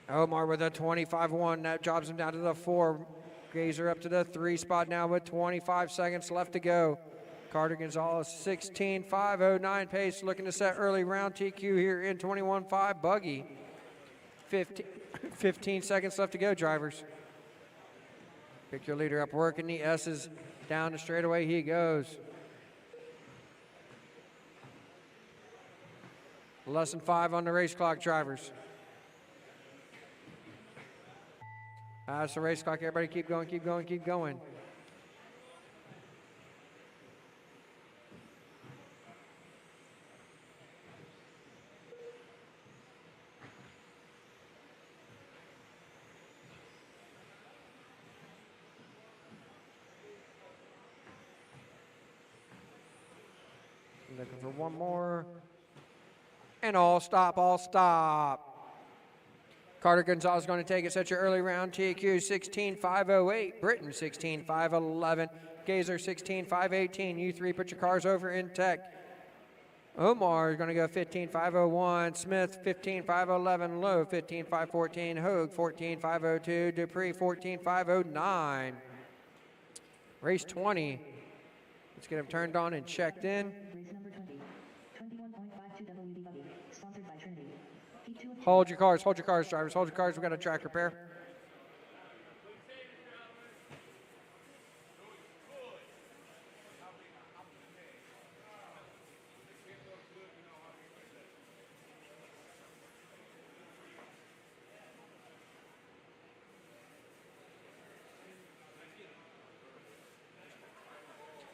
Omar with a 25.1. That drops him down to the 4. Gazer up to the 3 spot now with 25 seconds left to go. Carter Gonzalez, 16.509 pace, looking to set early round TQ here in 21.5 buggy. 15 seconds left to go, drivers. Pick your leader up, working the S's down the straightaway he goes. Less than 5 on the race clock, drivers. That's the race clock, everybody keep going, keep going, keep going. Looking for one more. And all stop, all stop. Carter Gonzalez is going to take it. Set your early round TQ 16.508. Britton 16.511. Gazer 16.518. You 3 put your cars over in tech. Omar is going to go 15.501. Smith 15.511. Lowe 15.514. Hogue 14.502. Dupree 14.509. Race 20. Let's get him turned on and checked in. Race number 20. 21.52 WD buggy. Sponsored by Trinity. Heat 2 of Hold your cars, drivers. Hold your cars. We've got a track repair.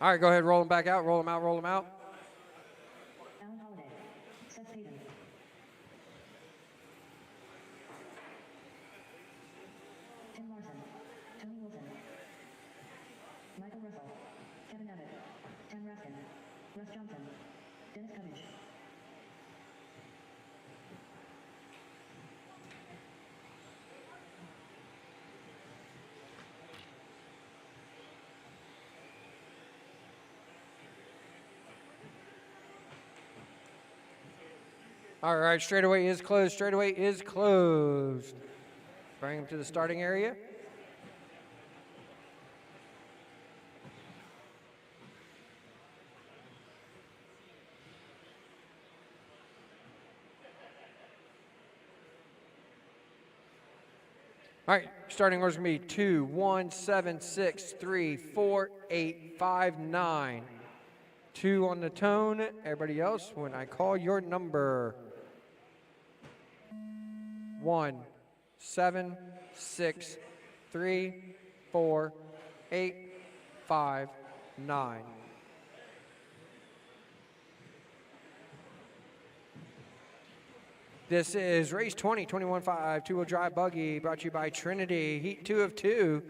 All right, go ahead, roll them back out, roll them out, roll them out. Alan Holiday. Seth Staten. Tim Larson. Tony Wilson. Michael Russell. Kevin Abbott. Tam Raskin. Russ Johnson. Dennis Cummings. All right, straightaway is closed. Straightaway is closed. Bring him to the starting area. All right, starting order's going to be 2, 1, 7, 6, 3, 4, 8, 5, 9. 2 on the tone. Everybody else, when I call your number. 1, 7, 6, 3, 4, 8, 5, 9. This is race 20, 21.5, two-wheel drive buggy, brought to you by Trinity. Heat 2 of 2.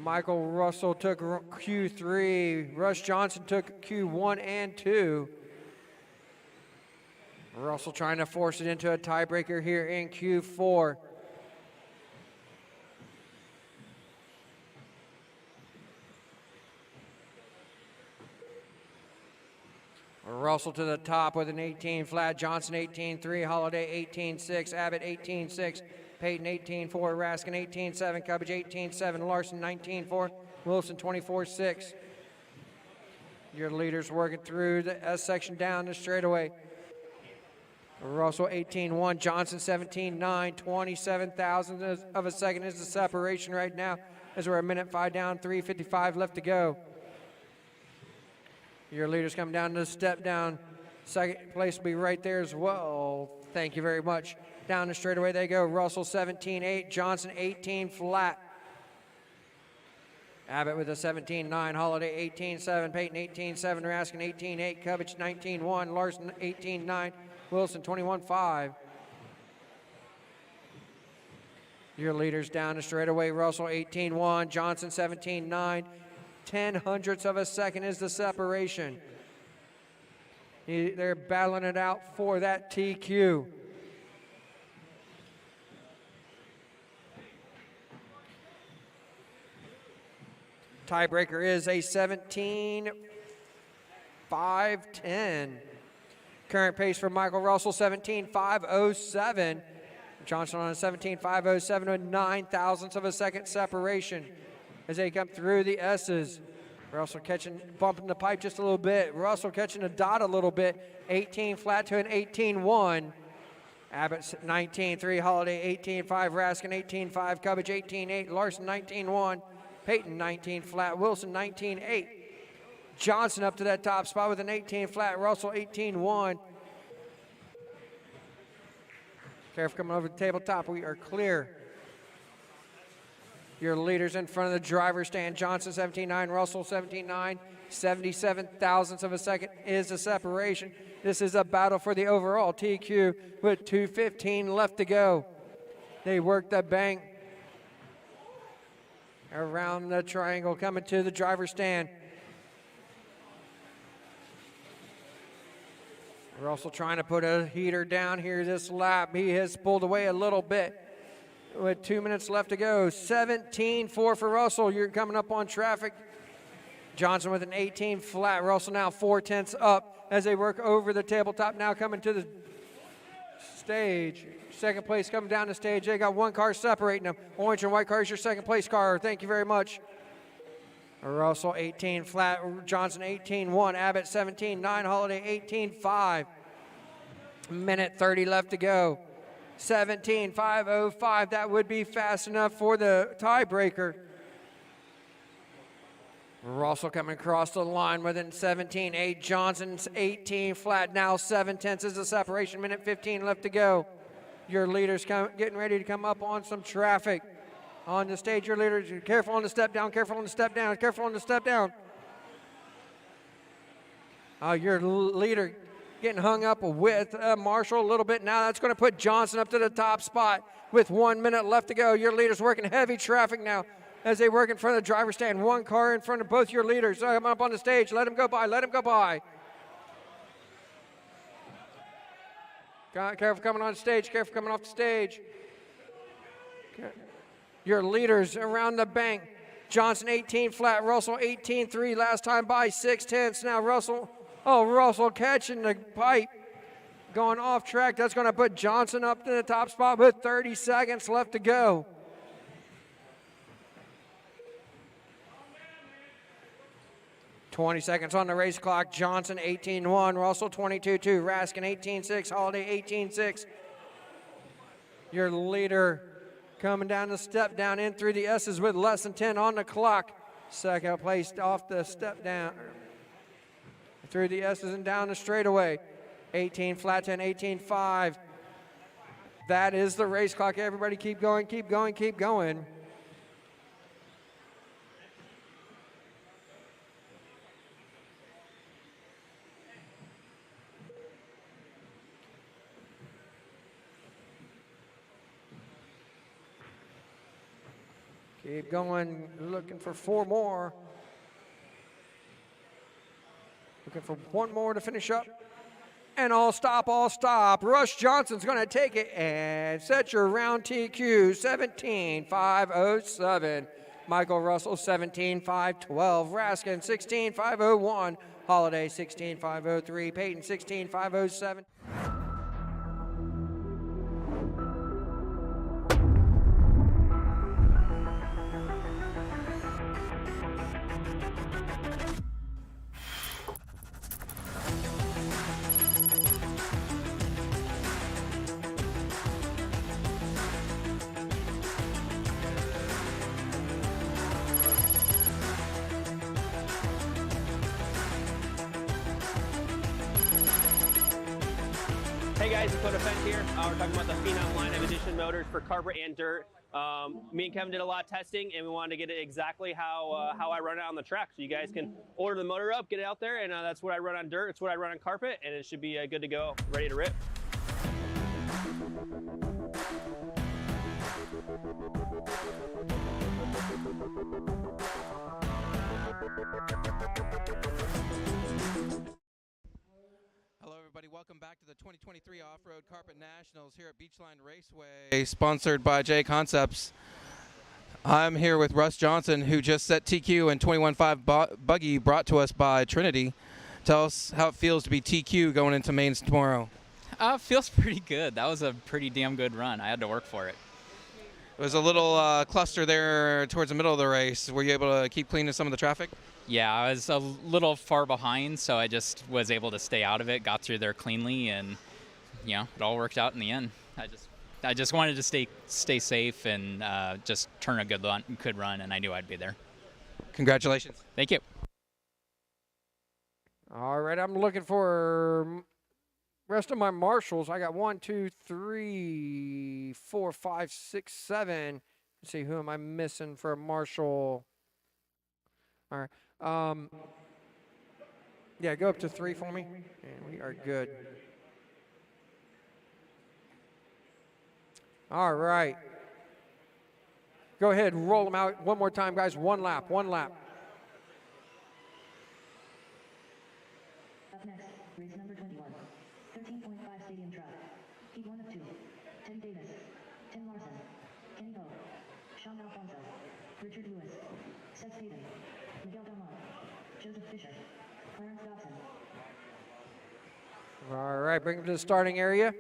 Michael Russell took Q3. Russ Johnson took Q1 and 2. Russell trying to force it into a tiebreaker here in Q4. Russell to the top with an 18 flat. Johnson 18.3. Holiday 18.6. Abbott 18.6. Peyton 18.4. Raskin 18.7. Cubbage 18.7. Larson 19.4. Wilson 24.6. Your leaders working through the S section down the straightaway. Russell 18.1. Johnson 17.9. 27 thousandths of a second is the separation right now as we're a minute 5 down, 3:55 left to go. Your leaders come down to the step down. Second place will be right there as well. Thank you very much. Down the straightaway they go. Russell 17.8. Johnson 18 flat. Abbott with a 17.9. Holiday 18.7. Peyton 18.7. Raskin 18.8. Cubbage 19.1. Larson 18.9. Wilson 21.5. Your leaders down the straightaway. Russell 18.1. Johnson 17.9. 10 hundredths of a second is the separation. They're battling it out for that TQ. Tiebreaker is a 17.510. Current pace for Michael Russell, 17.507. Johnson on a 17.507 with 9 thousandths of a second separation as they come through the S's. Russell bumping the pipe just a little bit. Russell catching a dot a little bit. 18 flat to an 18.1. Abbott 19.3. Holiday 18.5. Raskin 18.5. Cubbage 18.8. Larson 19.1. Peyton 19 flat. Wilson 19.8. Johnson up to that top spot with an 18 flat. Russell 18.1. Careful coming over the tabletop. We are clear. Your leaders in front of the driver's stand. Johnson 17.9. Russell 17.9. 77 thousandths of a second is the separation. This is a battle for the overall TQ with 2:15 left to go. They work the bank around the triangle coming to the driver's stand. Russell trying to put a heater down here this lap. He has pulled away a little bit with 2 minutes left to go. 17.4 for Russell. You're coming up on traffic. Johnson with an 18 flat. Russell now 4/10 up as they work over the tabletop. Now coming to the stage. Second place coming down the stage. They got one car separating them. Orange and white car is your second place car. Thank you very much. Russell 18 flat. Johnson 18.1. Abbott 17.9. Holiday 18.5. Minute 30 left to go. 17.505. That would be fast enough for the tiebreaker. Russell coming across the line with an 17.8. Johnson's 18 flat. Now 7/10 is the separation. Minute 15 left to go. Your leaders getting ready to come up on some traffic. On the stage, your leaders, careful on the step down, careful on the step down, careful on the step down. Your leader getting hung up with Marshall a little bit. Now that's going to put Johnson up to the top spot with 1 minute left to go. Your leaders working heavy traffic now as they work in front of the driver's stand. One car in front of both your leaders. Come up on the stage. Let them go by. Let them go by. Careful coming on stage. Careful coming off the stage. Your leaders around the bank. Johnson 18 flat. Russell 18.3. Last time by 6/10. Now Russell catching the pipe. Going off track. That's going to put Johnson up to the top spot with 30 seconds left to go. $20 seconds on the race clock. Johnson 18.1. Russell 22.2. Raskin 18.6. Holiday 18.6. Your leader Coming down the step down in through the S's with less than 10 on the clock. Second place off the step down. Through the S's and down the straightaway. 18 flat 10, 18.5. That is the race clock. Everybody keep going, keep going, keep going. Keep going, looking for 4 more. Looking for 1 more to finish up. And all stop, all stop. Rush Johnson's going to take it and set your round TQ 17.507. Michael Russell 17.512. Raskin 16.501. Holiday 16.503. Peyton 16.507. Hey guys, it's Fence here. We're talking about the Phenom line of edition motors for carpet and dirt. Me and Kevin did a lot of testing, and we wanted to get it exactly how I run it on the track. So you guys can order the motor up, get it out there, and that's what I run on dirt. It's what I run on carpet, and it should be good to go, ready to rip. Hello, everybody. Welcome back to the 2023 Off-Road Carpet Nationals here at Beachline Raceway, sponsored by J Concepts. I'm here with Russ Johnson, who just set TQ in 21.5 buggy brought to us by Trinity. Tell us how it feels to be TQ going into mains tomorrow. Feels pretty good. That was a pretty damn good run. I had to work for it. It was a little cluster there towards the middle of the race. Were you able to keep clean of some of the traffic? Yeah, I was a little far behind, so I just was able to stay out of it, got through there cleanly, and you know, it all worked out in the end. I just wanted to stay safe and just turn a good run, and I knew I'd be there. Congratulations. Thank you. All right, I'm looking for rest of my marshals. I got 1, 2, 3, 4, 5, 6, 7. Let's see, who am I missing for a marshal? All right. Yeah, go up to 3 for me. And we are good. All right. Go ahead and roll them out one more time, guys. One lap. Up next, race number 21. 13.5 stadium track. Heat 1 of 2. Teddy Davis. Tim Larson. Kenny Ho. Sean Alfonso. Richard Lewis. Seth Payton. Miguel Delmont. Joseph Fisher. Clarence Dobson. All right, bring them to the starting area.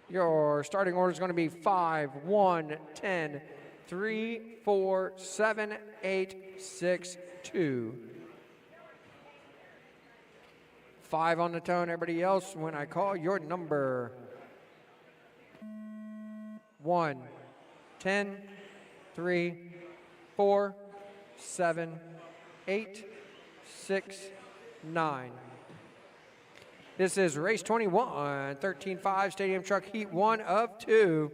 Your starting order is going to be 5, 1, 10, 3, 4, 7, 8, 6, 2. 5 on the tone. Everybody else, when I call your number. 1, 10, 3, 4, 7, 8, 6, 9. This is race 21, 13.5 stadium truck heat 1 of 2.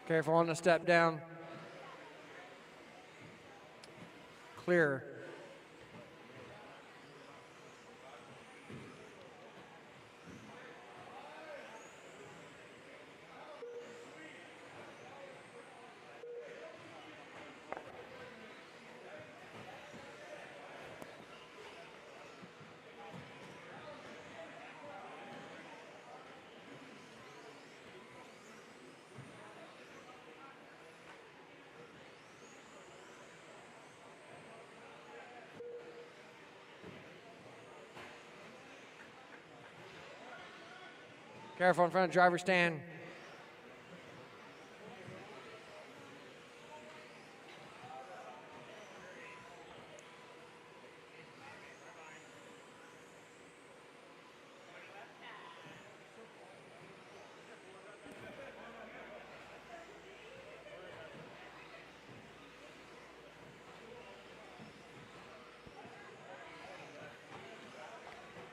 Careful on the step down. Clear. Careful in front of driver's stand.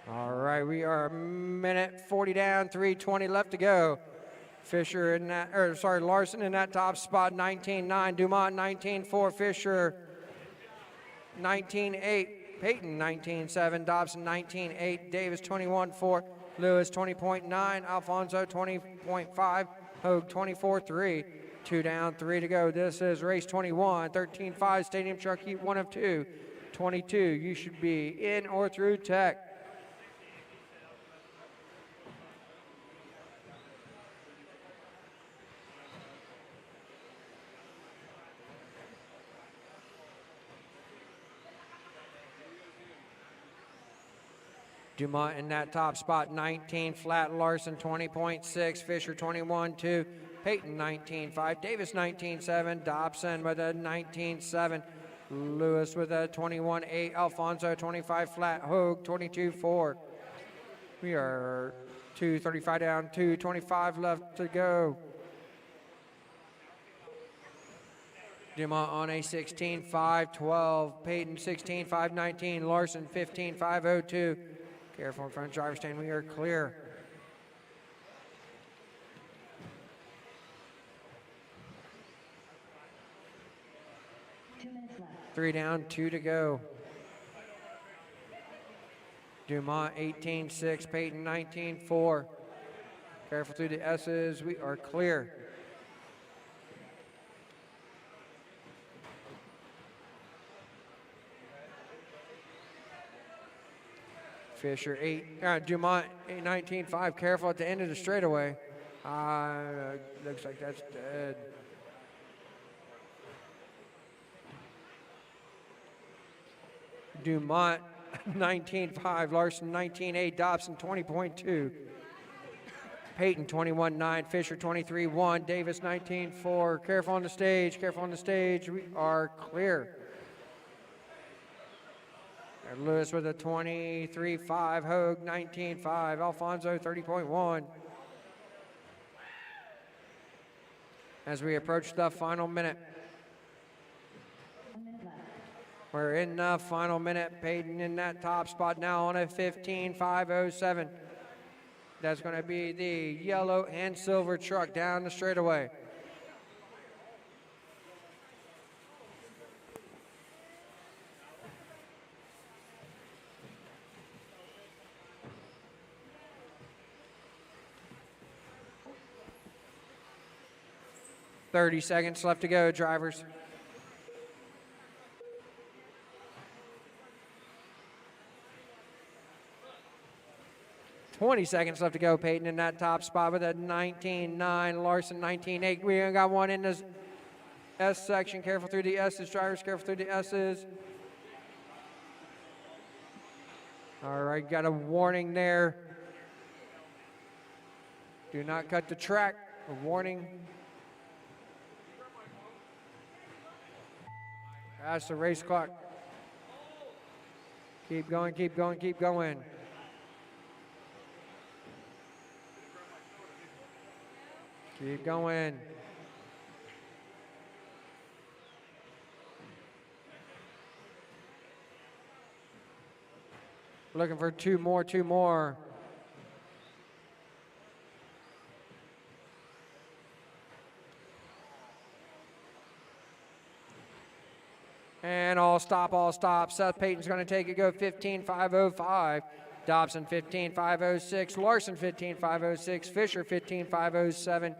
All right, we are a minute 40 down, 3:20 left to go. Fisher in that, or sorry, Larson in that top spot, 19.9. Dumont 19.4. Fisher 19.8. Peyton 19.7. Dobson 19.8. Davis 21.4. Lewis 20.9. Alfonso 20.5. Hogue 24.3. 2 down, 3 to go. This is race 21. 13.5. Stadium truck heat 1 of 2. 22. You should be in or through tech. Dumont in that top spot, 19 flat. Larson 20.6. Fisher 21.2. Peyton 19.5. Davis 19.7. Dobson with a 19.7. Lewis with a 21.8. Alfonso 25 flat. Hogue 22.4. We are 2:35 down, 2:25 left to go. Dumont on a 16.5.12. Peyton 16.5.19. Larson 15.5.02. Careful in front of driver's stand. We are clear. Minutes left. 3 down, 2 to go. Dumont 18.6. Peyton 19.4. Careful through the S's. We are clear. Fisher Dumont 19.5. Careful at the end of the straightaway. Looks like that's dead. Dumont 19.5. Larson 19.8. Dobson 20.2. Peyton 21.9. Fisher 23.1. Davis 19.4. Careful on the stage. Careful on the stage. We are clear. And Lewis with a 23.5. Hogue 19.5. Alfonso 30.1. As we approach the final minute. 1 minute left. We're in the final minute. Peyton in that top spot now on a 15.5.07. That's going to be the yellow and silver truck down the straightaway. "30 seconds left to go, drivers." "20 seconds left to go. Peyton in that top spot with a 19.9. Larson 19.8. We got one in this S section. Careful through the S's, drivers. Careful through the S's. All right, got a warning there. Do not cut the track. A warning. That's the race clock. Keep going, keep going, keep going. Keep going. Looking for two more. And all stop. Seth Payton's going to take it, go 15.505. Dobson 15.506. Larson 15.506. Fisher 15.507.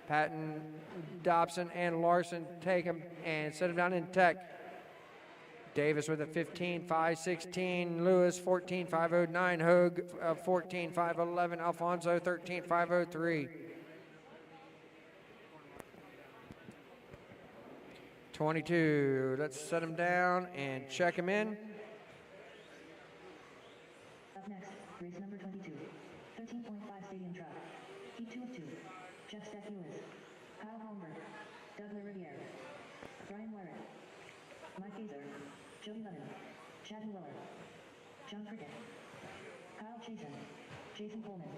Patton, Dobson, and Larson take him and set him down in tech. Davis with a 15.516. Lewis 14.509. Hogue 14.511. Alfonso 13.503. 22. Let's set him down and check him in. Up next, race number 22. 13.5 stadium track. Stack Lewis, Kyle Holmberg, Doug Riviere, Brian Wyrick, Mike Gazer, Jody Lennon, Chad Miller, John Cricket, Kyle Chasen, Jason Coleman.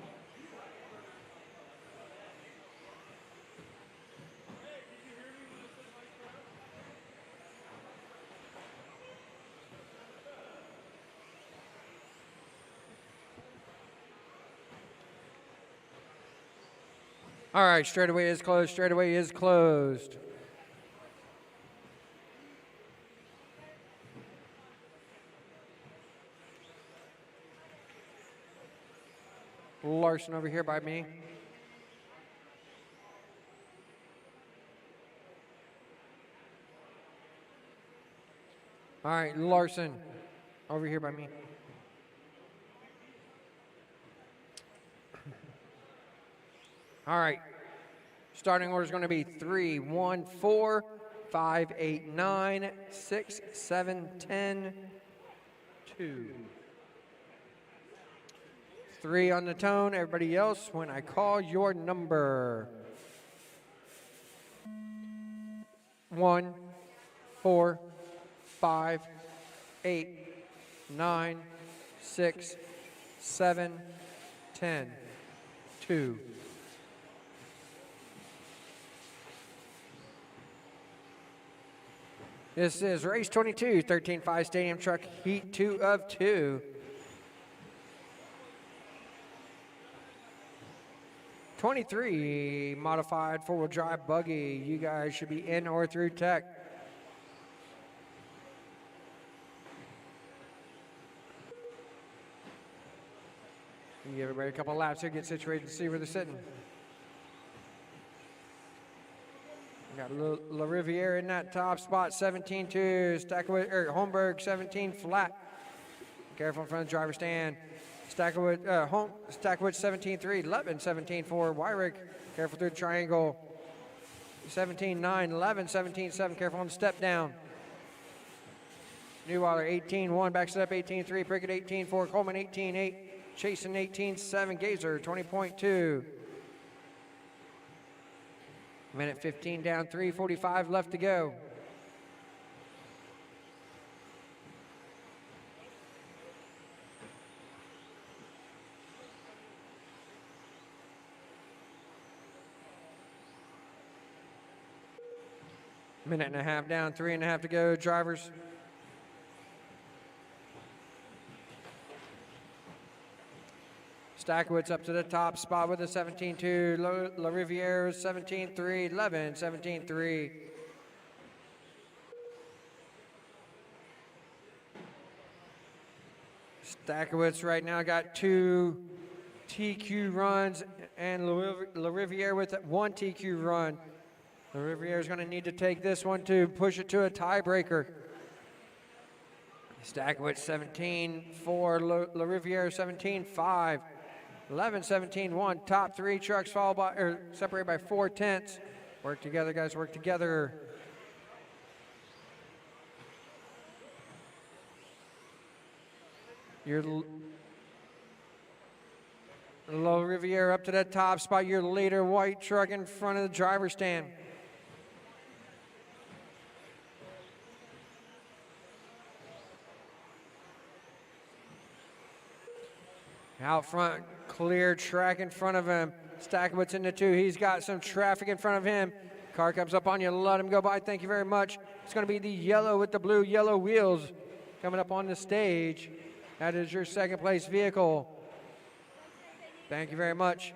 All right, straightaway is closed. Straightaway is closed. Larson over here by me. All right, Larson over here by me. All right. Starting order is going to be 3, 1, 4, 5, 8, 9, 6, 7, 10, 2. 3 on the tone. Everybody else, when I call your number. 1, 4, 5, 8, 9, 6, 7, 10, 2. This is race 22, 13.5 Stadium Truck, Heat 2 of 2. 23 modified four-wheel drive buggy. You guys should be in or through tech. Give everybody a couple laps here, get situated to see where they're sitting. We got La Riviere in that top spot, 17-2. Holmberg, 17 flat. Careful in front of the driver's stand. Stackwood, 17-3. Levin, 17-4. Wyrick, careful through the triangle. 17-9. Levin, 17-7. Careful on the step down. Newweiler, 18-1. Backs it up, 18-3. Prickett, 18-4. Coleman, 18-8. Chasen, 18-7. Gazer, 20.2. Minute 15 down, 3:45 left to go. Minute and a half down, 3.5 to go, drivers. Stackwood's up to the top spot with a 17-2. La Riviere 17-3. Levin 17-3. Stackwood's right now got 2 TQ runs and La Riviere with 1 TQ run. La Riviere is going to need to take this one to push it to a tiebreaker. Stackwood 17-4. La Riviere 17-5. 11-17-1, top 3 trucks followed by, separated by 4 tenths. Work together, guys, work together. Your La Riviere up to that top spot, your leader white truck in front of the driver's stand. Out front, clear track in front of him. Stackwood's in the 2. He's got some traffic in front of him. Car comes up on you. Let him go by. Thank you very much. It's going to be the yellow with the blue yellow wheels coming up on the stage. That is your second place vehicle. Thank you very much.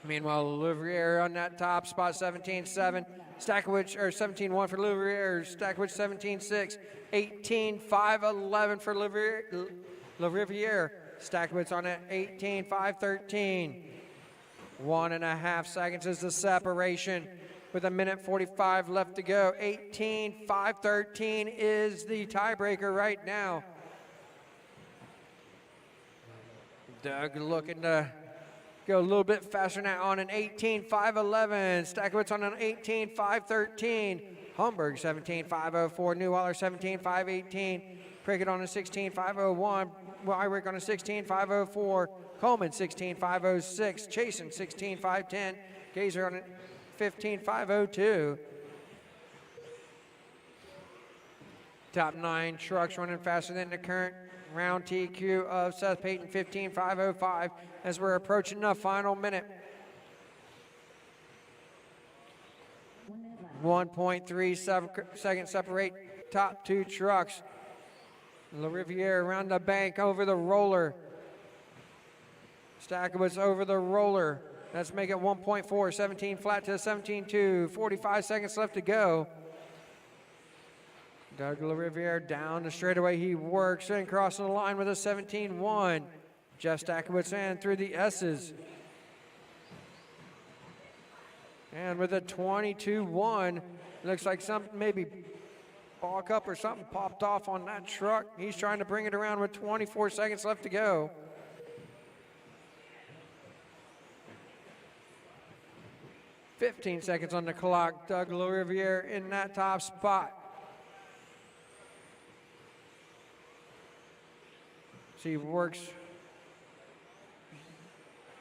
Meanwhile, Louvrier on that top spot, 17-7. Stackwood, or 17-1 for Louvrier. Stackwood 17-6. 18-5, 11 for La Riviere. Stackwood's on it, 18-5, 13. 1.5 seconds is the separation with a minute 45 left to go. 18-5, 13 is the tiebreaker right now. Doug looking to go a little bit faster now on an 18-5, 11. Stackwood's on an 18-5, 13. Homburg 17-5, 04. Newweiler 17-5, 18. Prickett on a 16-501. Wyrick on a 16-504. Coleman 16-506. Chasen 16-510. Gazer on 15.502. Top 9 trucks running faster than the current round TQ of Seth Payton 15.505 as we're approaching the final minute. 1.3 seconds separate top 2 trucks. La Riviere around the bank over the roller. Stackowitz over the roller. Let's make it 1.4, 17 flat to 17.2. 45 seconds left to go. Doug La Riviere down the straightaway. He works and crossing the line with a 17.1. Jeff Stackowitz in through the S's. And with a 22.1, looks like something maybe balk up or something popped off on that truck. He's trying to bring it around with 24 seconds left to go. "15 seconds on the clock. Doug La Riviere in that top spot. So he works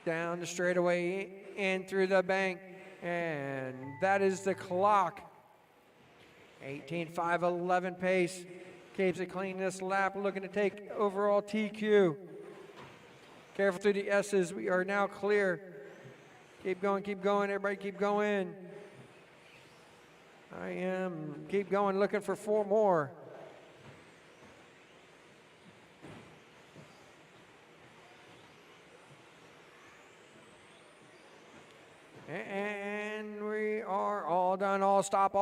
down the straightaway in through the bank. And that is the clock. 18.511 pace. Keeps it clean this lap. Looking to take overall TQ. Careful through the S's. We are now clear. Keep going, everybody keep going. Keep going, looking for 4 more. And we are all done, all stop.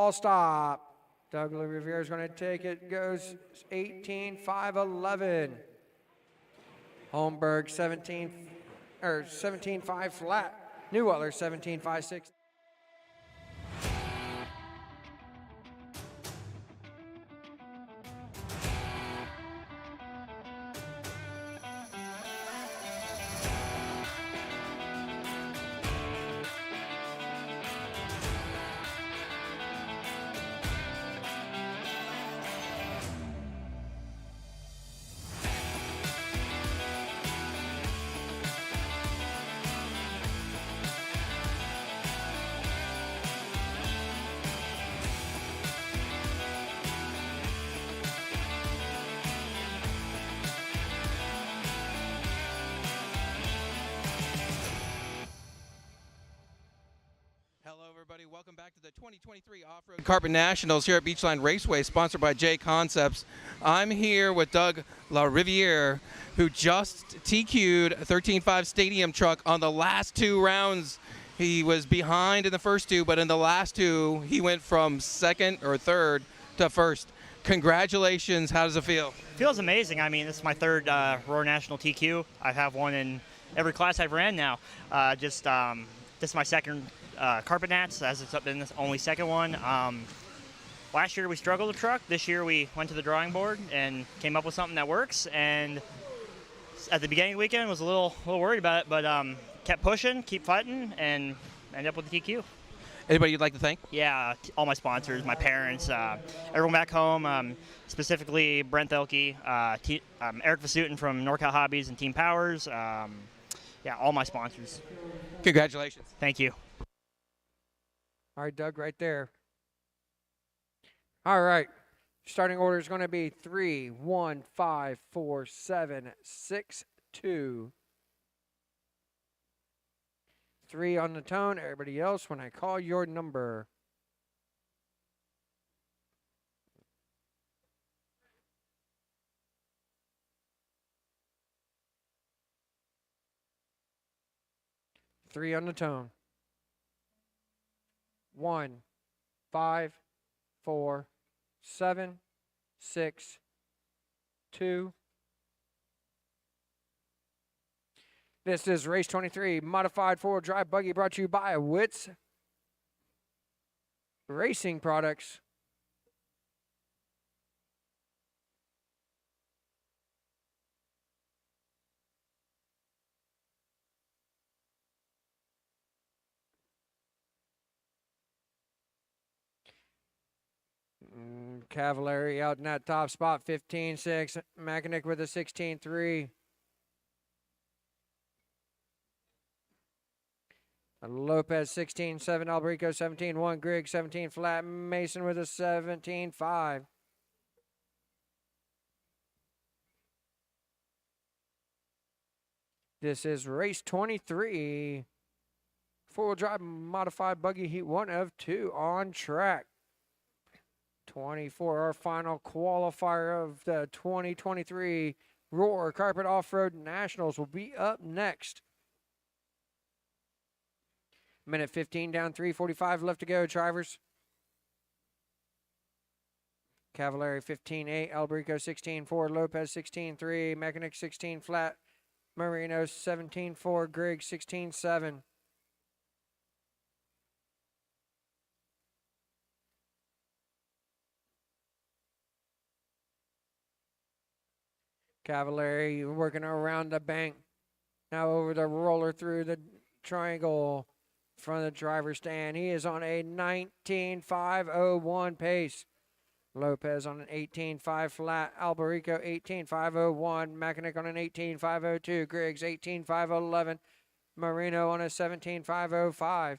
Doug La Riviere is going to take it, goes 18.511. Holmberg 17.5 flat. Newweller 17.56. Welcome back to the 2023 Off-Road Carpet Nationals here at Beachline Raceway, sponsored by J Concepts. I'm here with Doug La Riviere, who just TQ'd a 13.5 stadium truck on the last 2 rounds. He was behind in the first 2, but in the last 2, he went from second or third to first. Congratulations. How does it feel? Feels amazing. I mean, this is my 3rd Roar National TQ. I have one in every class I've ran now. This is my 2nd Carpet Nats, as it's been the only 2nd one. Last year we struggled with the truck. This year we went to the drawing board and came up with something that works. And at the beginning of the weekend was a little worried about it, but kept pushing, keep fighting, and ended up with the TQ. Anybody you'd like to thank? Yeah, all my sponsors, my parents, everyone back home, specifically Brent Thelke, Eric Vasutin from NorCal Hobbies and Team Powers. Yeah, all my sponsors. Congratulations. Thank you. All right, Doug, right there. All right. Starting order is going to be 3, 1, 5, 4, 7, 6, 2. 3 on the tone. Everybody else, when I call your number. Three on the tone. 1, 5, 4, 7, 6, 2. This is Race 23, modified 4-wheel drive buggy, brought to you by Wits Racing Products. Cavallari out in that top spot, 15.6. Mechanic with a 16.3. Lopez 16-7, Alberico 17-1, Griggs 17 flat, Mason with a 17-5. This is race 23. Four-wheel drive modified buggy heat 1 of 2 on track. 24, our final qualifier of the 2023 Roar Carpet Off-Road Nationals will be up next. Minute 15 down, 3:45 left to go, drivers. Cavallari 15-8, Alberico 16-4, Lopez 16-3, Mechanic 16 flat, Marino 17-4, Griggs 16-7. Cavallari working around the bank. Now over the roller through the triangle in front of the driver's stand. He is on a 19.501 pace. Lopez on an 18.5 flat. Alberico 18.501. Mechanic on an 18.502. Griggs 18.511. Marino on a 17.505.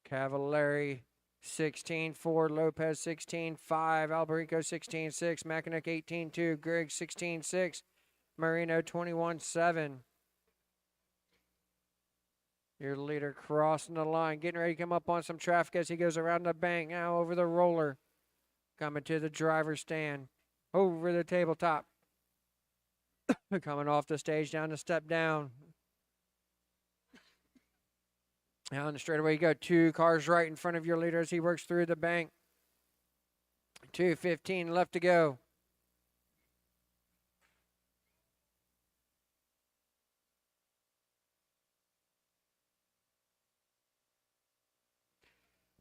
Cavallari 16-4, Lopez 16-5, Alberico 16-6, Mechanic 18-2, Griggs 16-6, Marino 21-7. Your leader crossing the line, getting ready to come up on some traffic as he goes around the bank, now over the roller. Coming to the driver's stand, over the tabletop. Coming off the stage, down the step down. Down the straightaway you go. 2 cars right in front of your leader as he works through the bank. 2:15 left to go.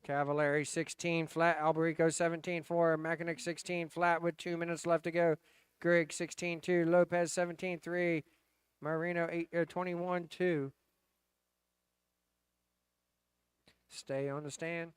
Cavallari 16 flat, Alberico 17-4, Mechanic 16 flat with 2 minutes left to go. Griggs 16-2, Lopez 17-3, Marino 21-2. Stay on the stand.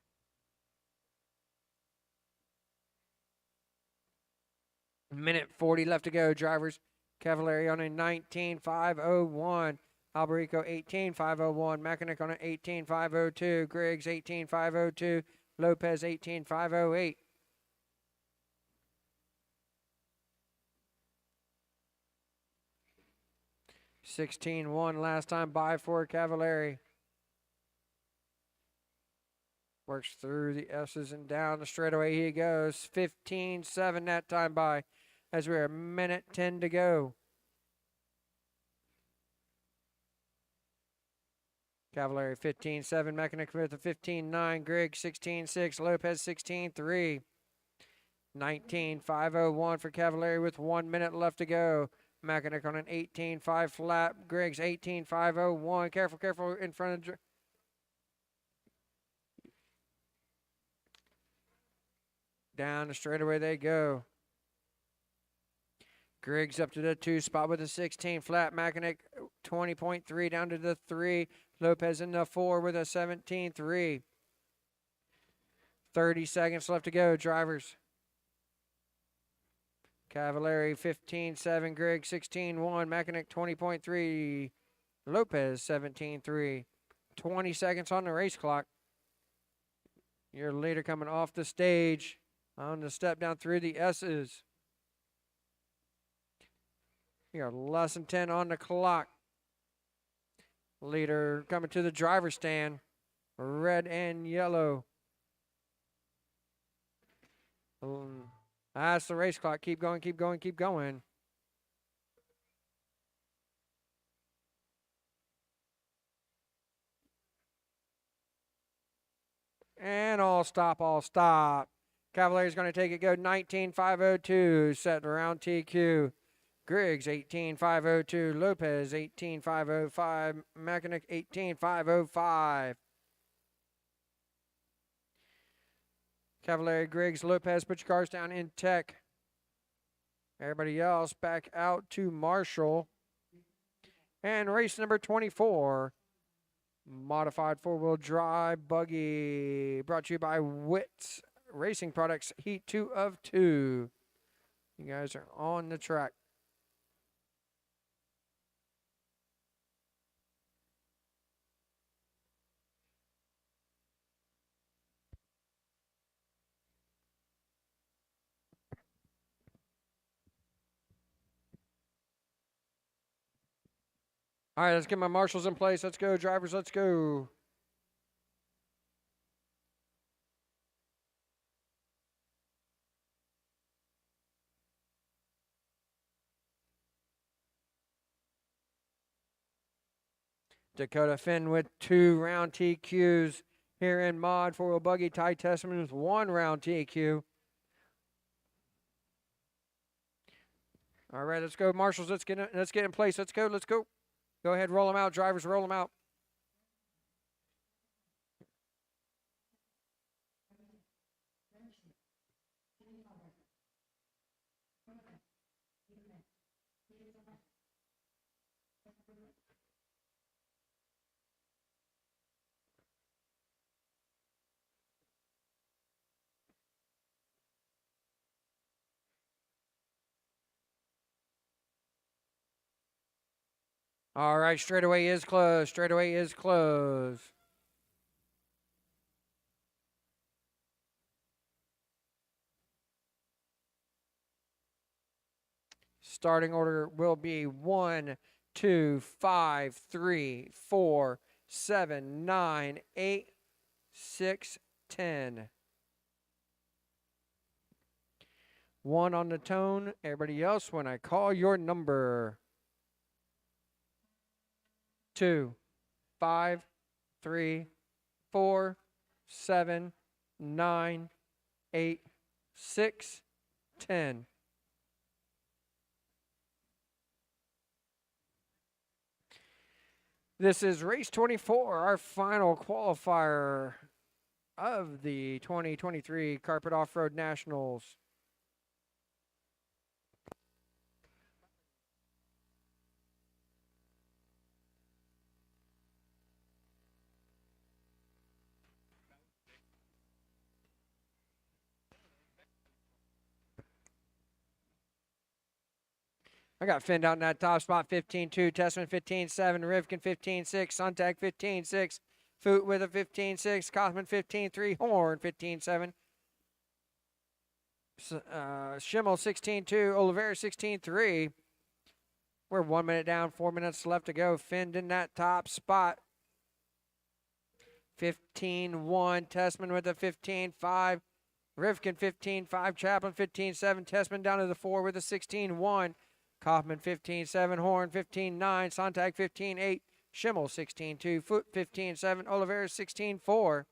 Minute 40 left to go, drivers. Cavallari on a 19.501. Alberico 18.501. Mechanic on an 18.502. Griggs 18.502. Lopez 18.508. $16-1 last time by for Cavallari. Works through the S's and down the straightaway he goes. 15-7 that time by as we're a minute 10 to go. Cavallari 15-7, Mechanic with a 15-9, Griggs 16-6, Lopez 16-3. 19.501 for Cavallari with 1 minute left to go. Mechanic on an 18.5 flat, Griggs 18.501. Careful in front of down the straightaway they go. Griggs up to the 2 spot with a 16 flat. Mechanic 20.3 down to the 3. Lopez in the 4 with a 17.3. 30 seconds left to go, drivers. Cavallari 15-7, Griggs 16-1, Mechanic 20.3, Lopez 17.3. 20 seconds on the race clock. Your leader coming off the stage on the step down through the S's. You got less than 10 on the clock. Leader coming to the driver's stand. Red and yellow. That's the race clock. Keep going. And all stop. Cavallari's going to take it, go 19.502, set around TQ. Griggs 18.502, Lopez 18.505, Mechanic 18.505. Cavallari, Griggs, Lopez, put your cars down in tech. Everybody else back out to Marshall. And race number 24, modified four-wheel drive buggy, brought to you by Witt's Racing Products Heat 2 of 2. You guys are on the track. All right, let's get my marshals in place. Let's go, drivers. Let's go. Dakota Finn with 2 round TQs here in mod. 4-wheel buggy. Ty Testament with 1 round TQ. All right, let's go, marshals. Let's get in place. Let's go. Let's go. Go ahead, roll them out, drivers. Roll them out. All right, straightaway is closed. Straightaway is closed. Starting order will be 1, 2, 5, 3, 4, 7, 9, 8, 6, 10. 1 on the tone. Everybody else, when I call your number. 2, 5, 3, 4, 7, 9, 8, 6, 10. This is race 24, our final qualifier of the 2023 Carpet Off-Road Nationals. I got Finn out in that top spot, 15-2, Testament 15-7, Rivkin 15-6, Suntag 15-6, Foot with a 15-6, Kaufman 15-3, Horn 15-7, Schimmel 16-2, Oliveira 16-3. We're 1 minute down, 4 minutes left to go. Finn in that top spot, 15-1, Testament with a 15-5, Rivkin 15-5, Chaplin 15-7, Testament down to the 4 with a 16-1. Kaufman 15-7, Horn 15-9, Sontag 15-8, Schimmel 16-2, Foot 15-7, Oliveira 16-4.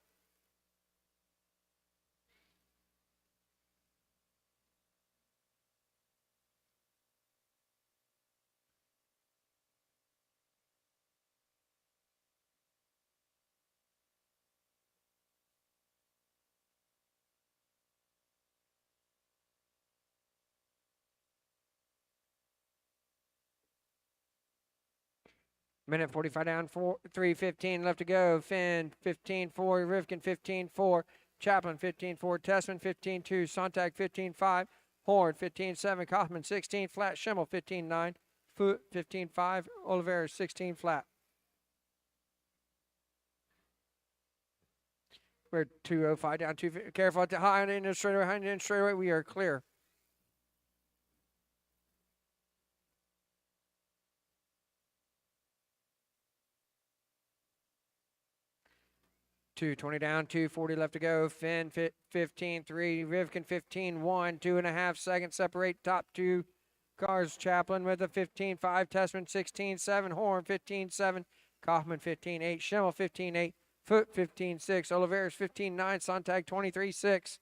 Minute 45 down, 3:15 left to go. Finn 15-4, Rivkin 15-4, Chaplin 15-4, Tessman 15-2, Sontag 15-5, Horn 15-7, Kaufman 16 flat, Schimmel 15-9, Foot 15-5, Oliveira 16 flat. We're 2:05 down, careful at the high end and straightaway, high end straightaway. We are clear. 2:20 down, 2:40 left to go. Finn 15-3, Rivkin 15-1, 2.5 seconds separate top 2 cars. Chaplin with a 15-5, Tessman 16-7, Horn 15-7, Kaufman 15-8, Schimmel 15-8, Foot 15-6, Oliveira's 15-9, Sontag 23-6.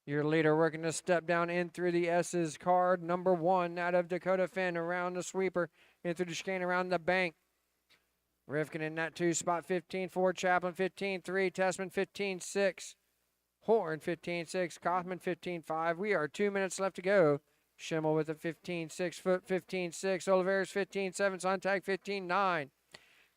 Your leader working to step down in through the S's. Card number 1 out of Dakota Finn around the sweeper, in through the chicane around the bank. Rivkin in that 2 spot, 15-4, Chaplin 15-3, Tessman 15-6, Horn 15-6, Kaufman 15-5. We are 2 minutes left to go. Schimmel with a 15.6 foot, 15.6. Oliveris 15.7. Sontag 15.9.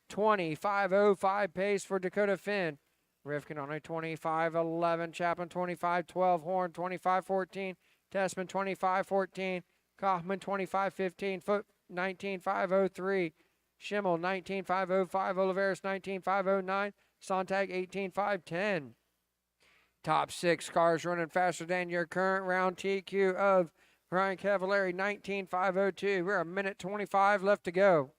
25.05 pace for Dakota Finn. Rivkin on a 25.11. Chapman 25.12. Horn 25.14. Tessman 25.14. Kaufman 25.15. Foot 19.503. Schimmel 19.505. Oliveris 19.509. Sontag 18.510. Top 6 cars running faster than your current round TQ of Ryan Cavallari 19.502. We're a minute 25 left to go.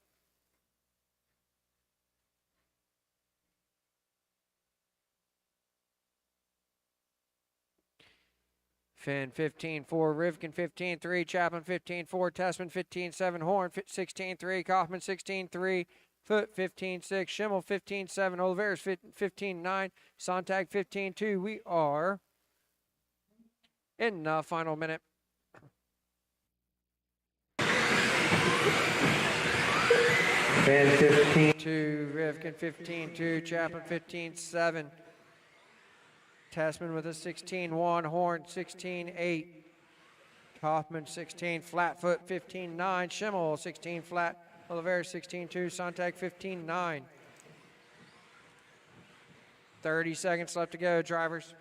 Finn 15.4, Rivkin 15.3, Chapman 15.4, Tessman 15.7, Horn 16.3, Kaufman 16.3, Foot 15.6, Schimmel 15.7, Oliveris 15.9, Sontag 15.2. We are in the final minute. Finn 15.2, Rivkin 15.2, Chapman 15.7. Tessman with a 16.1, Horn 16.8, Kaufman 16, Flatfoot 15.9, Schimmel 16 flat, Oliveira 16.2, Sontag 15.9. 30 seconds left to go, drivers.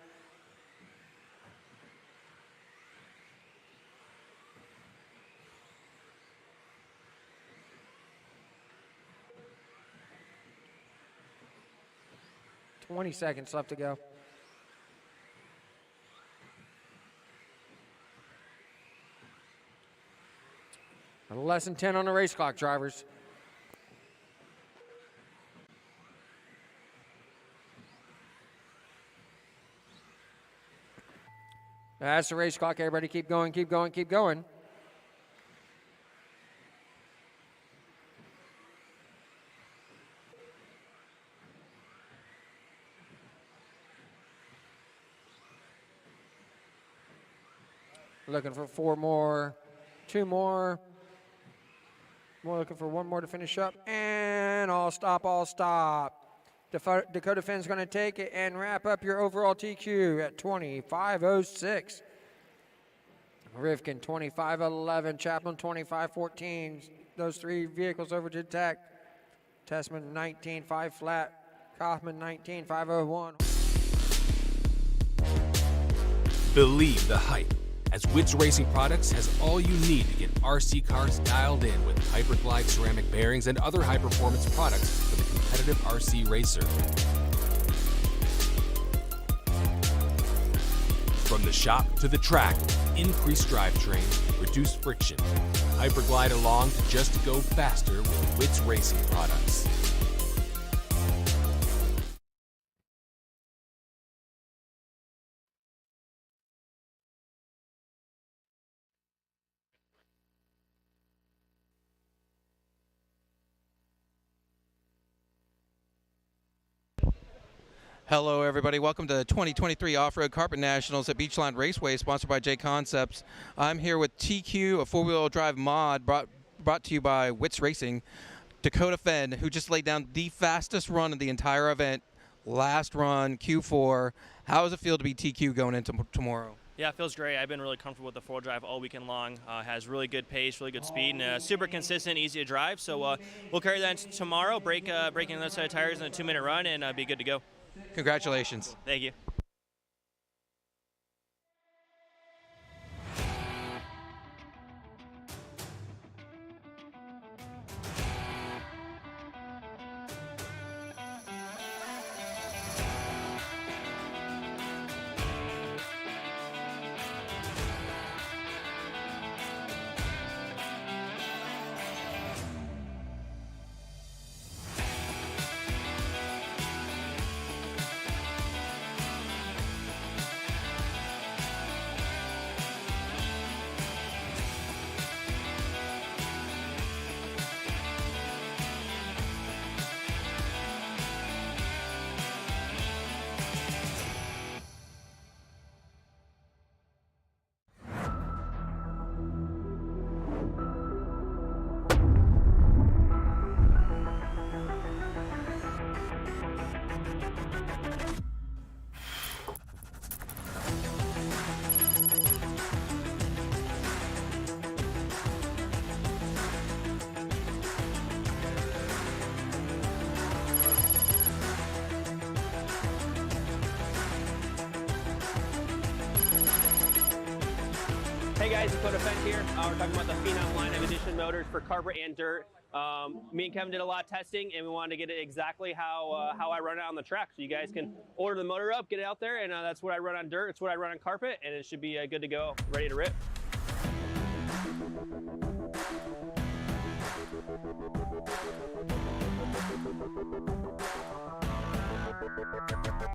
$20 seconds left to go. Less than 10 on the race clock, drivers. That's the race clock. Everybody keep going, keep going, keep going. Looking for 4 more, 2 more. We're looking for 1 more to finish up. And all stop, all stop. Dakota Finn's going to take it and wrap up your overall TQ at 25.06. Rivkin 25.11. Chapman 25.14. Those 3 vehicles over to tech. Tessman 19.5 flat. Kaufman 19.501. Believe the hype, as Witz Racing Products has all you need to get RC cars dialed in with Hyperglide ceramic bearings and other high-performance products for the competitive RC racer. From the shop to the track, increased drivetrain, reduced friction. Hyperglide along to just go faster with Witz Racing Products. Hello, everybody. Welcome to the 2023 Off-Road Carpet Nationals at Beachline Raceway, sponsored by J Concepts. I'm here with TQ, a four-wheel drive mod brought to you by Witz Racing. Dakota Finn, who just laid down the fastest run of the entire event, last run, Q4. How does it feel to be TQ going into tomorrow? Yeah, it feels great. I've been really comfortable with the four-wheel drive all weekend long. Has really good pace, really good speed, and super consistent, easy to drive. So we'll carry that into tomorrow, breaking the other side of tires in a 2-minute run, and be good to go. Congratulations. Thank you. Hey guys, Dakota Fent here. We're talking about the Phenom line of edition motors for carpet and dirt. Me and Kevin did a lot of testing, and we wanted to get it exactly how I run it on the track. So you guys can order the motor up, get it out there, and that's what I run on dirt. It's what I run on carpet, and it should be good to go, ready to rip.